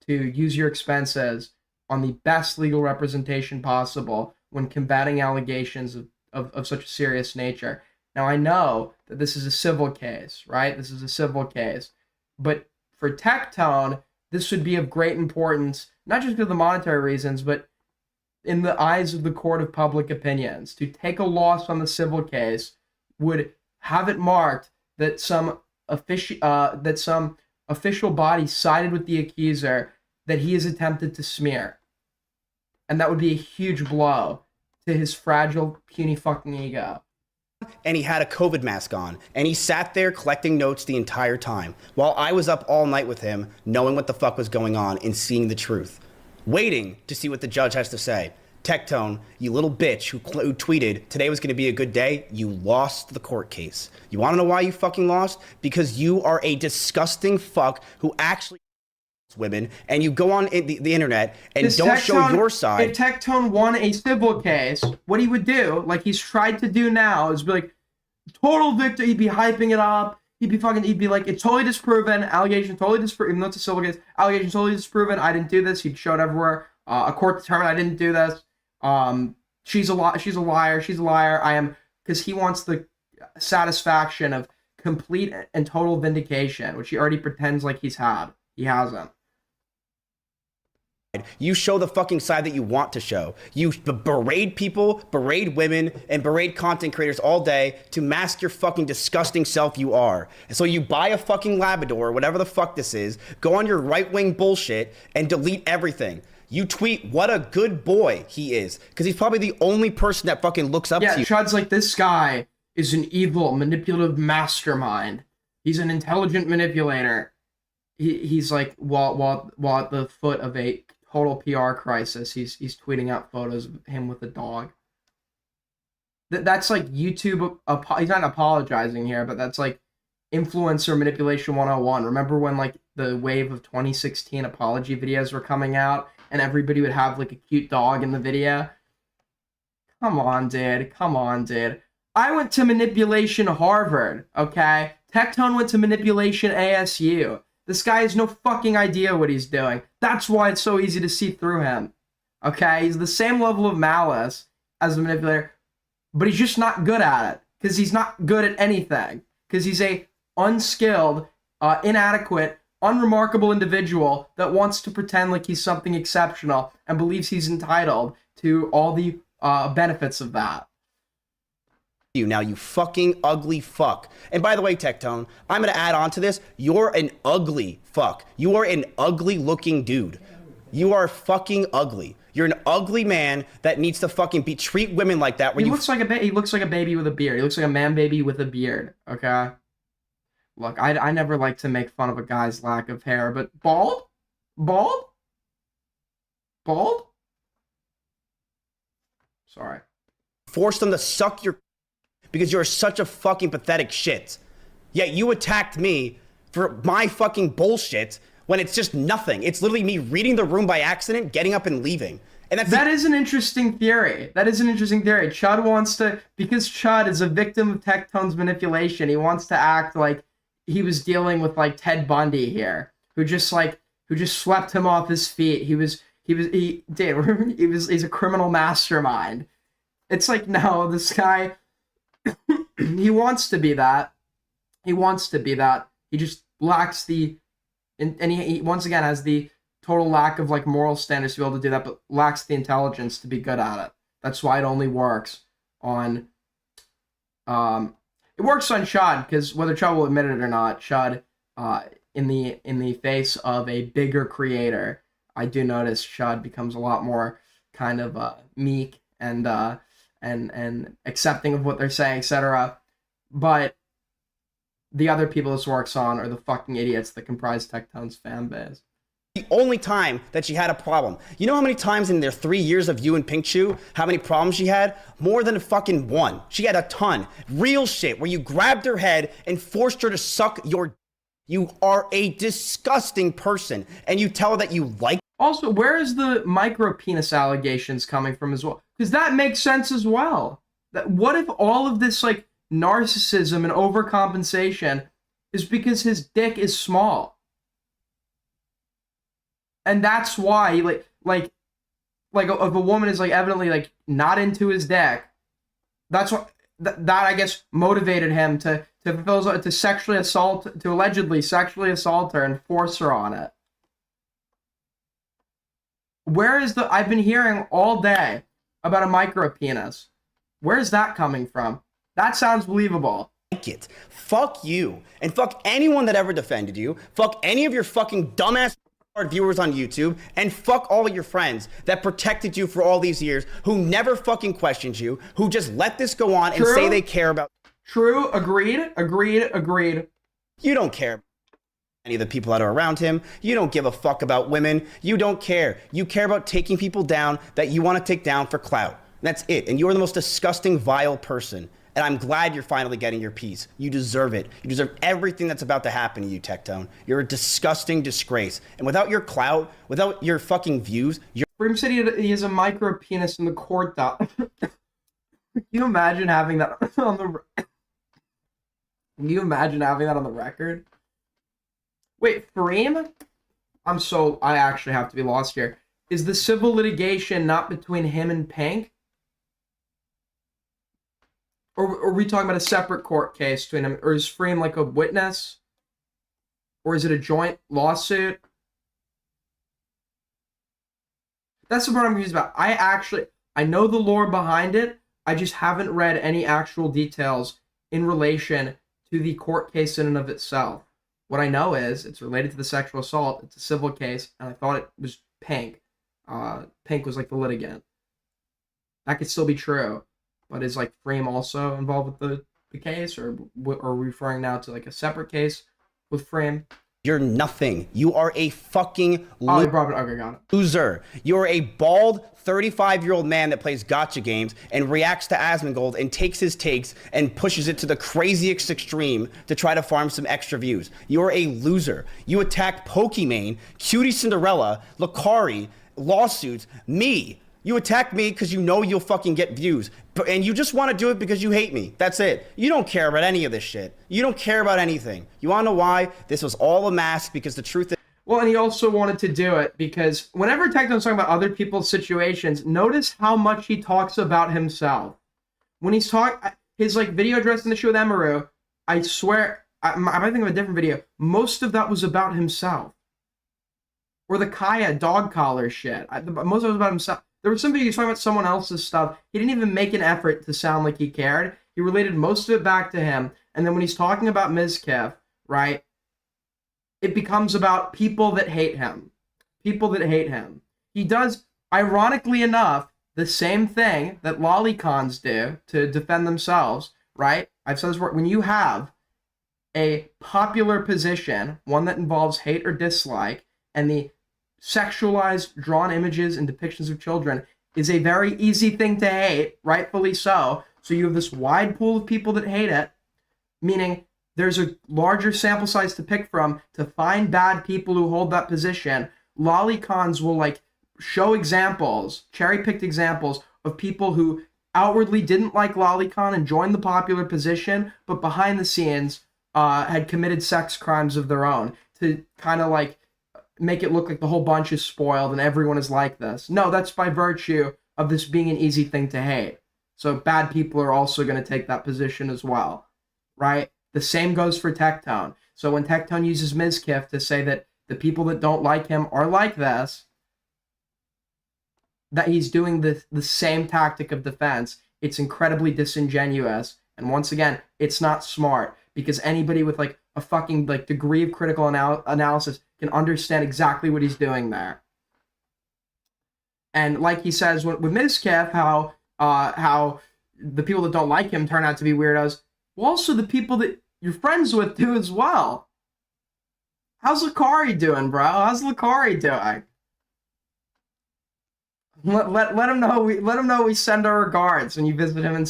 To use your expenses on the best legal representation possible when combating allegations of such a serious nature. Now, I know that this is a civil case, right? This is a civil case. But for Tectone, this would be of great importance, not just for the monetary reasons, but in the eyes of the court of public opinions. To take a loss on the civil case would have it marked that some official body sided with the accuser that he has attempted to smear. And that would be a huge blow to his fragile, puny fucking ego. And he had a COVID mask on. And he sat there collecting notes the entire time, while I was up all night with him, knowing what the fuck was going on and seeing the truth. Waiting to see what the judge has to say. Tectone, you little bitch who tweeted today was going to be a good day, you lost the court case. You want to know why you fucking lost? Because you are a disgusting fuck who actually women, and you go on the internet and don't show your side. If Tectone won a civil case, what he would do, like he's tried to do now, is be like, total victory. He'd be hyping it up. He'd be like, it's totally disproven. Allegation totally disproven. Even though it's a civil case, allegation totally disproven. I didn't do this. He'd show it everywhere. A court determined I didn't do this. She's a liar. She's a liar. I am, because he wants the satisfaction of complete and total vindication, which he already pretends like he's had. He hasn't. You show the fucking side that you want to show. You berate people, berate women, and berate content creators all day to mask your fucking disgusting self you are. And so you buy a fucking Labrador, whatever the fuck this is, go on your right-wing bullshit, and delete everything. You tweet what a good boy he is, because he's probably the only person that fucking looks up to you. Yeah, Chud's like, this guy is an evil, manipulative mastermind. He's an intelligent manipulator. He's like, while at the foot of a total PR crisis, he's tweeting out photos of him with a dog. That's like YouTube. He's not apologizing here, but that's like influencer manipulation 101. Remember when like the wave of 2016 apology videos were coming out and everybody would have like a cute dog in the video? Come on, dude. I went to manipulation Harvard, okay? Tectone went to manipulation ASU. This guy has no fucking idea what he's doing. That's why it's so easy to see through him. Okay? He's the same level of malice as the manipulator, but he's just not good at it. Because he's not good at anything. Because he's a unskilled, inadequate, unremarkable individual that wants to pretend like he's something exceptional and believes he's entitled to all the benefits of that. You now, you fucking ugly fuck. And by the way, Tectone, I'm gonna add on to this. You're an ugly fuck. You are an ugly looking dude. You are fucking ugly. You're an ugly man that needs to fucking treat women like that. He looks like a baby with a beard. He looks like a man baby with a beard. Okay. Look, I never like to make fun of a guy's lack of hair, but bald. Sorry. Force them to suck your. Because you're such a fucking pathetic shit. Yet you attacked me for my fucking bullshit when it's just nothing. It's literally me reading the room by accident, getting up and leaving. And that is an interesting theory. Chud wants to, because Chud is a victim of Tectone's manipulation, he wants to act like he was dealing with like Ted Bundy here, who just swept him off his feet. He's a criminal mastermind. It's like, no, this guy, he wants to be that. He just lacks the, and he once again has the total lack of like moral standards to be able to do that, but lacks the intelligence to be good at it. That's why it only works on, it works on Chud, because whether Chud will admit it or not, Chud, in the face of a bigger creator, I do notice Chud becomes a lot more kind of meek and accepting of what they're saying, etc. But the other people this works on are the fucking idiots that comprise Tectone's fan base. The only time that she had a problem. You know how many times in their 3 years of you and Pink Chew, how many problems she had? More than a fucking one. She had a ton. Real shit where you grabbed her head and forced her to suck your. You are a disgusting person, and you tell her that you like. Also, where is the micro penis allegations coming from as well? Because that makes sense as well. What if all of this like narcissism and overcompensation is because his dick is small? And that's why, if a woman is like evidently like not into his dick, that's what that I guess motivated him to sexually assault, to allegedly sexually assault her and force her on it. Where is I've been hearing all day about a micro penis. Where is that coming from? That sounds believable. It. Fuck you, and fuck anyone that ever defended you. Fuck any of your fucking dumbass viewers on YouTube, and fuck all of your friends that protected you for all these years, who never fucking questioned you, who just let this go on and say they care about. True, agreed. You don't care about any of the people that are around him. You don't give a fuck about women. You don't care. You care about taking people down that you want to take down for clout. That's it. And you're the most disgusting, vile person. And I'm glad you're finally getting your piece. You deserve it. You deserve everything that's about to happen to you, Tectone. You're a disgusting disgrace. And without your clout, without your fucking views, you're... Freem said he has a micro penis in the court doc. Can you imagine having that on the... Can you imagine having that on the record? Wait, Freem? I actually have to be lost here. Is the civil litigation not between him and Pink? Or are we talking about a separate court case between him? Or is Freem like a witness? Or is it a joint lawsuit? That's the part I'm confused about. I know the lore behind it. I just haven't read any actual details in relation to the court case in and of itself. What I know is it's related to the sexual assault. It's a civil case, and I thought it was Pink. Pink was like the litigant. That could still be true. But is like Freem also involved with the case, or are we referring now to like a separate case with Freem? You're nothing. You are a fucking okay, got it. Loser. You're a bald 35-year-old man that plays gotcha games and reacts to Asmongold and takes his takes and pushes it to the craziest extreme to try to farm some extra views. You're a loser. You attacked Pokimane, Cutie Cinderella, Lakari, lawsuits, me. You attack me because you know you'll fucking get views. And you just want to do it because you hate me. That's it. You don't care about any of this shit. You don't care about anything. You want to know why? This was all a mask, because the truth is... Well, and he also wanted to do it because whenever Tectone's talking about other people's situations, notice how much he talks about himself. When he's his like video address in the show with Emaru, I swear, I might think of a different video. Most of that was about himself. Or the Kaya dog collar shit. Most of it was about himself. There was some videos talking about someone else's stuff. He didn't even make an effort to sound like he cared. He related most of it back to him. And then when he's talking about Mizkif, right, it becomes about people that hate him. People that hate him. He does, ironically enough, the same thing that lolicons do to defend themselves, right? I've said this before. When you have a popular position, one that involves hate or dislike, and the sexualized drawn images and depictions of children is a very easy thing to hate, rightfully so. So you have this wide pool of people that hate it, meaning there's a larger sample size to pick from to find bad people who hold that position. Lolicons will like show examples, cherry-picked examples of people who outwardly didn't like Lolicon and joined the popular position, but behind the scenes had committed sex crimes of their own to kind of like make it look like the whole bunch is spoiled and everyone is like this. No, that's by virtue of this being an easy thing to hate. So bad people are also going to take that position as well, right? The same goes for Tectone. So when Tectone uses Mizkif to say that the people that don't like him are like this, that he's doing the same tactic of defense, it's incredibly disingenuous. And once again, it's not smart, because anybody with like a fucking like degree of critical analysis can understand exactly what he's doing there. And like he says with Mizkif, how the people that don't like him turn out to be weirdos. Well, also the people that you're friends with too as well. How's Lakari doing, bro? How's Lakari doing? Let him know we send our regards when you visit him in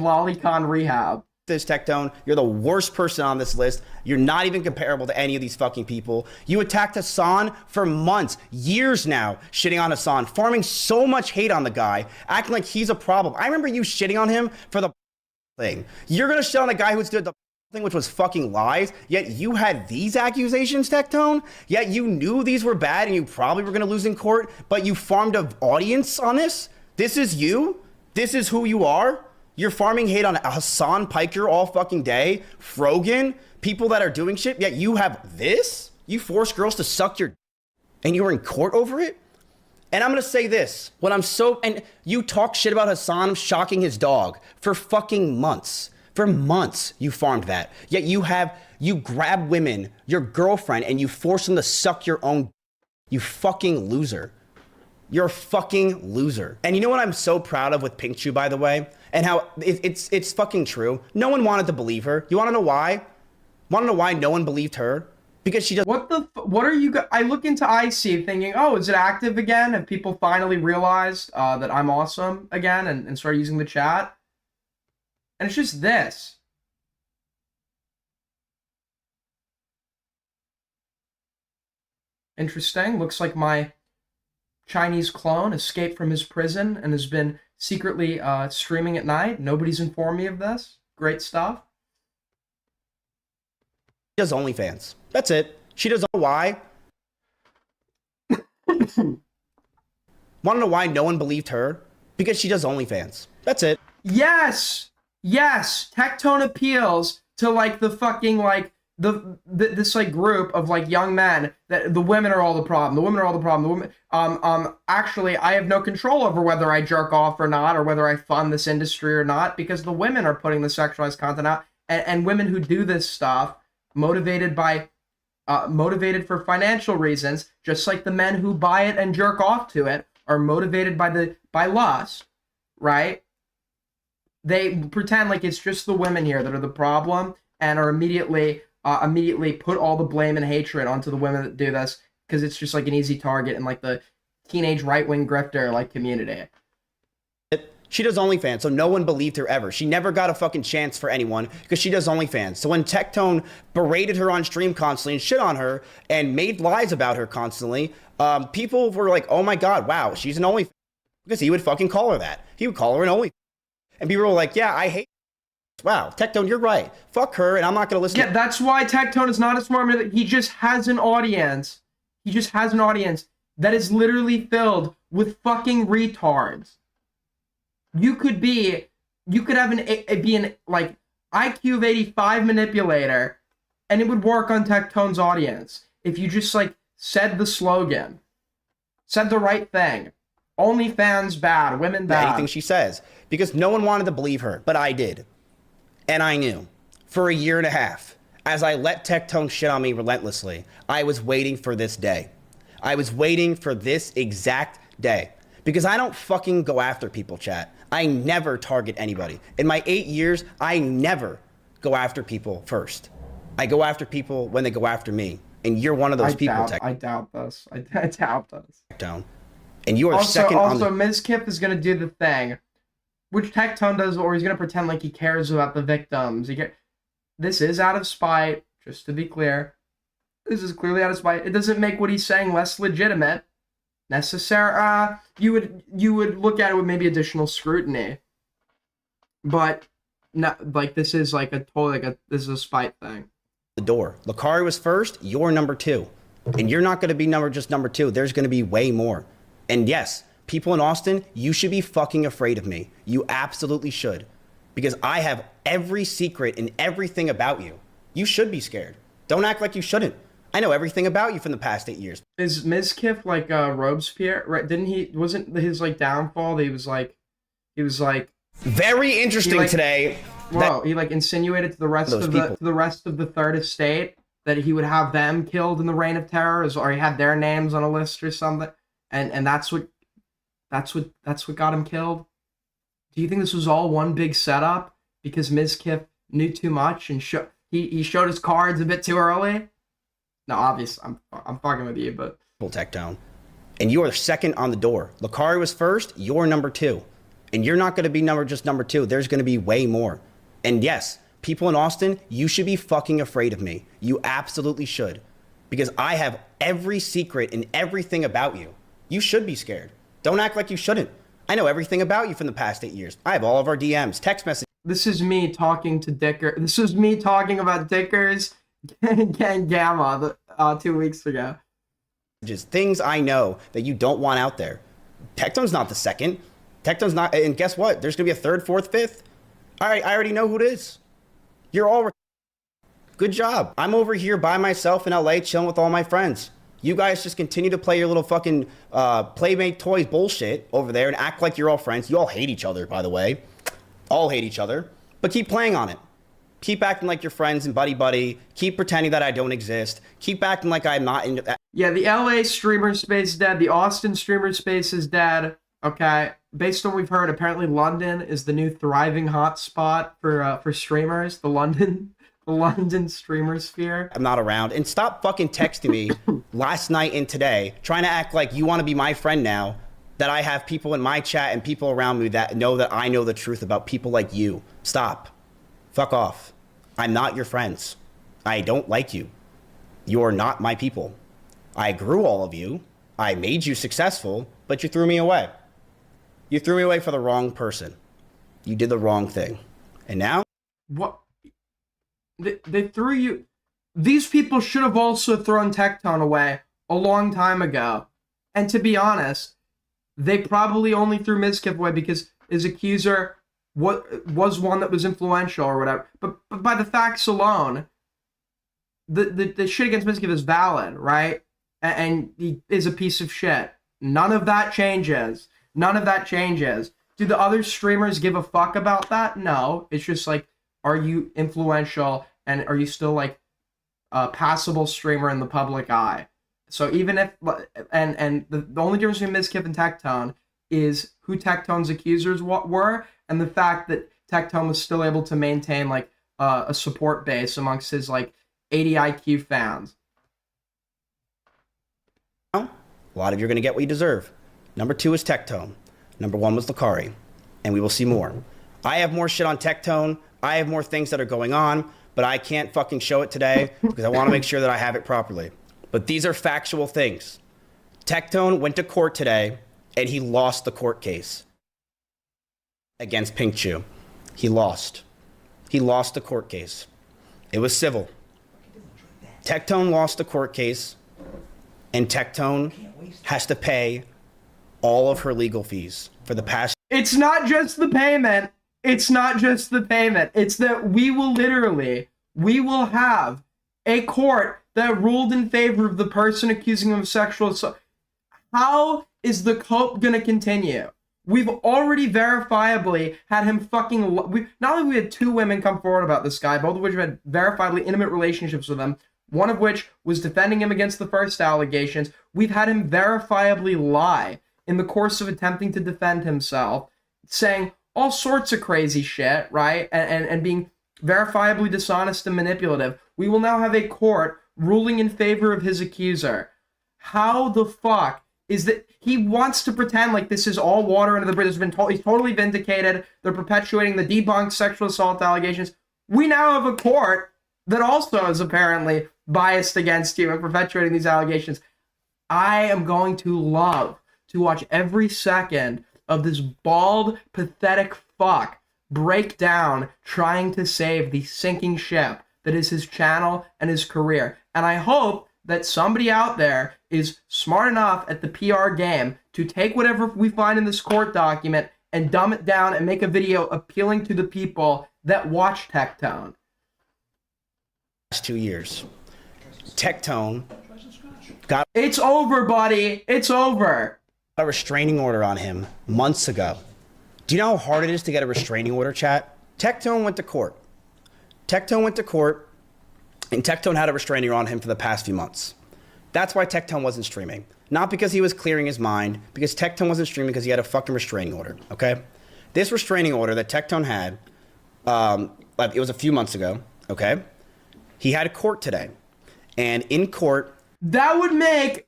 Lolicon rehab. This Tectone, you're the worst person on this list. You're not even comparable to any of these fucking people. You attacked Hassan for months, years now, shitting on Hassan, farming so much hate on the guy, acting like he's a problem. I remember you shitting on him for the thing. You're gonna shit on the guy who's did the thing, which was fucking lies, yet you had these accusations, Tectone? Yet you knew these were bad and you probably were gonna lose in court, but you farmed an audience on this? This is you? This is who you are? You're farming hate on Hassan Piker all fucking day, Frogan, people that are doing shit, yet you have this? You force girls to suck your and you were in court over it? And I'm gonna say this, and you talk shit about Hassan shocking his dog for fucking months. For months, you farmed that. Yet you grab women, your girlfriend, and you force them to suck your own. You fucking loser. You're a fucking loser. And you know what I'm so proud of with Pink Chew, by the way? And how it's fucking true. No one wanted to believe her. You wanna know why? Wanna know why no one believed her? Because she doesn't. What are you? I look into IC thinking, oh, is it active again? Have people finally realized that I'm awesome again and started using the chat? And it's just this. Interesting. Looks like my Chinese clone escaped from his prison and has been secretly streaming at night. Nobody's informed me of this. Great stuff. She does OnlyFans. That's it. She does. Why? Want to know why no one believed her? Because she does OnlyFans. That's it. Yes. Yes. Tectone appeals to like the fucking like this like group of like young men that the women are all the problem. The women are all the problem. The women actually I have no control over whether I jerk off or not or whether I fund this industry or not because the women are putting the sexualized content out and women who do this stuff motivated for financial reasons, just like the men who buy it and jerk off to it are motivated by lust, right? They pretend like it's just the women here that are the problem and are immediately put all the blame and hatred onto the women that do this because it's just like an easy target in like the teenage right-wing grifter like community. She does OnlyFans, so no one believed her ever. She never got a fucking chance for anyone because she does OnlyFans. So when Tectone berated her on stream constantly and shit on her and made lies about her constantly, people were like, oh my God, wow, she's an OnlyFans. Because he would fucking call her that. He would call her an OnlyFans. And people were like, yeah, I hate wow, Tectone, you're right. Fuck her, and I'm not going to listen. Yeah, that's why Tectone is not a smart man. He just has an audience. He just has an audience that is literally filled with fucking retards. You could have an like IQ of 85 manipulator, and it would work on Tectone's audience if you just like said the slogan, said the right thing. OnlyFans bad, women bad. Anything she says, because no one wanted to believe her, but I did. And I knew for a year and a half, as I let Tectone shit on me relentlessly, I was waiting for this day. I was waiting for this exact day. Because I don't fucking go after people, chat. I never target anybody. In my 8 years, I never go after people first. I go after people when they go after me. And you're one of those people, Tectone. I doubt this. I doubt this. Tectone. And you are second on Also, Mizkif is going to do the thing, which Tectone does, or he's going to pretend like he cares about the victims. This is out of spite, just to be clear. This is clearly out of spite. It doesn't make what he's saying less legitimate. You would look at it with maybe additional scrutiny, but not like this is like a totally this is a spite thing. The door. Lakari was first. You're number 2, and you're not going to be just number 2. There's going to be way more. And yes, people in Austin, you should be fucking afraid of me. You absolutely should, because I have every secret and everything about you. You should be scared. Don't act like you shouldn't. I know everything about you from the past 8 years. Is Mizkif like Robespierre? Right? Wasn't his like downfall that he was like very interesting today. Well, he like insinuated to the rest of the third estate that he would have them killed in the Reign of Terror, or he had their names on a list or something, and that's what got him killed. Do you think this was all one big setup because Mizkif knew too much and he showed his cards a bit too early. No, obviously, I'm fucking with you, but Tectone, and you are second on the door. Lakari was first. You're number 2, and you're not going to be just number 2. There's going to be way more. And yes, people in Austin, you should be fucking afraid of me. You absolutely should, because I have every secret and everything about you. You should be scared. Don't act like you shouldn't. I know everything about you from the past 8 years. I have all of our DMs, text messages. This is me talking to Dicker. This is me talking about Dickers and Gamma 2 weeks ago. Just things I know that you don't want out there. Tectone's not the second. Tectone's not, and guess what? There's gonna be a third, fourth, fifth. All right, I already know who it is. You're all good job. I'm over here by myself in LA chilling with all my friends. You guys just continue to play your little fucking Playmate Toys bullshit over there and act like you're all friends. You all hate each other, by the way. All hate each other, but keep playing on it. Keep acting like you're friends and buddy. Keep pretending that I don't exist. Keep acting like I'm not in. Yeah, the LA streamer space is dead. The Austin streamer space is dead. Okay, based on what we've heard, apparently London is the new thriving hotspot for streamers. The London streamer sphere. I'm not around. And stop fucking texting me last night and today, trying to act like you want to be my friend now, that I have people in my chat and people around me that know that I know the truth about people like you. Stop. Fuck off. I'm not your friends. I don't like you. You're not my people. I grew all of you. I made you successful, but you threw me away. You threw me away for the wrong person. You did the wrong thing. And now? What? They threw you... These people should have also thrown Tectone away a long time ago. And to be honest, they probably only threw Mizkif away because his accuser was one that was influential or whatever. But by the facts alone, the shit against Mizkif is valid, right? And he is a piece of shit. None of that changes. None of that changes. Do the other streamers give a fuck about that? No. It's just like, are you influential and are you still like a passable streamer in the public eye? So even if, and the only difference between Mizkif and Tectone is who Tectone's accusers were, and the fact that Tectone was still able to maintain like a support base amongst his like 80 IQ fans. A lot of you are going to get what you deserve. Number 2 is Tectone. Number 1 was Lakari. And we will see more. I have more shit on Tectone. I have more things that are going on, but I can't fucking show it today because I want to make sure that I have it properly. But these are factual things. Tectone went to court today and he lost the court case against Pink Chew. He lost. He lost the court case. It was civil. Tectone lost the court case, and Tectone has to pay all of her legal fees for the past. It's not just the payment. It's not just the payment. It's that we will have a court that ruled in favor of the person accusing him of sexual assault. How is the cope gonna continue? We've already verifiably had him fucking... not only we had 2 women come forward about this guy, both of which had verifiably intimate relationships with him, one of which was defending him against the first allegations. We've had him verifiably lie in the course of attempting to defend himself, saying all sorts of crazy shit, right? And being verifiably dishonest and manipulative. We will now have a court ruling in favor of his accuser. How the fuck is that he wants to pretend like this is all water under the bridge? He's totally vindicated. They're perpetuating the debunked sexual assault allegations. We now have a court that also is apparently biased against you and perpetuating these allegations. I am going to love to watch every second of this bald, pathetic fuck break down trying to save the sinking ship that is his channel and his career. And I hope that somebody out there is smart enough at the PR game to take whatever we find in this court document and dumb it down and make a video appealing to the people that watch Tectone. Last 2 years. Tectone got... It's over, buddy. It's over. A restraining order on him months ago. Do you know how hard it is to get a restraining order, chat? Tectone went to court. Tectone went to court, and Tectone had a restraining order on him for the past few months. That's why Tectone wasn't streaming. Not because he was clearing his mind, because Tectone wasn't streaming because he had a fucking restraining order, okay? This restraining order that Tectone had it was a few months ago. Okay, he had a court today, and in court, that would make.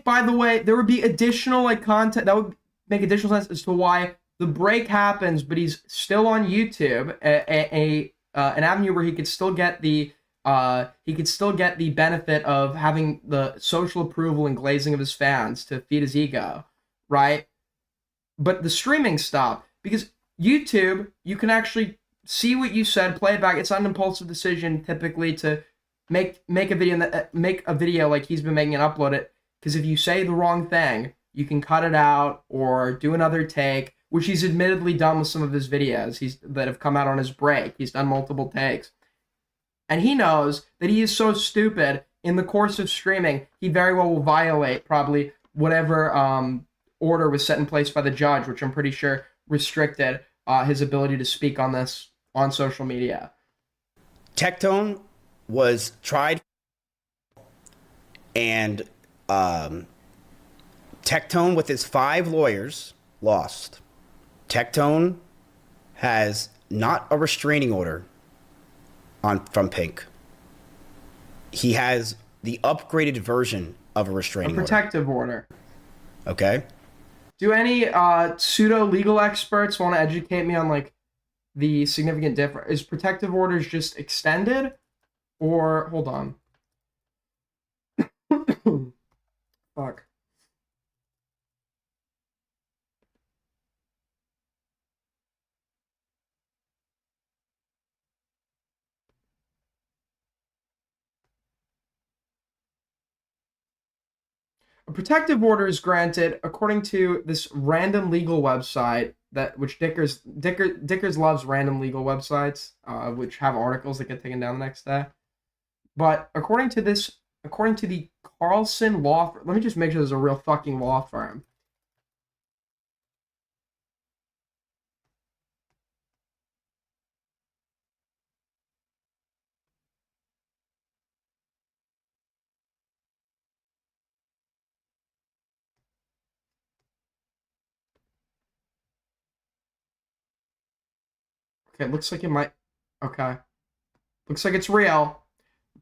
By the way, there would be additional like content that would make additional sense as to why the break happens, but he's still on YouTube, an avenue where he could still get the benefit of having the social approval and glazing of his fans to feed his ego, right? But the streaming stopped because YouTube, you can actually see what you said, play it back. It's not an impulsive decision typically to make a video like he's been making and upload it, because if you say the wrong thing, you can cut it out or do another take, which he's admittedly done with some of his videos that have come out on his break. He's done multiple takes. And he knows that he is so stupid in the course of streaming, he very well will violate probably whatever order was set in place by the judge, which I'm pretty sure restricted his ability to speak on this on social media. Tectone was tried, and Tectone with his 5 lawyers lost. Tectone has not a restraining order from Pink. He has the upgraded version of a restraining order. A protective order. Okay. Do any pseudo legal experts want to educate me on like the significant difference? Is protective orders just extended, or hold on? Fuck. A protective order is granted according to this random legal website which Dickers loves random legal websites, which have articles that get taken down the next day. But according to the Carlson law firm, let me just make sure there's a real fucking law firm. Okay, looks like it might. Okay. Looks like it's real.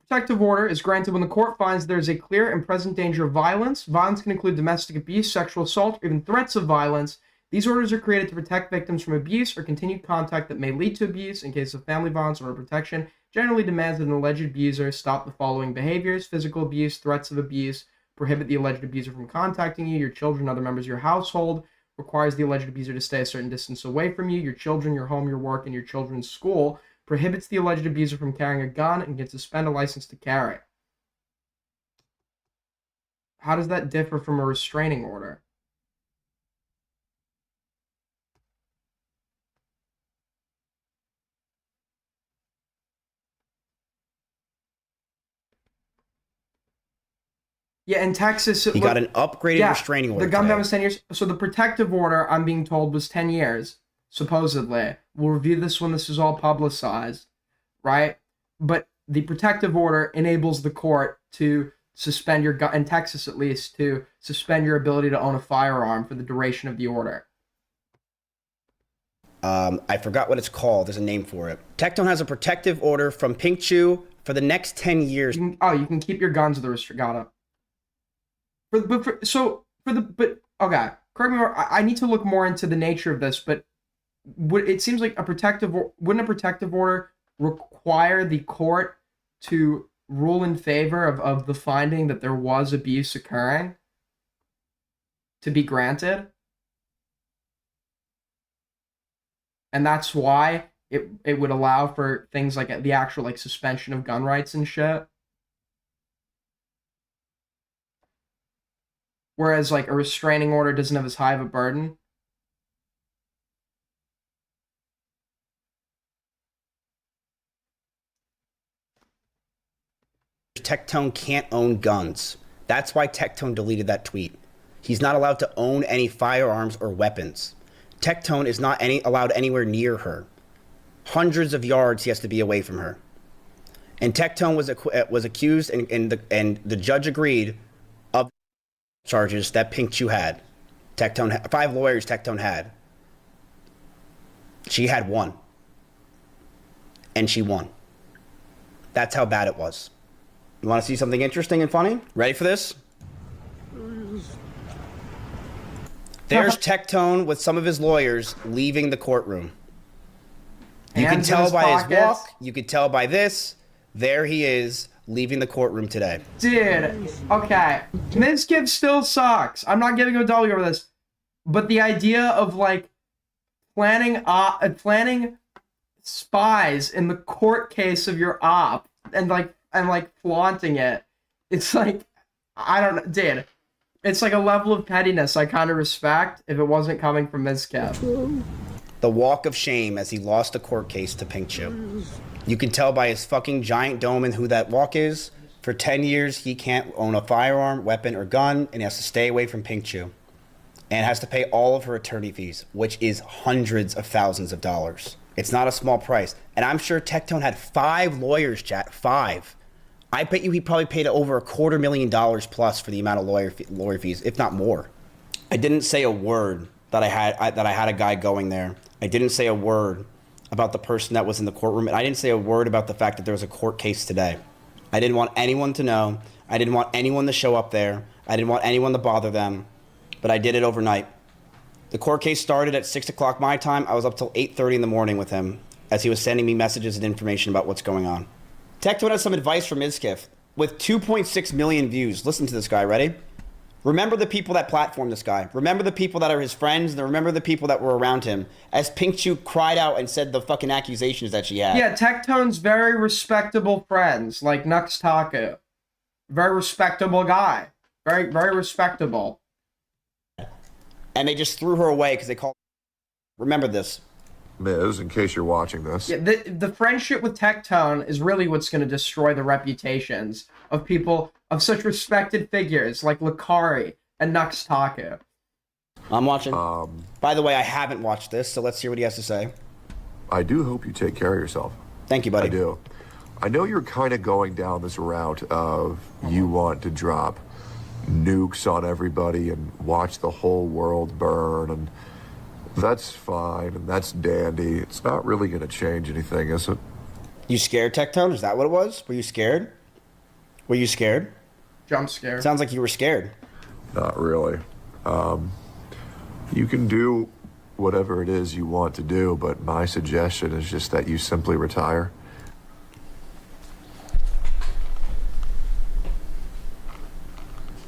Protective order is granted when the court finds there is a clear and present danger of violence. Violence can include domestic abuse, sexual assault, or even threats of violence. These orders are created to protect victims from abuse or continued contact that may lead to abuse. In case of family violence, order protection generally demands that an alleged abuser stop the following behaviors: physical abuse, threats of abuse, prohibit the alleged abuser from contacting you, your children, other members of your household, requires the alleged abuser to stay a certain distance away from you, your children, your home, your work, and your children's school, prohibits the alleged abuser from carrying a gun, and can suspend a license to carry. How does that differ from a restraining order? Yeah, in Texas... He got an upgraded restraining order. The gun ban was 10 years. So the protective order, I'm being told, was 10 years, supposedly. We'll review this when this is all publicized, right? But the protective order enables the court to suspend your gun, in Texas at least, to suspend your ability to own a firearm for the duration of the order. I forgot what it's called. There's a name for it. Tectone has a protective order from Pink Chew for the next 10 years. You can keep your guns with the got it. Okay, correct me. I need to look more into the nature of this, but it seems like wouldn't a protective order require the court to rule in favor of the finding that there was abuse occurring to be granted? And that's why it would allow for things like the actual like suspension of gun rights and shit. Whereas like a restraining order doesn't have as high of a burden. Tectone can't own guns. That's why Tectone deleted that tweet. He's not allowed to own any firearms or weapons. Tectone is not allowed anywhere near her. Hundreds of yards he has to be away from her. And Tectone was accused, and the judge agreed of charges that Pink Chew had. 5 lawyers Tectone had. She had 1. and she won. That's how bad it was. You want to see something interesting and funny? Ready for this? There's Tectone with some of his lawyers leaving the courtroom. You can tell by his walk. You can tell by this. There he is, leaving the courtroom today. Dude, okay. Mizkif still sucks. I'm not giving him a W over this. But the idea of, like, planning spies in the court case of your op and flaunting it, it's like, I don't know, dude. It's like a level of pettiness I kind of respect if it wasn't coming from Mizkif. The walk of shame as he lost a court case to Pink Chew. You can tell by his fucking giant dome and who that walk is. For 10 years, he can't own a firearm, weapon, or gun, and he has to stay away from Pink Chew. And has to pay all of her attorney fees, which is hundreds of thousands of dollars. It's not a small price. And I'm sure Tectone had 5 lawyers, chat. 5. I bet you he probably paid over $250,000 plus for the amount of lawyer fees, if not more. I didn't say a word that I had a guy going there. I didn't say a word about the person that was in the courtroom, and I didn't say a word about the fact that there was a court case today. I didn't want anyone to know. I didn't want anyone to show up there. I didn't want anyone to bother them, but I did it overnight. The court case started at 6 o'clock my time. I was up till 8:30 in the morning with him as he was sending me messages and information about what's going on. Tectone has some advice for Mizkif. With 2.6 million views, listen to this guy, ready? Remember the people that platformed this guy. Remember the people that are his friends, and remember the people that were around him. As Pink Chew cried out and said the fucking accusations that she had. Yeah, Tectone's very respectable friends, like Nux Taku. Very respectable guy. Very, very respectable. And they just threw her away because they called. Remember this. Miz, in case you're watching this. Yeah, the friendship with Tectone is really what's going to destroy the reputations of people of such respected figures like Lakari and Nux Taku. I'm watching. By the way, I haven't watched this, so let's hear what he has to say. I do hope you take care of yourself. Thank you, buddy. I do. I know you're kind of going down this route of you want to drop nukes on everybody and watch the whole world burn, and that's fine, and that's dandy. It's not really going to change anything, is it? You scared, Tectone? Is that what it was? Were you scared? Were you scared? Jump scare. Sounds like you were scared. Not really. You can do whatever it is you want to do, but my suggestion is just that you simply retire.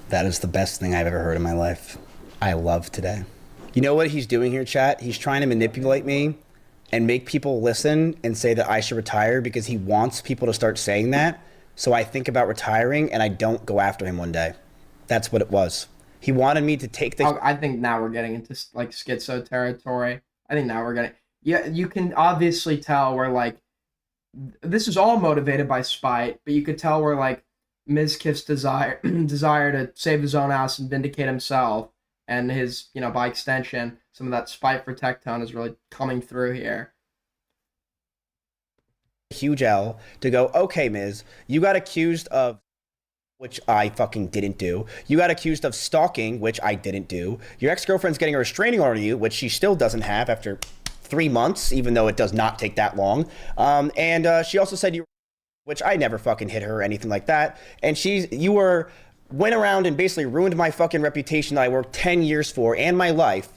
That is the best thing I've ever heard in my life. I love today. You know what he's doing here, chat? He's trying to manipulate me and make people listen and say that I should retire because he wants people to start saying that. So I think about retiring and I don't go after him one day. That's what it was. He wanted me to take the... I think now we're getting into like schizo territory. I think now we're getting... Yeah, you can obviously tell where like... This is all motivated by spite, but you could tell where like Mizkif's desire to save his own ass and vindicate himself, and his, you know, by extension, some of that spite for Tectone is really coming through here. Huge L to go, okay, Miz, you got accused of, which I fucking didn't do. You got accused of stalking, which I didn't do. Your ex-girlfriend's getting a restraining order on you, which she still doesn't have after 3 months, even though it does not take that long. And she also said you, which I never fucking hit her or anything like that. And went around and basically ruined my fucking reputation that I worked 10 years for and my life.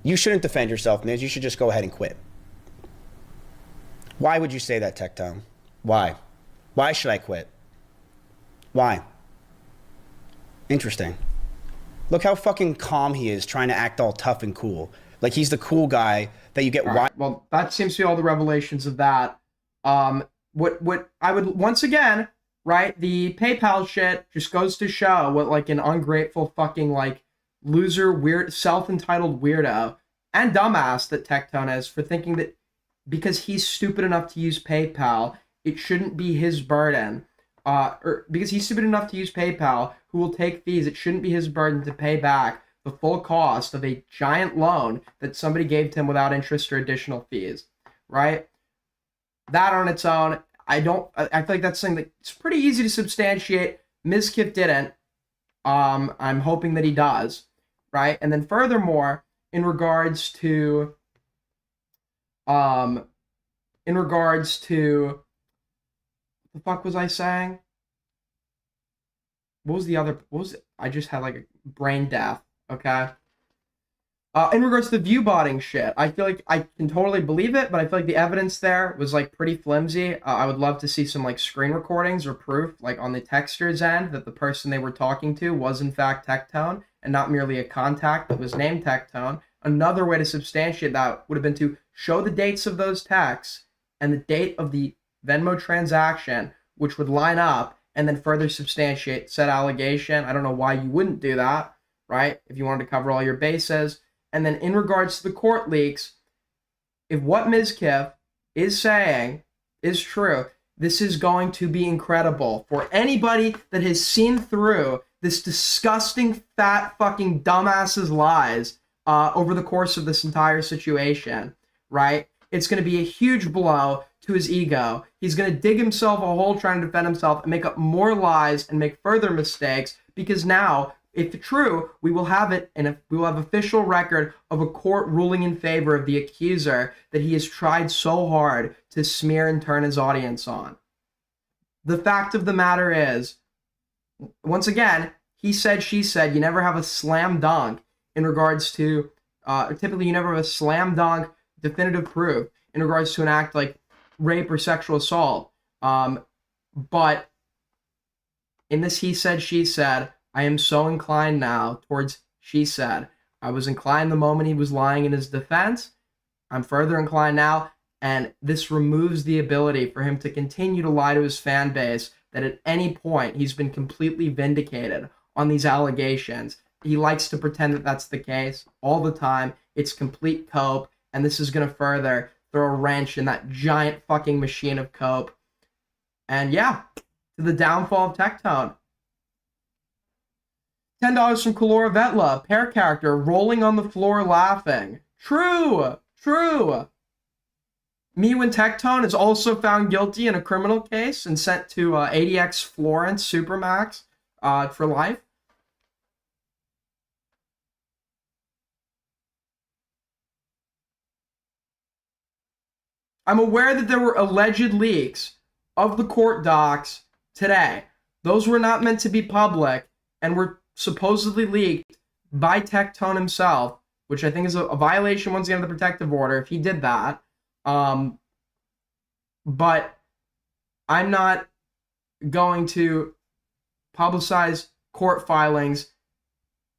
You shouldn't defend yourself, Miz. You should just go ahead and quit. Why would you say that, Tectone? Why? Why should I quit? Why? Interesting. Look how fucking calm he is, trying to act all tough and cool. Like he's the cool guy that you get. Right. Well, that seems to be all the revelations of that. What I would, once again, right, the PayPal shit just goes to show what like an ungrateful fucking like loser, weird, self-entitled weirdo and dumbass that Tectone is for thinking that because he's stupid enough to use PayPal, it shouldn't be his burden. Or because he's stupid enough to use PayPal, who will take fees, it shouldn't be his burden to pay back the full cost of a giant loan that somebody gave to him without interest or additional fees, right? That on its own, I feel like that's something that's pretty easy to substantiate. Mizkif didn't. I'm hoping that he does, right? And then furthermore, in regards to in regards to, what the fuck was I saying? What was the other, I just had like a brain death, okay? In regards to the view botting shit, I feel like I can totally believe it, but I feel like the evidence there was like pretty flimsy. I would love to see some like screen recordings or proof, like on the texter's end, that the person they were talking to was in fact Tectone and not merely a contact that was named Tectone. Another way to substantiate that would have been to show the dates of those texts and the date of the Venmo transaction, which would line up and then further substantiate said allegation. I don't know why you wouldn't do that, right? If you wanted to cover all your bases. And then in regards to the court leaks, if what Mizkif is saying is true, this is going to be incredible for anybody that has seen through this disgusting, fat, fucking dumbass's lies over the course of this entire situation, right? It's going to be a huge blow to his ego. He's going to dig himself a hole trying to defend himself and make up more lies and make further mistakes, because now, if true, we will have it, and we will have official record of a court ruling in favor of the accuser that he has tried so hard to smear and turn his audience on. The fact of the matter is, once again, he said, she said, you never have a slam dunk in regards to, typically you never have a slam dunk definitive proof in regards to an act like rape or sexual assault. But in this he said, she said, I am so inclined now towards she said. I was inclined the moment he was lying in his defense. I'm further inclined now, and this removes the ability for him to continue to lie to his fan base that at any point he's been completely vindicated on these allegations. He likes to pretend that that's the case all the time. It's complete cope, and this is going to further throw a wrench in that giant fucking machine of cope. And yeah, to the downfall of Tectone. $10 from Kalora Vetla, pair character, rolling on the floor laughing. True! True! Miu and Tectone is also found guilty in a criminal case and sent to ADX Florence Supermax for life. I'm aware that there were alleged leaks of the court docs today. Those were not meant to be public and were supposedly leaked by Tectone himself, which I think is a violation, once again, of the protective order if he did that. But I'm not going to publicize court filings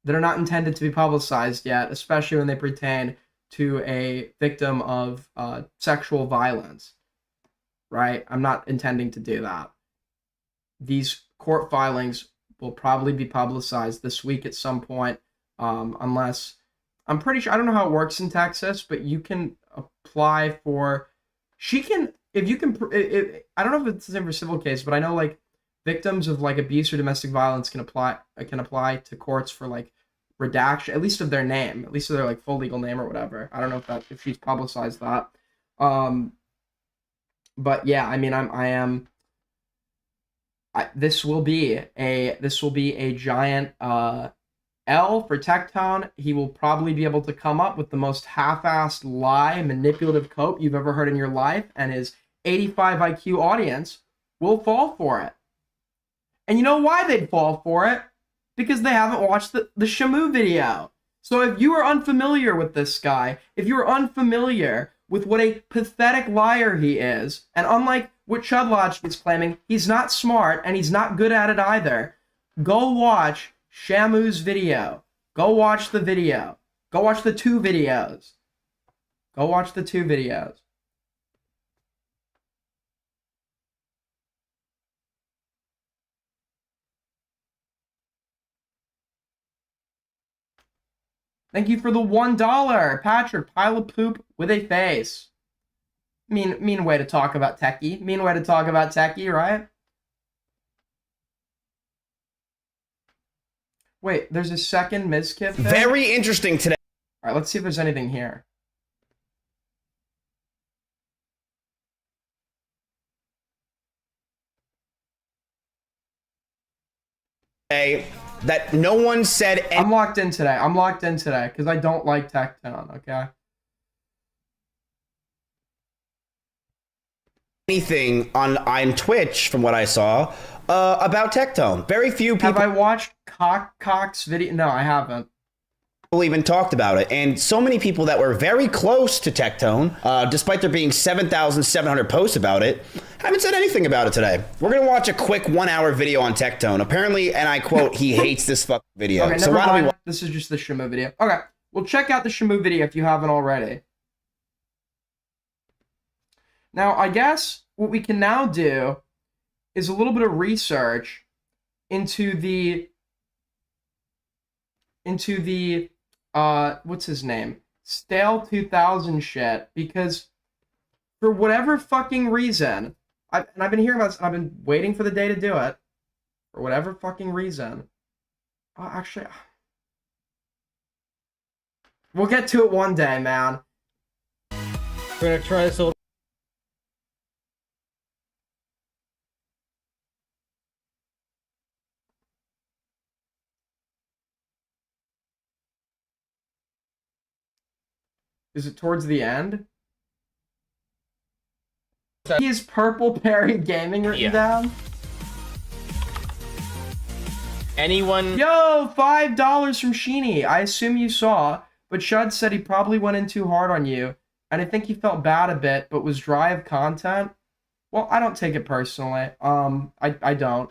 that are not intended to be publicized yet, especially when they pertain to a victim of sexual violence, right? I'm not intending to do that. These court filings will probably be publicized this week at some point, unless, I'm pretty sure, I don't know how it works in Texas, but you can apply for, I don't know if it's the same for civil case, but I know like victims of like abuse or domestic violence can apply to courts for like redaction, at least of their name, at least of their like full legal name or whatever. I don't know if she's publicized that. But yeah, I mean, this will be a giant L for Tectone. He will probably be able to come up with the most half-assed lie, manipulative cope you've ever heard in your life, and his 85 IQ audience will fall for it. And you know why they'd fall for it? Because they haven't watched the Shamu video. So if you are unfamiliar with this guy, if you are unfamiliar with what a pathetic liar he is, and unlike what Chudlogic is claiming, he's not smart and he's not good at it either, go watch Shamu's video. Go watch the video. Go watch the two videos. Go watch the two videos. Thank you for the $1, Patrick. Pile of poop with a face. Mean way to talk about Techie. Mean way to talk about Techie, right? Wait, there's a second Mizkif thing? Very interesting today. All right, let's see if there's anything here. That no one said. I'm locked in today. I'm locked in today because I don't like Tectone, okay? anything on Twitch from what I saw about Tectone. Very few people. Have I watched Cock's video? No, I haven't. Even talked about it, and so many people that were very close to Tectone, despite there being 7,700 posts about it, haven't said anything about it today. We're gonna watch a quick 1-hour video on Tectone. Apparently, and I quote, he hates this fucking video. Okay, so never why don't we mind. This is just the Shamu video. Okay, well, check out the Shamu video if you haven't already. Now, I guess what we can now do is a little bit of research into the what's his name? Stale 2000 shit, because for whatever fucking reason, I've been hearing about this, and I've been waiting for the day to do it. For whatever fucking reason. Actually, we'll get to it one day, man. We're gonna try this whole. Is it towards the end? He has Purple Perry Gaming written down. Anyone? Yo, $5 from Sheeny. I assume you saw, but Shud said he probably went in too hard on you, and I think he felt bad a bit, but was dry of content. Well, I don't take it personally. I don't.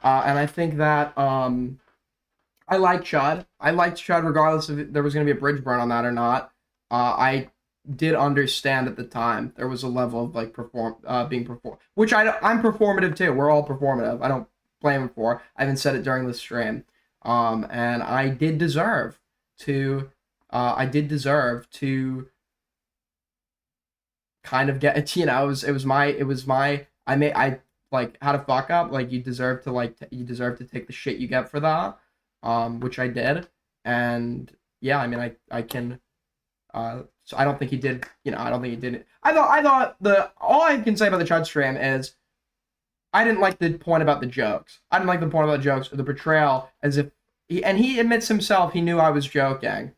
And I think that, I like Chud. I liked Chud regardless if there was going to be a bridge burn on that or not. I did understand at the time there was a level of like being performed, which I'm performative too. We're all performative. I don't blame him for. I even said it during the stream. And I did deserve to kind of get, you know, it was my I like had a fuck up. Like you deserve to take the shit you get for that. Which I did. And yeah, I mean, I can, so I don't think he did, you know, I don't think he did it. I thought all I can say about the Chud stream is I didn't like the point about the jokes. I didn't like the point about the jokes or the portrayal as if he admits himself he knew I was joking.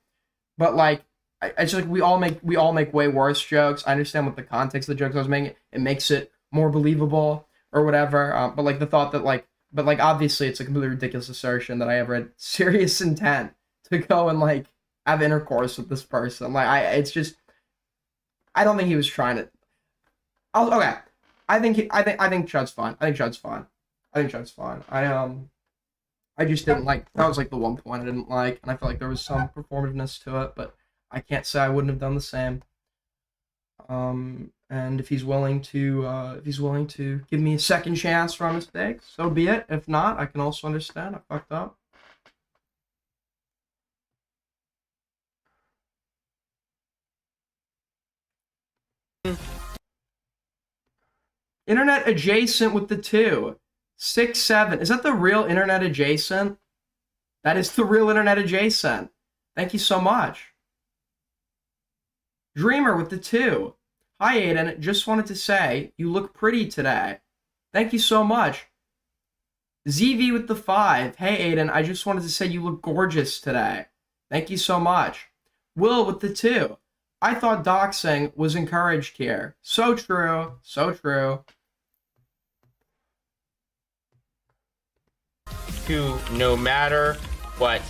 But like, it's like we all make way worse jokes. I understand what the context of the jokes I was making. It makes it more believable or whatever. But like the thought that like, but like obviously it's a completely ridiculous assertion that I ever had serious intent to go and like have intercourse with this person. Like it's just, I don't think he was trying to. Okay, I think Chud's fine. I think Chud's fine. I just didn't like, that was like the one point I didn't like, and I felt like there was some performativeness to it, but I can't say I wouldn't have done the same. And if he's willing to give me a second chance for my mistakes, so be it. If not, I can also understand I fucked up. Internet adjacent with the 2. 6-7. Is that the real internet adjacent? That is the real internet adjacent. Thank you so much. Dreamer with the 2. Hi, Aiden. Just wanted to say, you look pretty today. Thank you so much. ZV with the 5. Hey, Aiden. I just wanted to say you look gorgeous today. Thank you so much. Will with the 2. I thought doxing was encouraged here. So true. So true. No matter what.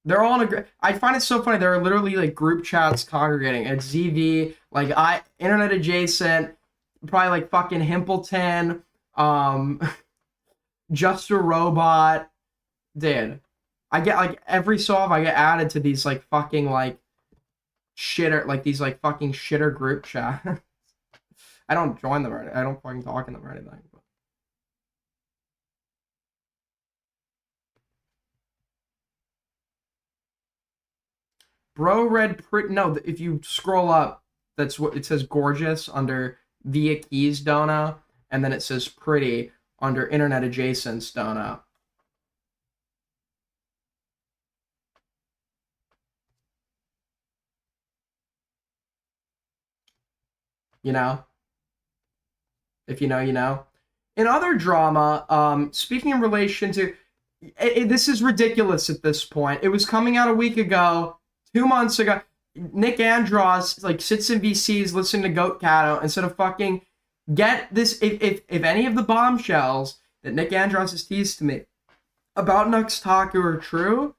They're all in a I find it so funny. There are literally like group chats congregating. It's ZV, like internet adjacent, probably like fucking Himpleton, Just a Robot. Dude, I get like every so often I get added to these like fucking like shitter, like these like fucking shitter group chats. I don't join them or anything. I don't fucking talk in them or anything. Bro read pretty. No, if you scroll up, that's what it says. Gorgeous under Via Keys Dona, and then it says pretty under Internet Adjacent Dona. You know, if you know, you know. In other drama, speaking in relation to, this is ridiculous at this point. It was coming out a week ago. 2 months ago, Nick Andros like sits in VCs listening to Goat Cato instead of fucking get this. If any of the bombshells that Nick Andros has teased to me about Nux Taku are true,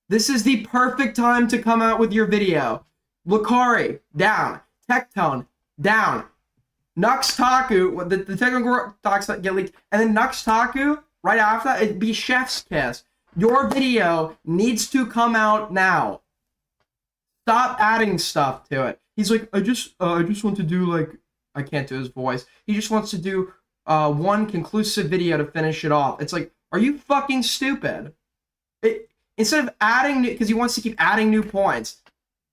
this is the perfect time to come out with your video. Lucari, down. Tectone, down. Nux Taku, the technical talks that get leaked, and then Nux Taku, right after that, it'd be Chef's Kiss. Your video needs to come out now. Stop adding stuff to it. He's like, I just want to do like, I can't do his voice. He just wants to do one conclusive video to finish it off. It's like, are you fucking stupid? Instead of adding new, because he wants to keep adding new points.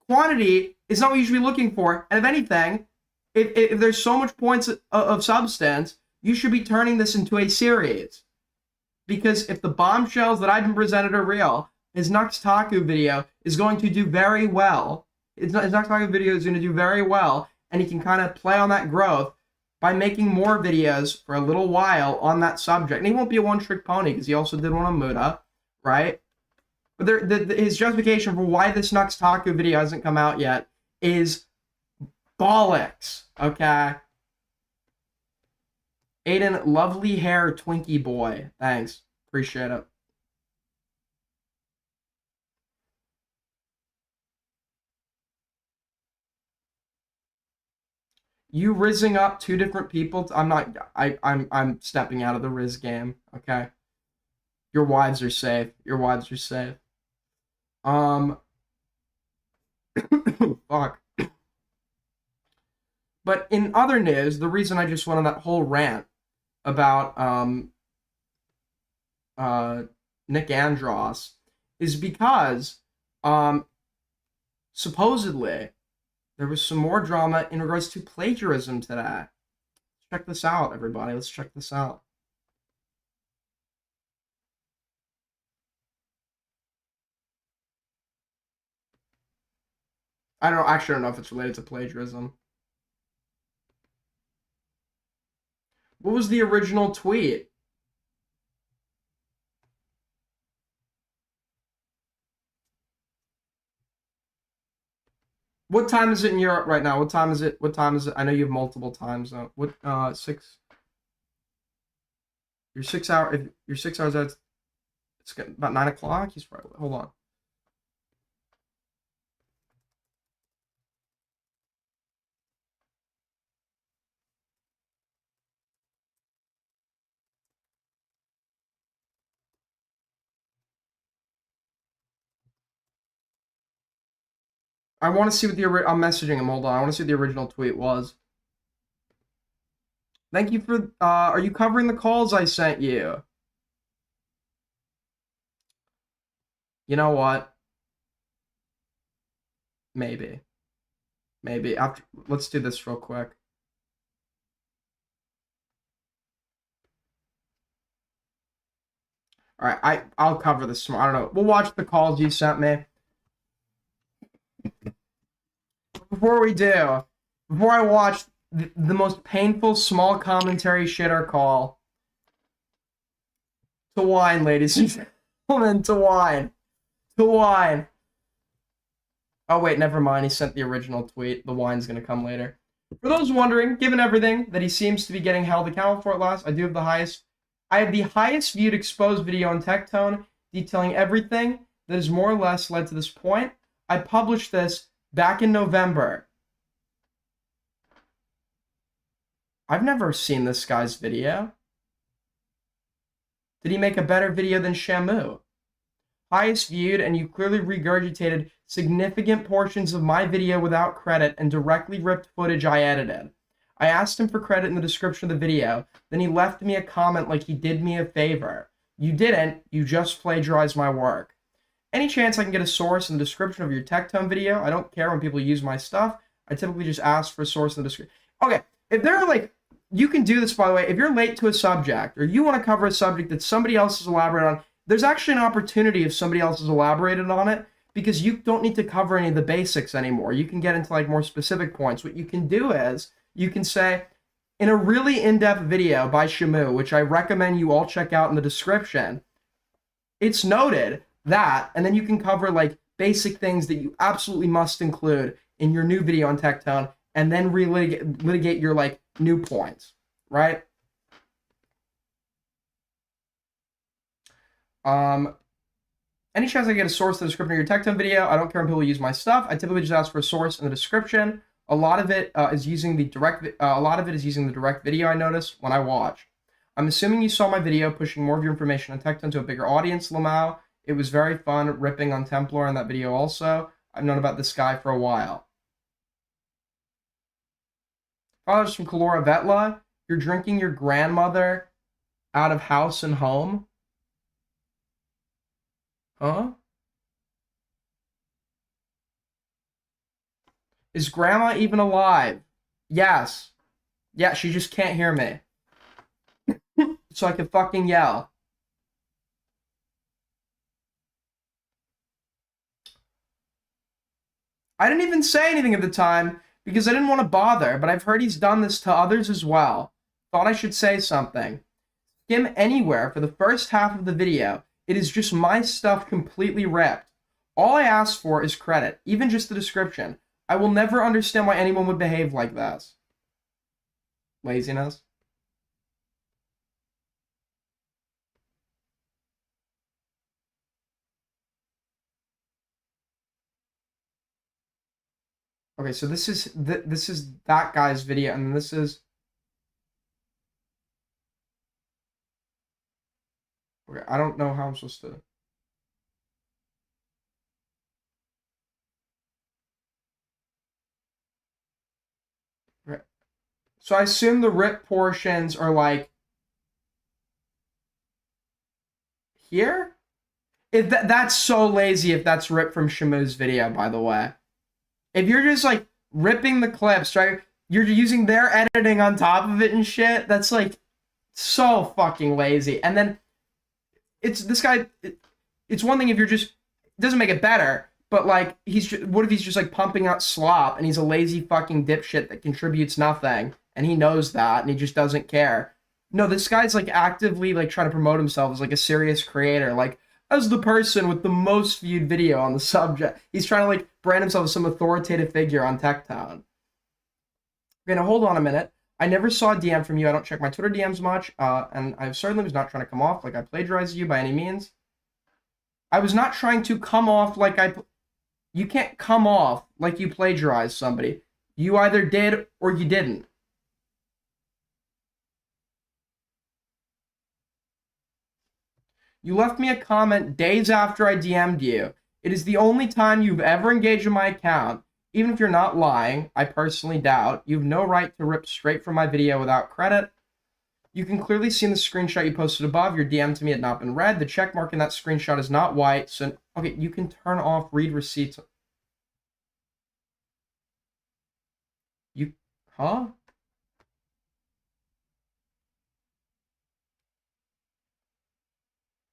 Quantity is not what you should be looking for. And if anything, if there's so much points of substance, you should be turning this into a series. Because if the bombshells that I've been presented are real, his Nux Taku video is going to do very well. His Nux Taku video is going to do very well, and he can kind of play on that growth by making more videos for a little while on that subject. And he won't be a one-trick pony, because he also did one on Muda, right? But his justification for why this Nux Taku video hasn't come out yet is bollocks, okay? Aiden, lovely hair, Twinkie boy. Thanks. Appreciate it. You rizzing up two different people? I'm stepping out of the Riz game, okay? Your wives are safe. Your wives are safe. Fuck. But in other news, the reason I just went on that whole rant about Nick Andros is because supposedly there was some more drama in regards to plagiarism today. Check this out, everybody. Let's check this out. I don't know if it's related to plagiarism. What was the original tweet? What time is it in Europe right now? What time is it? What time is it? I know you have multiple times though. What 6? You're 6 hours. If you're 6 hours out, it's about 9 o'clock. He's probably, hold on. I want to see what I'm messaging him. Hold on. I want to see what the original tweet was. Thank you for, are you covering the calls I sent you? You know what? Maybe. Maybe. Let's do this real quick. All right, I'll cover this tomorrow. I don't know. We'll watch the calls you sent me. Before I watch the most painful small commentary shitter call, to wine, ladies and gentlemen, to wine. To wine. Oh, wait, never mind. He sent the original tweet. The wine's going to come later. For those wondering, given everything that he seems to be getting held accountable for at last, I have the highest viewed exposed video on Tectone, detailing everything that has more or less led to this point. I published this back in November. I've never seen this guy's video. Did he make a better video than Shamu? Highest viewed, and you clearly regurgitated significant portions of my video without credit and directly ripped footage I edited. I asked him for credit in the description of the video, then he left me a comment like he did me a favor. You didn't, you just plagiarized my work. Any chance I can get a source in the description of your Tectone video? I don't care when people use my stuff. I typically just ask for a source in the description. Okay, if they're like, you can do this, by the way, if you're late to a subject, or you want to cover a subject that somebody else has elaborated on, there's actually an opportunity if somebody else has elaborated on it, because you don't need to cover any of the basics anymore. You can get into like more specific points. What you can do is, you can say, in a really in-depth video by Shamu, which I recommend you all check out in the description, it's noted that, and then you can cover like basic things that you absolutely must include in your new video on Tectone, and then litigate your like new points, right? Any chance I get a source in the description of your Tectone video? I don't care when people use my stuff. I typically just ask for a source in the description. A lot of it is using the direct video I noticed when I watch. I'm assuming you saw my video pushing more of your information on Tectone to a bigger audience, Lamau. It was very fun ripping on Templar in that video also. I've known about this guy for a while. Father's from Kalora Vetla. You're drinking your grandmother out of house and home? Huh? Is grandma even alive? Yes. Yeah, she just can't hear me. So I can fucking yell. I didn't even say anything at the time because I didn't want to bother, but I've heard he's done this to others as well. Thought I should say something. Skim anywhere for the first half of the video. It is just my stuff completely ripped. All I ask for is credit, even just the description. I will never understand why anyone would behave like this. Laziness. Okay, so this is that guy's video, and this is. Okay, I don't know how I'm supposed to. Okay. So I assume the rip portions are like here. If that's so lazy, if that's ripped from Shamu's video, by the way. If you're just like ripping the clips, right? You're using their editing on top of it and shit. That's like so fucking lazy. And then it's this guy. It's one thing if you're just, it doesn't make it better. But like what if he's just like pumping out slop and he's a lazy fucking dipshit that contributes nothing and he knows that and he just doesn't care. No, this guy's like actively like trying to promote himself as like a serious creator, like as the person with the most viewed video on the subject. He's trying to like brand himself as some authoritative figure on Tectone. Okay, now hold on a minute. I never saw a DM from you. I don't check my Twitter DMs much, and I certainly was not trying to come off like I plagiarized you by any means. I was not trying to come off like you can't come off like you plagiarized somebody. You either did or you didn't. You left me a comment days after I DM'd you. It is the only time you've ever engaged with my account. Even if you're not lying, I personally doubt, you have no right to rip straight from my video without credit. You can clearly see in the screenshot you posted above, your DM to me had not been read. The check mark in that screenshot is not white, so okay, you can turn off read receipts. Huh?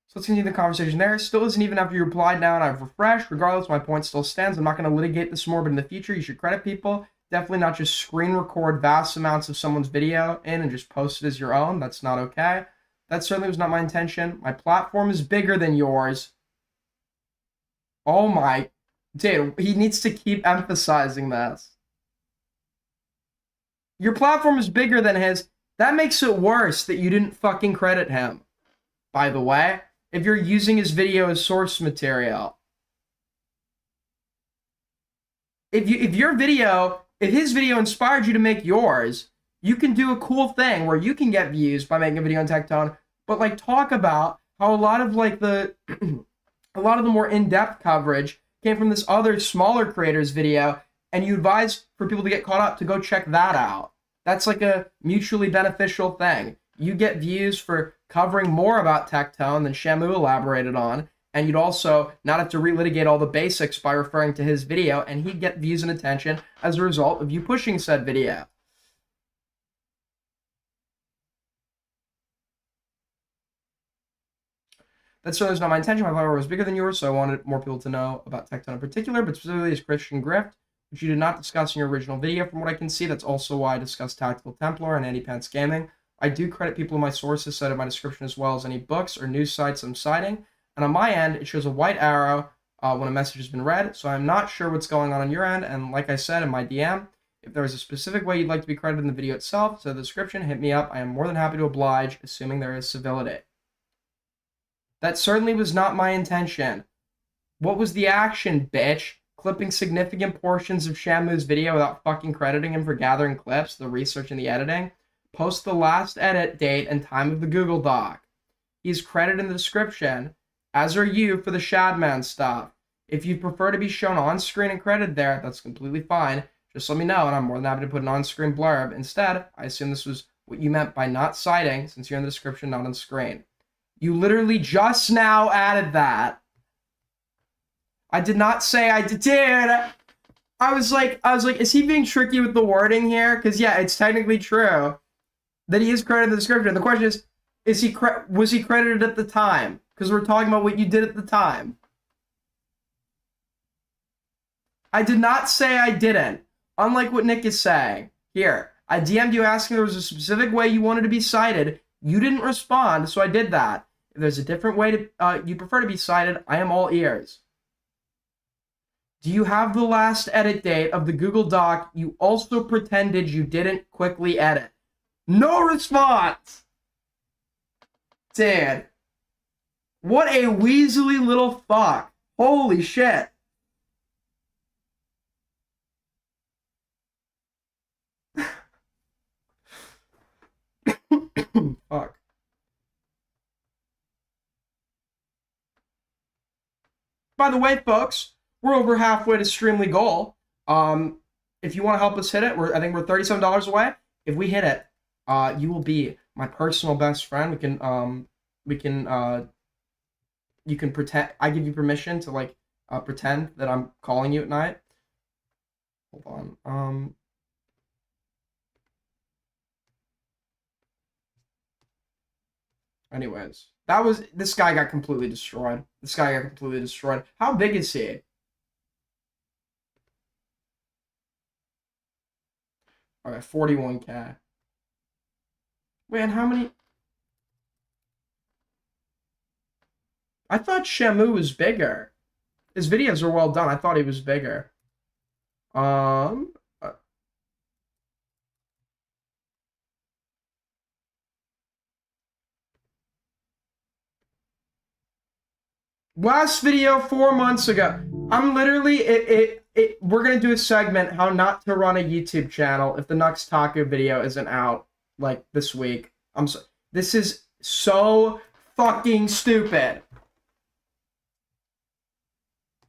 So let's continue the conversation there. Still isn't even after you replied now and I've refreshed. Regardless, my point still stands. I'm not going to litigate this more, but in the future, you should credit people. Definitely not just screen record vast amounts of someone's video in and just post it as your own. That's not okay. That certainly was not my intention. My platform is bigger than yours. Oh my... Dude, he needs to keep emphasizing this. Your platform is bigger than his. That makes it worse that you didn't fucking credit him. By the way, if you're using his video as source material. If his video inspired you to make yours, you can do a cool thing where you can get views by making a video on Tectone, but like talk about how a lot of like the a lot of the more in-depth coverage came from this other smaller creator's video, and you advise for people to get caught up to go check that out. That's like a mutually beneficial thing. You get views for covering more about Tectone than Shamu elaborated on, and you'd also not have to relitigate all the basics by referring to his video, and he'd get views and attention as a result of you pushing said video. That certainly was not my intention. My follower was bigger than yours, so I wanted more people to know about Tectone in particular, but specifically his Christian grift, which you did not discuss in your original video. From what I can see, that's also why I discussed Tactical Templar and Anti-Pants Gaming. I do credit people in my sources cited in my description as well as any books or news sites I'm citing. And on my end, it shows a white arrow when a message has been read. So I'm not sure what's going on your end. And like I said in my DM, if there is a specific way you'd like to be credited in the video itself, so the description, hit me up. I am more than happy to oblige, assuming there is civility. That certainly was not my intention. What was the action, bitch? Clipping significant portions of Shamu's video without fucking crediting him for gathering clips, the research and the editing? Post the last edit date and time of the Google Doc. He's credited in the description, as are you for the Shadman stuff. If you prefer to be shown on screen and credited there, that's completely fine. Just let me know, and I'm more than happy to put an on-screen blurb. Instead, I assume this was what you meant by not citing, since you're in the description, not on screen. You literally just now added that. I did not say I did. I was like, is he being tricky with the wording here? Because yeah, it's technically true that he is credited in the description. The question is was he credited at the time? Because we're talking about what you did at the time. I did not say I didn't. Unlike what Nick is saying. Here, I DM'd you asking if there was a specific way you wanted to be cited. You didn't respond, so I did that. If there's a different way to you prefer to be cited, I am all ears. Do you have the last edit date of the Google Doc you also pretended you didn't quickly edit? No response! Dude. What a weaselly little fuck. Holy shit. Fuck. By the way, folks, we're over halfway to Streamly goal. If you want to help us hit it, I think we're $37 away. If we hit it, you will be my personal best friend. You can pretend. I give you permission to like pretend that I'm calling you at night. Hold on. Anyways, this guy got completely destroyed. How big is he? Okay, 41K. Wait, and how many? I thought Shamu was bigger. His videos are well done. I thought he was bigger. Last video 4 months ago. I'm literally we're gonna do a segment how not to run a YouTube channel if the Nux Taco video isn't out like this week. This is so fucking stupid.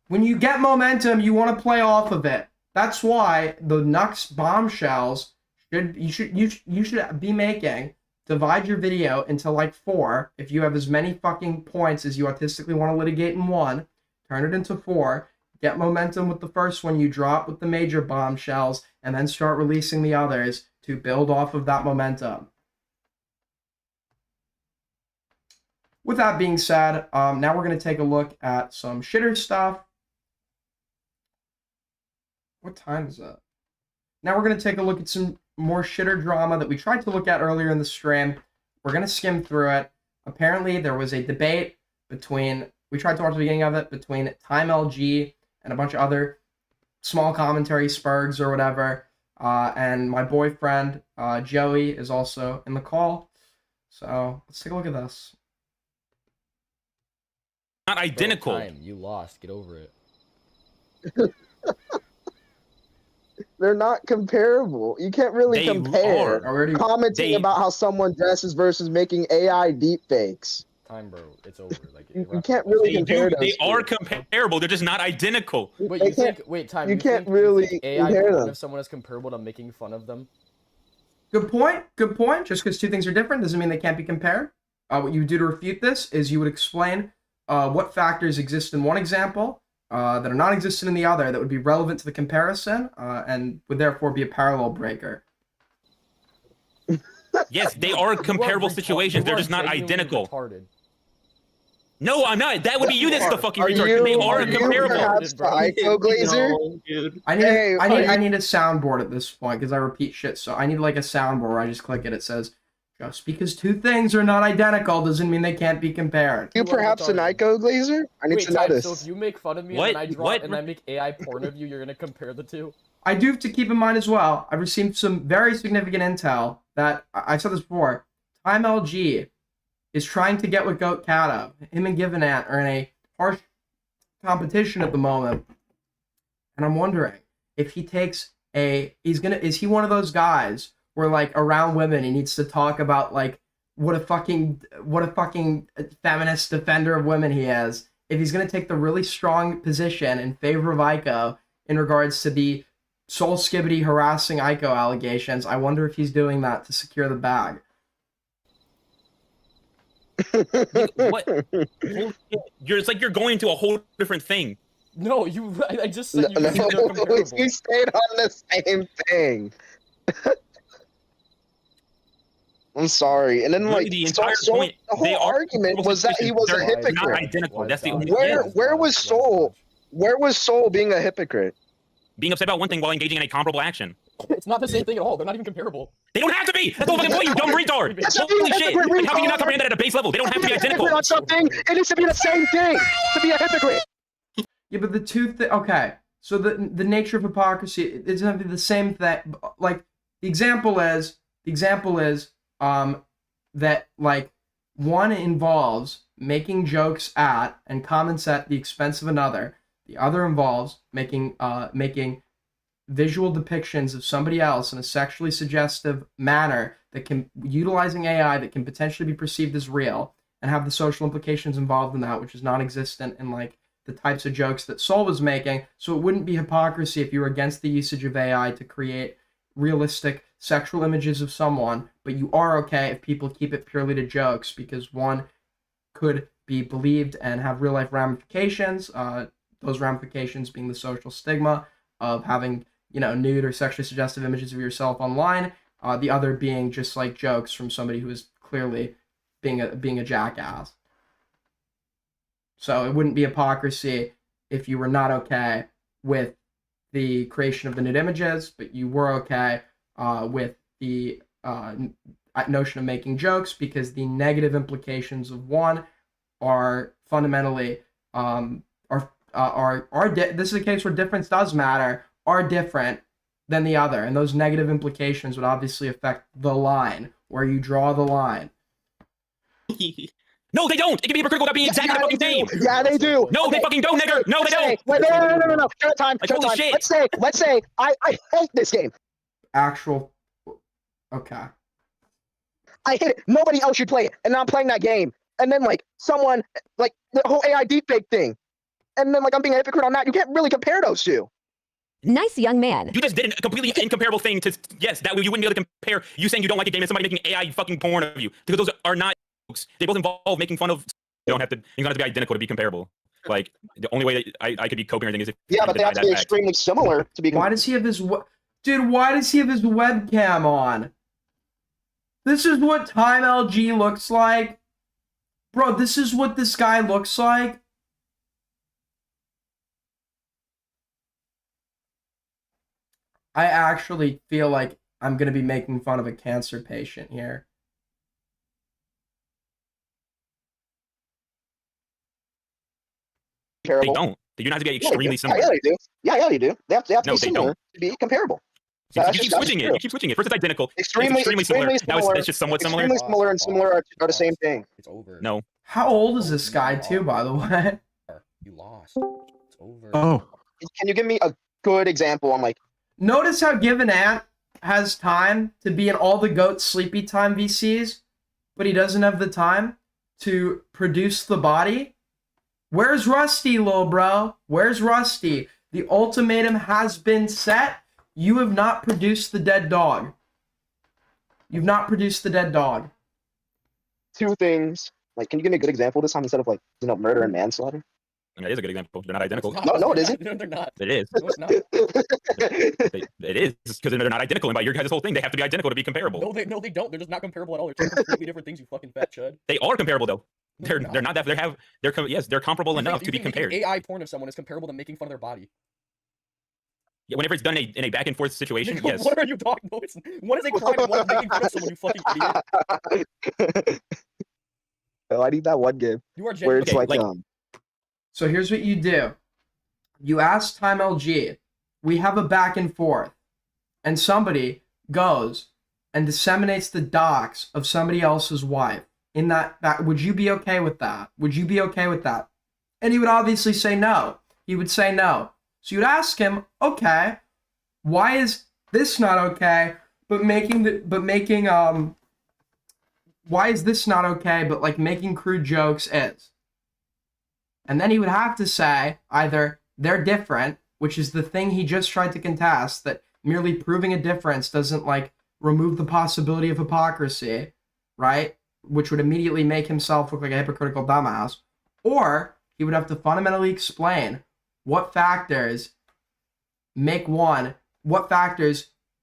When you get momentum, you want to play off of it. That's why the Nux bombshells you should be making. Divide your video into like 4. If you have as many fucking points as you artistically want to litigate in one, turn it into 4. Get momentum with the first one you drop with the major bombshells, and then start releasing the others to build off of that momentum. With that being said, now we're going to take a look at some shitter stuff. What time is it? Now we're going to take a look at some more shitter drama that we tried to look at earlier in the stream. We're going to skim through it. Apparently, there was a debate between, we tried to watch the beginning of it, between Time LG and a bunch of other small commentary spurgs or whatever. And my boyfriend, Joey, is also in the call. So let's take a look at this. Not identical. Bro, you lost. Get over it. They're not comparable. You can't really compare commenting about how someone dresses versus making AI deepfakes. Time, bro. It's over. Like you can't really compare those. They are comparable. They're just not identical. But you think? Wait, time. You can't really compare them. If someone is comparable to making fun of them. Good point. Good point. Just because two things are different doesn't mean they can't be compared. What you would do to refute this is you would explain what factors exist in one example that are non-existent in the other that would be relevant to the comparison and would therefore be a parallel breaker. Yes, they are comparable situations. They're just not identical. Retarded. No, I'm not. That would be you that's the fucking retard. They are comparable. I need a soundboard at this point because I repeat shit. So I need like a soundboard where I just click it. It says Just because two things are not identical doesn't mean they can't be compared. You perhaps an Ico Glazer? I need Wait, to know this. so if you make fun of me and then I draw and I make AI porn of you, you're gonna compare the two? I do have to keep in mind as well, I've received some very significant intel that, I said this before, Time LG is trying to get with Goat Kato. Him and Givenant are in a harsh competition at the moment. And I'm wondering if he takes is he one of those guys where like around women he needs to talk about like what a fucking feminist defender of women he is, if he's gonna take the really strong position in favor of Ico in regards to the Soul Skibbity harassing Ico allegations. I wonder if he's doing that to secure the bag. What? It's like you're going to a whole different thing. No, I just said you said they're comparable. We stayed on the same thing. I'm sorry. And then Really, like the entire point, the whole argument was that he was a hypocrite. Not identical. That's the only Where was Soul? Where was Soul being a hypocrite? Being upset about one thing while engaging in a comparable action. It's not the same thing at all. They're not even comparable. They don't have to be. That's the fucking point, you dumb retard. Holy shit! Like, how can you not comprehend that at a base level? They don't have to be identical. On something, it needs to be the same thing to be a hypocrite. Yeah, but the two okay. So the nature of hypocrisy, it doesn't have to be the same thing. Like the example is that like one involves making jokes at and comments at the expense of another. The other involves making visual depictions of somebody else in a sexually suggestive manner that can utilizing AI that can potentially be perceived as real and have the social implications involved in that, which is non-existent in like the types of jokes that Soul was making. So it wouldn't be hypocrisy if you were against the usage of AI to create realistic sexual images of someone, but you are okay if people keep it purely to jokes, because one could be believed and have real life ramifications. Those ramifications being the social stigma of having, nude or sexually suggestive images of yourself online. The other being just like jokes from somebody who is clearly being a jackass. So it wouldn't be hypocrisy if you were not okay with the creation of the nude images, but you were okay with the notion of making jokes, because the negative implications of one are fundamentally this is a case where difference does matter, are different than the other, and those negative implications would obviously affect the line, where you draw the line. No, they don't. It can be hypocritical without being exactly the fucking same. Yeah, they do. No, they fucking don't, nigger. No, they don't. Wait, no. Short time. Like, holy shit. Let's say I hate this game. Okay. I hate it. Nobody else should play it, and I'm playing that game. And then like someone like the whole AI deepfake thing, and then like I'm being a hypocrite on that. You can't really compare those two. Nice young man. You just did a completely incomparable thing to, yes, that you wouldn't be able to compare you saying you don't like a game and somebody making AI fucking porn of you. Because those are not jokes. They both involve making fun of. You don't have to be identical to be comparable. Like, the only way that I could be co-parenting is if. Yeah, but they have to be extremely similar to be. Why does he have his why does he have his webcam on? This is what Time LG looks like. Bro, this is what this guy looks like. I actually feel like I'm going to be making fun of a cancer patient here. Comparable. They don't. They do not have to be extremely similar. Yeah, they do. Yeah, they do. They have to be similar to be comparable. You keep switching it. You keep switching it. First it's identical. Extremely similar. Now it's just somewhat similar. Extremely similar and similar are the same thing. It's over. No. How old is this guy too, by the way? You lost. It's over. Oh. Can you give me a good example on like? Notice how Given Ant has time to be in all the GOAT Sleepy Time VCs, but he doesn't have the time to produce the body. Where's Rusty, lil bro? Where's Rusty? The ultimatum has been set. You have not produced the dead dog. You've not produced the dead dog. Two things. Like, can you give me a good example this time instead of like, murder and manslaughter? That is a good example. They're not identical. No, it isn't. No, they're not. It is. No, it's not. It is, because they're not identical. And by your guys' whole thing, they have to be identical to be comparable. No, they don't. They're just not comparable at all. They're two completely different things. You fucking fat chud. They are comparable though. They're not that. They're comparable enough to be compared. AI porn of someone is comparable to making fun of their body. Yeah, whenever it's done in a back and forth situation, Nigga, yes. What are you talking about? What is a crime and what is making fun of someone, you fucking idiot? Oh, I need that one game You are where it's genuinely- like, like- So here's what you do. You ask Time LG, we have a back and forth, and somebody goes and disseminates the docs of somebody else's wife. In that, would you be okay with that? Would you be okay with that? And he would obviously say no. He would say no. So you'd ask him, okay, why is this not okay? Why is this not okay? But like making crude jokes is. And then he would have to say either they're different, which is the thing he just tried to contest, that merely proving a difference doesn't like remove the possibility of hypocrisy, right? Which would immediately make himself look like a hypocritical dumbass. Or he would have to fundamentally explain what factors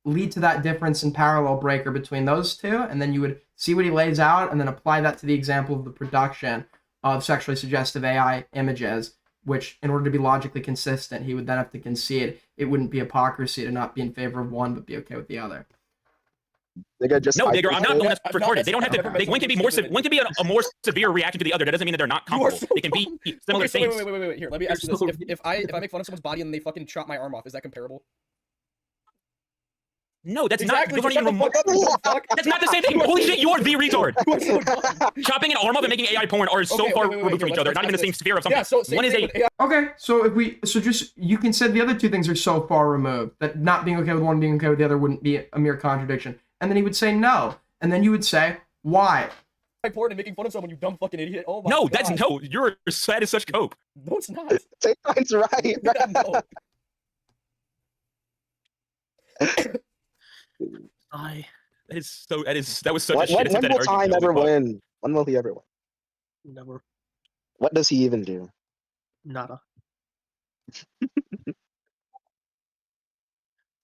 lead to that difference in parallel breaker between those two, and then you would see what he lays out and then apply that to the example of the production of sexually suggestive AI images, which in order to be logically consistent, he would then have to concede it wouldn't be hypocrisy to not be in favor of one but be okay with the other. No, nigger, I'm not the one that's recorded. They don't have to. One can be more. One can be a more severe reaction to the other. That doesn't mean that they're not comparable. They can be similar things. Wait. Here, let me ask you this: if I make fun of someone's body and they fucking chop my arm off, is that comparable? No, that's Exactly, not. That's not the same thing. Holy shit, you are the retard. Chopping an arm off and making AI porn are so far removed from each other. Not even the same sphere of something. Yeah, so one is a. Okay, so just you can say the other two things are so far removed that not being okay with one, being okay with the other wouldn't be a mere contradiction. And then he would say no, and then you would say why. Porn and making fun of someone, you dumb fucking idiot. Oh my No, God. that's no. You're sad as such cope. No, it's not. Tectone's right. No. That was such a shit. When will Time ever win? When will he ever win? Never. What does he even do? Nada.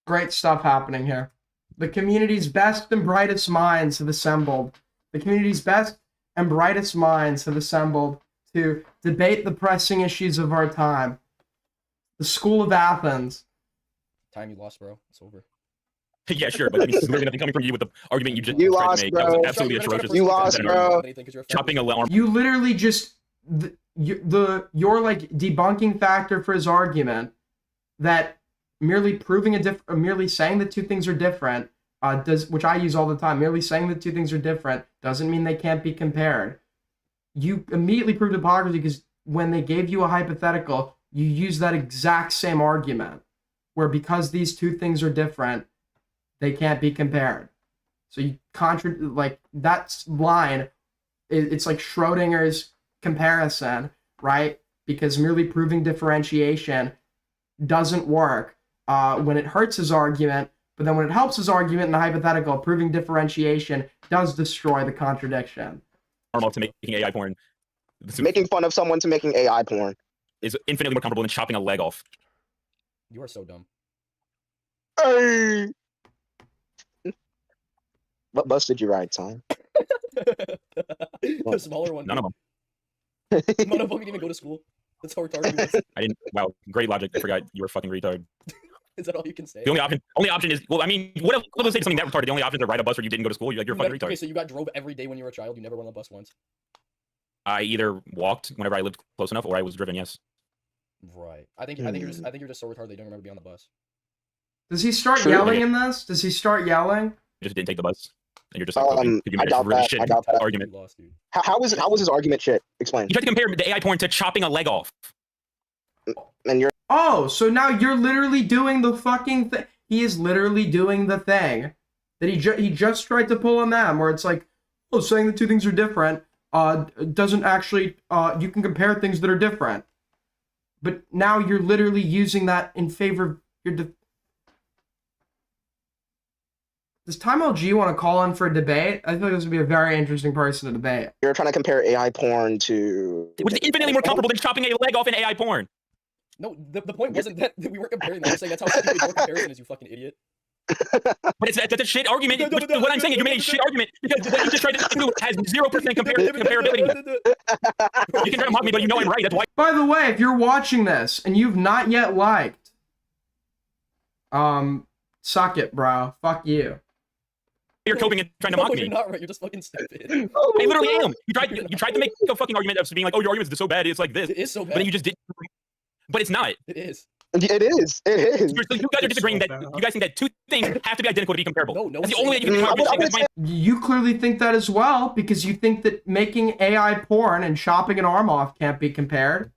Great stuff happening here. The community's best and brightest minds have assembled. The community's best and brightest minds have assembled to debate the pressing issues of our time. The School of Athens. Time you lost, bro. It's over. Yeah, sure, but I mean, literally nothing coming from you with the argument you just You tried lost, to make. bro. That was absolutely atrocious. You lost, bro. Chopping a arm. You literally just your like debunking factor for his argument that merely merely saying the two things are different which I use all the time. Merely saying the two things are different doesn't mean they can't be compared. You immediately proved hypocrisy because when they gave you a hypothetical, you use that exact same argument where because these two things are different, they can't be compared. So you like that line. It's like Schrodinger's comparison, right? Because merely proving differentiation doesn't work when it hurts his argument, but then when it helps his argument in the hypothetical, proving differentiation does destroy the contradiction. Arm off to making AI porn. Making fun of someone to making AI porn is infinitely more comparable than chopping a leg off. You are so dumb. Hey. What bus did you ride, Time? The smaller one. None of them. None of them didn't even go to school. That's how retarded you was. I didn't. Wow, great logic. I forgot you were a fucking retard. Is that all you can say? The only option is, well, I mean, what else will say something that retarded? The only option is to ride a bus where you didn't go to school. You're a fucking retard. Okay, so you got drove every day when you were a child. You never went on a bus once. I either walked whenever I lived close enough, or I was driven. Yes. Right. I think you're just so retarded. They don't remember being on the bus. Does he start yelling in this? Does he start yelling? You just didn't take the bus, and you're just like, I doubt really that. shit I doubt that. argument. Lost, dude. How was his argument shit? Explain. You tried to compare the AI porn to chopping a leg off. And you're. Oh, so now you're literally doing the fucking thing. He is literally doing the thing that he just tried to pull on them, where it's like, oh, saying the two things are different doesn't actually you can compare things that are different. But now you're literally using that in favor of your. Does Time LG want to call in for a debate? I feel like this would be a very interesting person to debate. You're trying to compare AI porn to. Which is infinitely more comparable than chopping a leg off in AI porn. No, the point wasn't that we weren't comparing them. I'm saying that's how stupid your comparison is, you fucking idiot. But that's a shit argument. What I'm saying is you made a shit argument because what you just tried to do has 0% comparability. You can try to mock me, but you know I'm right. That's why. By the way, if you're watching this and you've not yet liked, Suck it, bro. Fuck you. You're coping and trying to No, mock me. you're not right. You're just fucking stupid. I literally am. You tried to make a fucking argument of being like, oh, your argument's so bad. It's like this. It is so bad. But then you just did. But it's not. It is. It is. It is. So you guys are disagreeing that you guys think that two things have to be identical to be comparable. No, That's the only way you can argue. You clearly think that as well because you think that making AI porn and chopping an arm off can't be compared.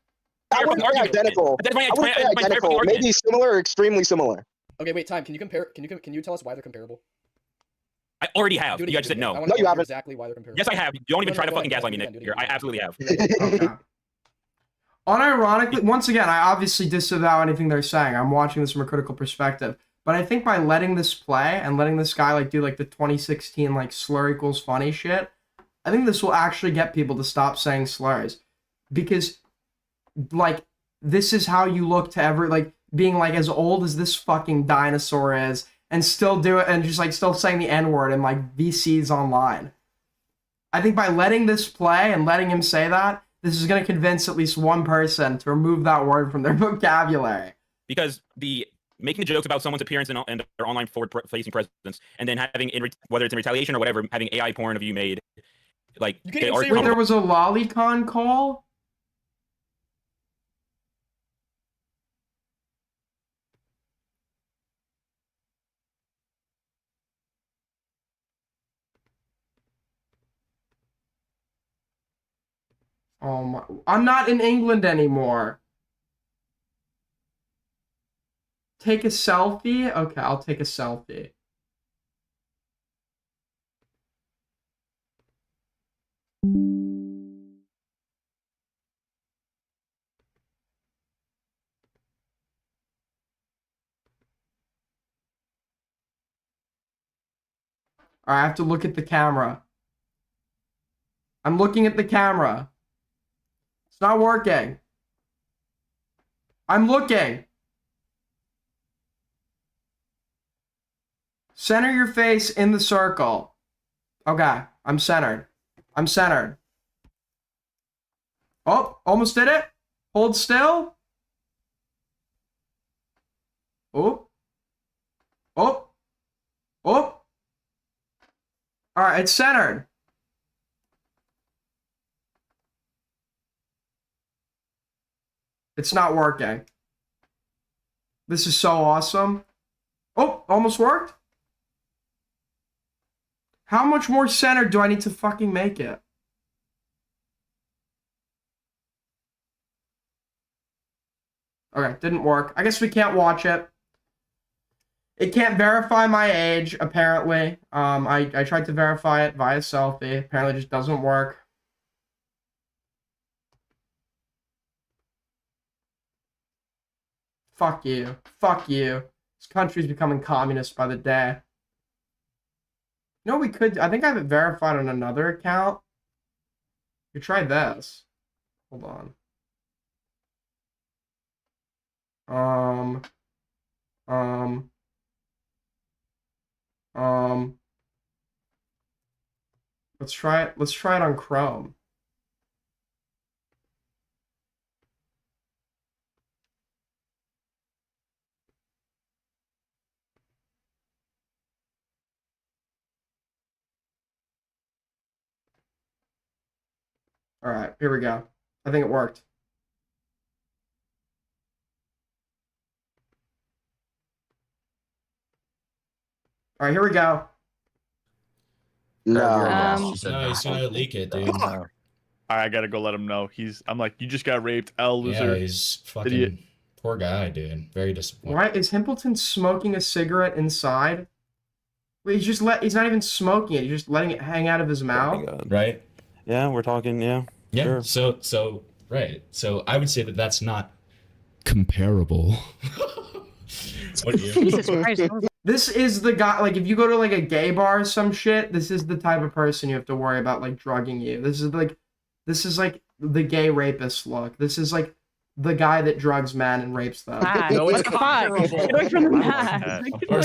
I wouldn't say identical. I wouldn't say identical. Maybe similar or extremely similar. Okay, wait, time. Can you compare? Can you tell us why they're comparable? I already have. Do it You again, guys said no. I wanna know exactly why they're comparable. Yes, I have. Don't even No, try to go fucking ahead, gaslight me, do it Nick. again, Here, I absolutely have. Okay. Unironically, once again, I obviously disavow anything they're saying. I'm watching this from a critical perspective. But I think by letting this play and letting this guy like do like the 2016 like slur equals funny shit, I think this will actually get people to stop saying slurs. Because like this is how you look to ever like being like as old as this fucking dinosaur is and still do it and just like still saying the N-word and like VCs online. I think by letting this play and letting him say that, this is going to convince at least one person to remove that word from their vocabulary. Because making the jokes about someone's appearance and their online forward-facing presence, and then having, whether it's in retaliation or whatever, having AI porn of you made, like... Wait, there was a lolicon call? Oh my, I'm not in England anymore. Take a selfie? Okay, I'll take a selfie. I have to look at the camera. I'm looking at the camera. It's not working. I'm looking. Center your face in the circle. Okay, I'm centered. I'm centered. Oh, almost did it. Hold still. Oh. Oh. Oh. All right, it's centered. It's not working. This is so awesome. Oh, almost worked. How much more centered do I need to fucking make it? Okay, didn't work. I guess we can't watch it. It can't verify my age, apparently. I tried to verify it via selfie. Apparently it just doesn't work. Fuck you. Fuck you. This country's becoming communist by the day. You know what we could... I think I have it verified on another account. You try this. Hold on. Let's try it. Let's try it on Chrome. All right, here we go. I think it worked. All right, here we go. No. No, he's gonna leak it, dude. I gotta go let him know. I'm like, you just got raped, L loser. Yeah, he's fucking idiot. poor guy, dude. Very disappointed. Why is Himpleton smoking a cigarette inside? Wait, he's not even smoking it. He's just letting it hang out of his mouth. Right? Yeah, we're talking. Yeah. Yeah. Sure. So right. So I would say that that's not comparable. What do you? Jesus Christ. This is the guy, like, if you go to, like, a gay bar or some shit, this is the type of person you have to worry about, like, drugging you. This is, like, the gay rapist look. This is, like, the guy that drugs men and rapes them. No, it's comparable. Get away from the mask. Or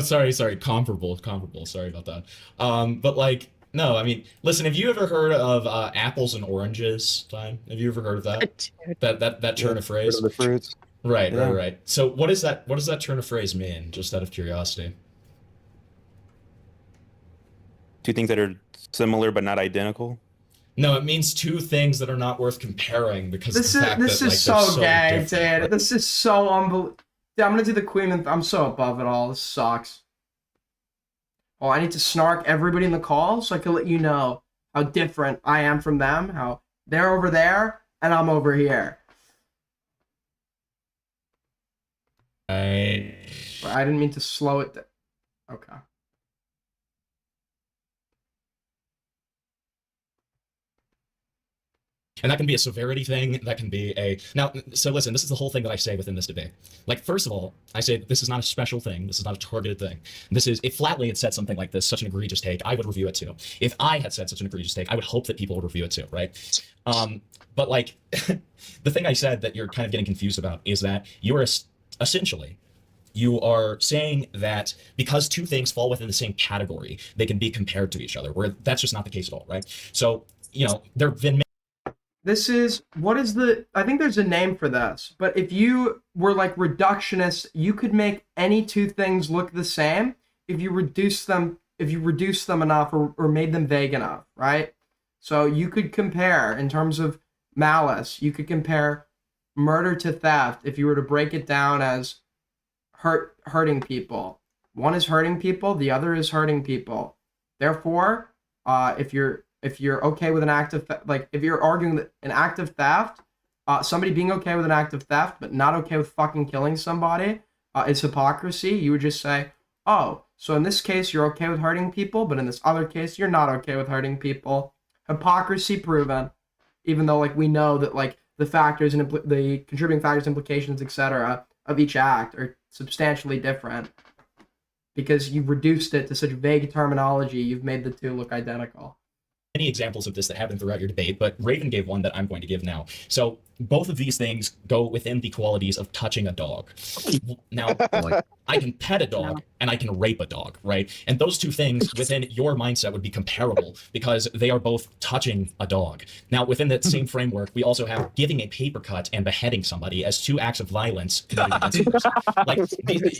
sorry, sorry, comparable. Sorry about that. But, like, no, I mean, listen, have you ever heard of apples and oranges? Time? Have you ever heard of that? That turn of phrase? The fruits. Right, Yeah. right. So what is that? What does that turn of phrase mean? Just out of curiosity. Two things that are similar but not identical. No, it means two things that are not worth comparing because This of the is fact this that, is like, so, they're so gay, different, dude. right? This is so unbelievable. I'm gonna do the queen, and I'm so above it all. This sucks. Oh, I need to snark everybody in the call so I can let you know how different I am from them. How they're over there and I'm over here. I didn't mean to slow it down. Okay. And that can be a severity thing. That can be a now. So listen, this is the whole thing that I say within this debate. Like, first of all, I say that this is not a special thing. This is not a targeted thing. This is if Flatly had said something like this, such an egregious take, I would review it too. If I had said such an egregious take, I would hope that people would review it too, right? But like, the thing I said that you're kind of getting confused about is that you are essentially. You are saying that because two things fall within the same category, they can be compared to each other, where that's just not the case at all, right? So, you know, there have been This is, what is the, I think there's a name for this, but if you were like reductionist, you could make any two things look the same if you reduce them enough or made them vague enough, right? So you could compare, in terms of malice, you could compare murder to theft if you were to break it down as hurting people. One is hurting people, the other is hurting people. Therefore, if you're okay with an act of like if you're arguing that an act of theft, somebody being okay with an act of theft but not okay with fucking killing somebody is hypocrisy. You would just say, oh, so in this case you're okay with hurting people, but in this other case you're not okay with hurting people. Hypocrisy proven. Even though like we know that like the factors and the contributing factors, implications, etc. of each act are substantially different. Because you've reduced it to such vague terminology, you've made the two look identical. Many examples of this that happen throughout your debate, but Raven gave one that I'm going to give now. So both of these things go within the qualities of touching a dog. Now, I can pet a dog and I can rape a dog, right? And those two things within your mindset would be comparable because they are both touching a dog. Now, within that same framework, we also have giving a paper cut and beheading somebody as two acts of violence committed against others. Like,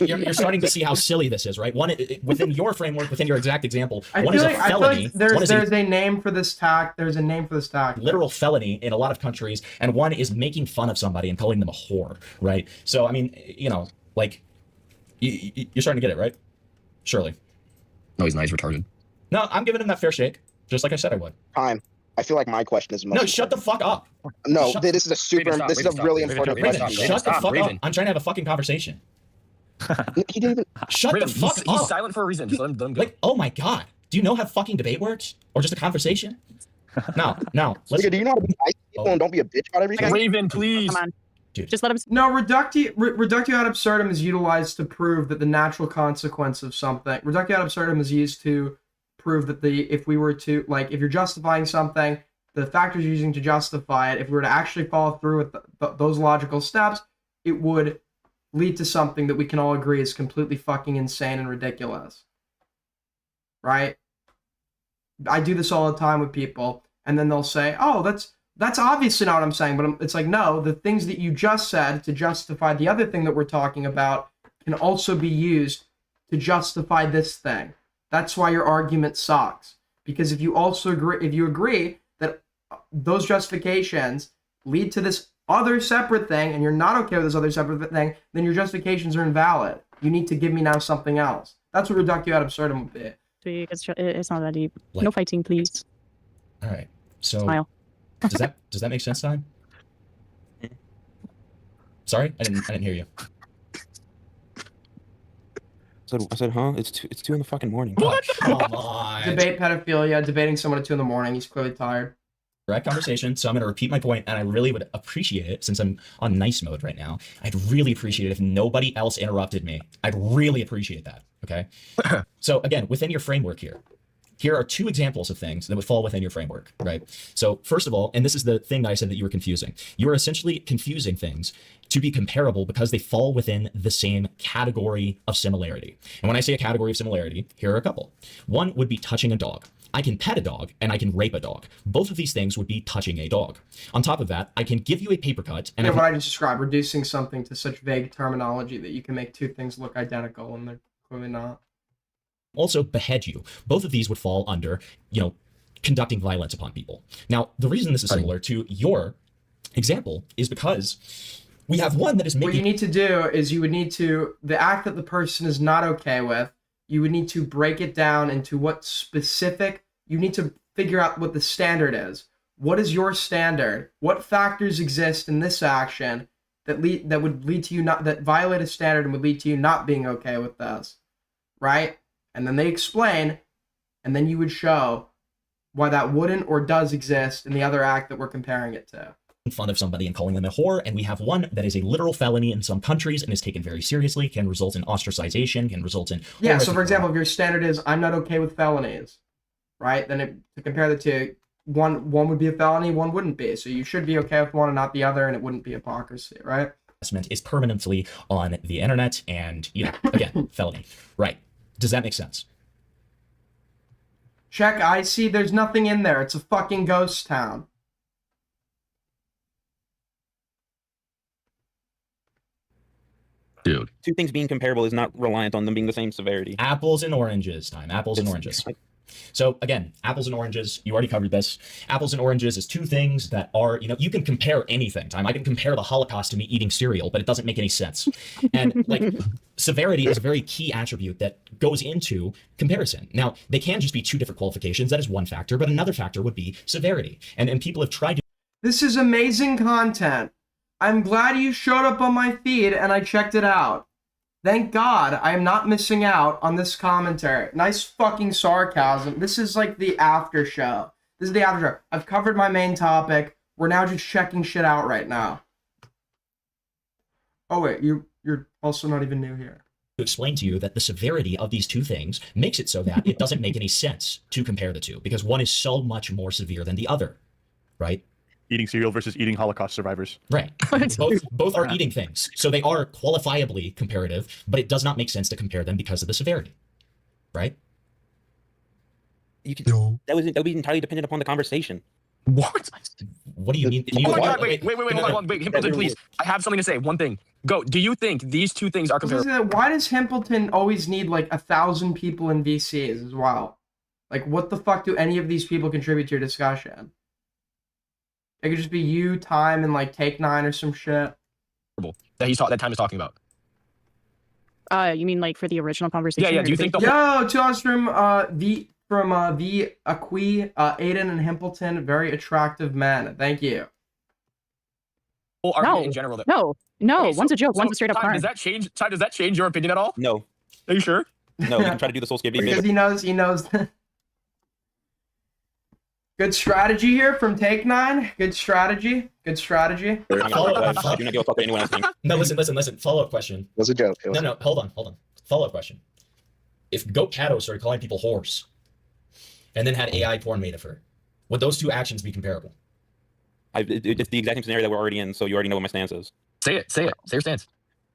you're starting to see how silly this is, right? One, within your framework, within your exact example, one is a felony. There's a name for this tact. There's a name for this tact. Literal felony in a lot of countries, and one is making fun of somebody and calling them a whore, right? So, I mean, you know, like, you're starting to get it, right? Surely. No, he's not. He's retarded. No, I'm giving him that fair shake, just like I said I would. Time. I feel like my question is most No, shut the fuck up. No, this is a super. This is a really important question. Shut the fuck up. I'm trying to have a fucking conversation. He didn't even. Shut the fuck up. He's silent for a reason. Just let him go. Like, oh my god. Do you know how fucking debate works? Or just a conversation? No. Nigga, do you know how to be nice to people and don't be a bitch about everything? Raven, please. Come on. Dude. Just let him. No, reductio ad absurdum is utilized to prove that the natural consequence of something. Reductio ad absurdum is used to prove that if we were to, like, if you're justifying something, the factors you're using to justify it, if we were to actually follow through with those logical steps, it would lead to something that we can all agree is completely fucking insane and ridiculous. Right? I do this all the time with people, and then they'll say, oh, that's obviously not what I'm saying, but it's like, no, the things that you just said to justify the other thing that we're talking about can also be used to justify this thing. That's why your argument sucks. Because if you agree that those justifications lead to this other separate thing, and you're not okay with this other separate thing, then your justifications are invalid. You need to give me now something else. That's what reductio ad absurdum would be. It's not that deep. Like, no fighting, please. All right. So Smile. does that make sense, Time? Sorry, I didn't hear you. I said, huh? It's 2 in the fucking morning. What? Come on. Debate pedophilia, debating someone at 2 a.m. He's clearly tired. Direct conversation, so I'm going to repeat my point, and I really would appreciate it, since I'm on nice mode right now. I'd really appreciate it if nobody else interrupted me. I'd really appreciate that, okay? So again, within your framework here are two examples of things that would fall within your framework, right? So first of all, and this is the thing that I said that you were confusing. You are essentially confusing things to be comparable because they fall within the same category of similarity. And when I say a category of similarity, here are a couple. One would be touching a dog. I can pet a dog and I can rape a dog. Both of these things would be touching a dog. On top of that, I can give you a paper cut and what I just described, reducing something to such vague terminology that you can make two things look identical and they're clearly not. Also behead you. Both of these would fall under, conducting violence upon people. Now, the reason this is similar to your example is because we have one that is making... What you need to do is you would need to, the act that the person is not okay with, you would need to break it down into what specific, you need to figure out what the standard is. What is your standard? What factors exist in this action that would lead to you not, that violate a standard and would lead to you not being okay with this, right? And then they explain, and then you would show why that wouldn't or does exist in the other act that we're comparing it to. Fun of somebody and calling them a whore, and we have one that is a literal felony in some countries and is taken very seriously, can result in ostracization, can result in... Yeah, so for example, if your standard is, I'm not okay with felonies, right? Then to compare the two, one would be a felony, one wouldn't be. So you should be okay with one and not the other, and it wouldn't be hypocrisy, right? Is permanently on the internet and, again, felony. Right. Does that make sense? Check, I see there's nothing in there. It's a fucking ghost town. Dude. Two things being comparable is not reliant on them being the same severity. Apples and oranges time. Apples and oranges. So again, apples and oranges, you already covered this. Apples and oranges is two things that are, you can compare anything. Time. I can compare the Holocaust to me eating cereal, but it doesn't make any sense. And severity is a very key attribute that goes into comparison. Now, they can just be two different qualifications. That is one factor, but another factor would be severity. And people have tried to... This is amazing content. I'm glad you showed up on my feed and I checked it out. Thank God I am not missing out on this commentary. Nice fucking sarcasm. This is like the after show. This is the after show. I've covered my main topic. We're now just checking shit out right now. Oh wait, you're also not even new here. To explain to you that the severity of these two things makes it so that it doesn't make any sense to compare the two, because one is so much more severe than the other, right? Eating cereal versus eating Holocaust survivors. Right. Both are eating things. So they are qualifiably comparative, but it does not make sense to compare them because of the severity. Right? You can, that would be entirely dependent upon the conversation. What? What do you mean? Oh my God, wait, hold on, wait, Himpleton, please. I have something to say. One thing. Go. Do you think these two things are comparable? Why does Himpleton always need like 1,000 people in VCs as well? Like, what the fuck do any of these people contribute to your discussion? It could just be you, Time, and like Take9 or some shit. That Time is talking about. You mean like for the original conversation? Yeah. Do you think the Yo, to us from the Acqui, Aiden and Himpleton, very attractive men. Thank you. whole argument in general? No. Okay, One's a joke. One's a straight up crime. Does that change your opinion at all? No. Are you sure? No, we can try to do the soul skip. Because he knows. Good strategy here from Take9. Good strategy. No, listen. Follow-up question. It was a joke. No, hold on. Follow-up question. If Goat Cato started calling people whores, and then had AI porn made of her, would those two actions be comparable? It's the exact same scenario that we're already in, so you already know what my stance is. Say it. Say your stance.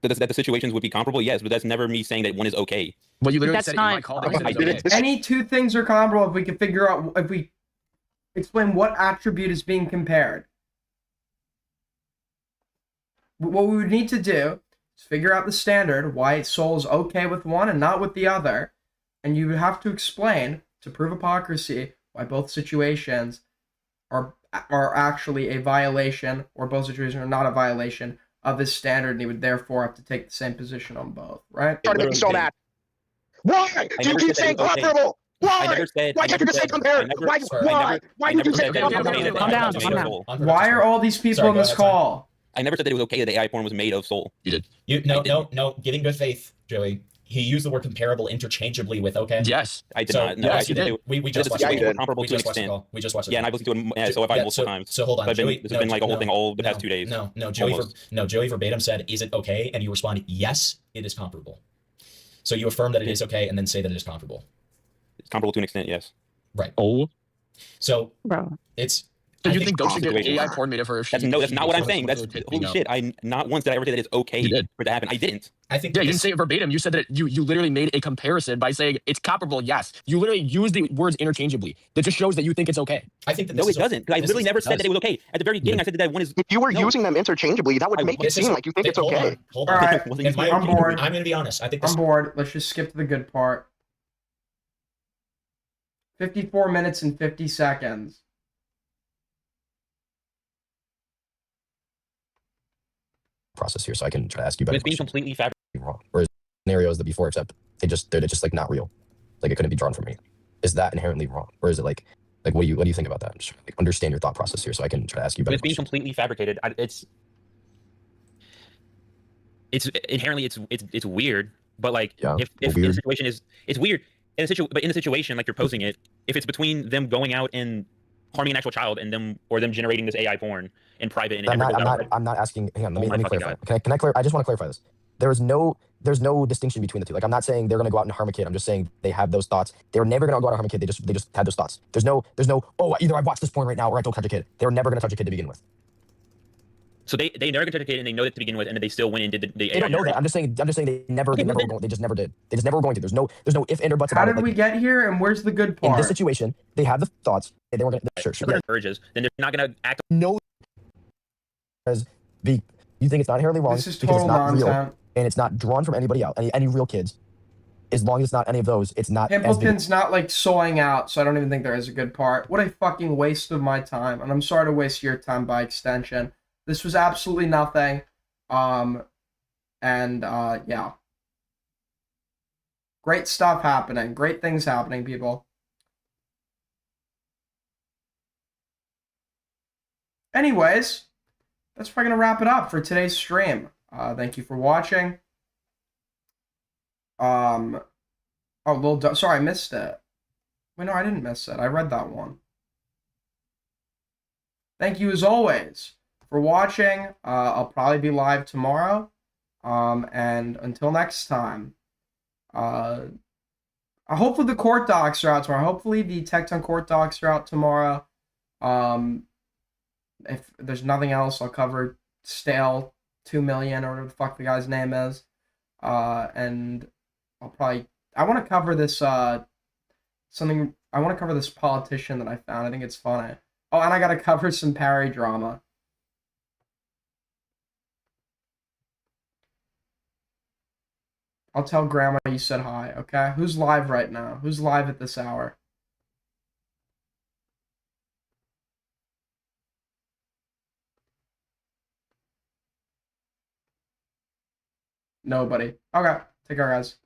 That the situations would be comparable, yes, but that's never me saying that one is okay. Well, you literally said it in my call. Any two things are comparable if we can figure out, if we explain what attribute is being compared. What we would need to do is figure out the standard, why Soul is okay with one and not with the other, and you would have to explain, to prove hypocrisy, why both situations are actually a violation, or both situations are not a violation of this standard, and he would therefore have to take the same position on both, right? So that. Why do you keep saying comparable? Why? Why can't you just say compare? Why did you say comparable? Calm down. Why are all these people in this call? I never said that it was okay that AI porn was made of Soul. You did. No. Get in good faith, Joey. He used the word comparable interchangeably with okay. Yes, I did not. No, yes, you did. We just watched it. Comparable to an extent. We just watched it. Yeah, and I've listened to it. So have I multiple times. So hold on. This has been like a whole thing all the past 2 days. Joey verbatim said, "Is it okay?" And you responded, "Yes, it is comparable." So you affirm that it is okay, and then say that it is comparable. It's comparable to an extent, yes. Right. Oh. So bro, it's. Do you think Goat should get AI porn made of her? That's not what I'm saying. That's holy shit. I not once did I ever say that it's okay for it to happen. I didn't. I think Yeah, you didn't say it verbatim. You said that you literally made a comparison by saying it's comparable. Yes, you literally use the words interchangeably. That just shows that you think it's okay. I think that No, it doesn't. Because I literally never said that it was okay. At the very beginning, I said that one is. If you were using them interchangeably, that would make it seem like you think it's okay. Hold All on. right, In my I'm opinion, bored. I'm going to be honest. I think this. I'm bored. Let's just skip to the good part. 54 minutes and 50 seconds. process here, so I can try to ask you But better it's being questions. completely fabricated. Wrong. Whereas scenarios that before except they're just like not real. Like it couldn't be drawn from me. Is that inherently wrong? Or is it like what do you think about that? Just like, understand your thought process here so I can try to ask you But better it's being questions. completely fabricated. It's inherently it's weird. But like if in a situation is it's weird in a situation like you're posing it, if it's between them going out and harming an actual child and them generating this AI porn in private and it never goes out. I'm not asking. Hang on, let me fucking clarify. Can I clarify? I just want to clarify this. There's no distinction between the two. Like I'm not saying they're gonna go out and harm a kid. I'm just saying they have those thoughts. They were never gonna go out and harm a kid. They just had those thoughts. There's no oh, either I watch this porn right now or I don't touch a kid. They were never gonna touch a kid to begin with. So they never got touch a kid and they know that to begin with, and then they still went and did the They don't know that. I'm just saying they never Okay, they just never did. They just never were going to. There's no if and or buts How about it. did we get here, and where's the good part? In this situation, they have the thoughts. They weren't gonna sure. urges, then they're not gonna act. No, because you think it's not inherently wrong This is because it's total not real nonsense. and it's not drawn from anybody else, any real kids. As long as it's not any of those, it's not as big. Pimpleton's not like sawing out, so I don't even think there is a good part. What a fucking waste of my time, and I'm sorry to waste your time by extension. This was absolutely nothing. Yeah. Great stuff happening. Great things happening, people. Anyways, that's probably going to wrap it up for today's stream. Thank you for watching. Sorry, I missed it. Wait, no, I didn't miss it. I read that one. Thank you as always for watching. I'll probably be live tomorrow. And until next time, hopefully the court docs are out tomorrow. Hopefully the Tectone court docs are out tomorrow. If there's nothing else, I'll cover Stale 2 million or whatever the fuck the guy's name is. And I want to cover this, I want to cover this politician that I found. I think it's funny. Oh, and I got to cover some parry drama. I'll tell Grandma you said hi, okay? Who's live right now? Who's live at this hour? Nobody. Okay. Take care, guys.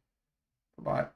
Bye-bye.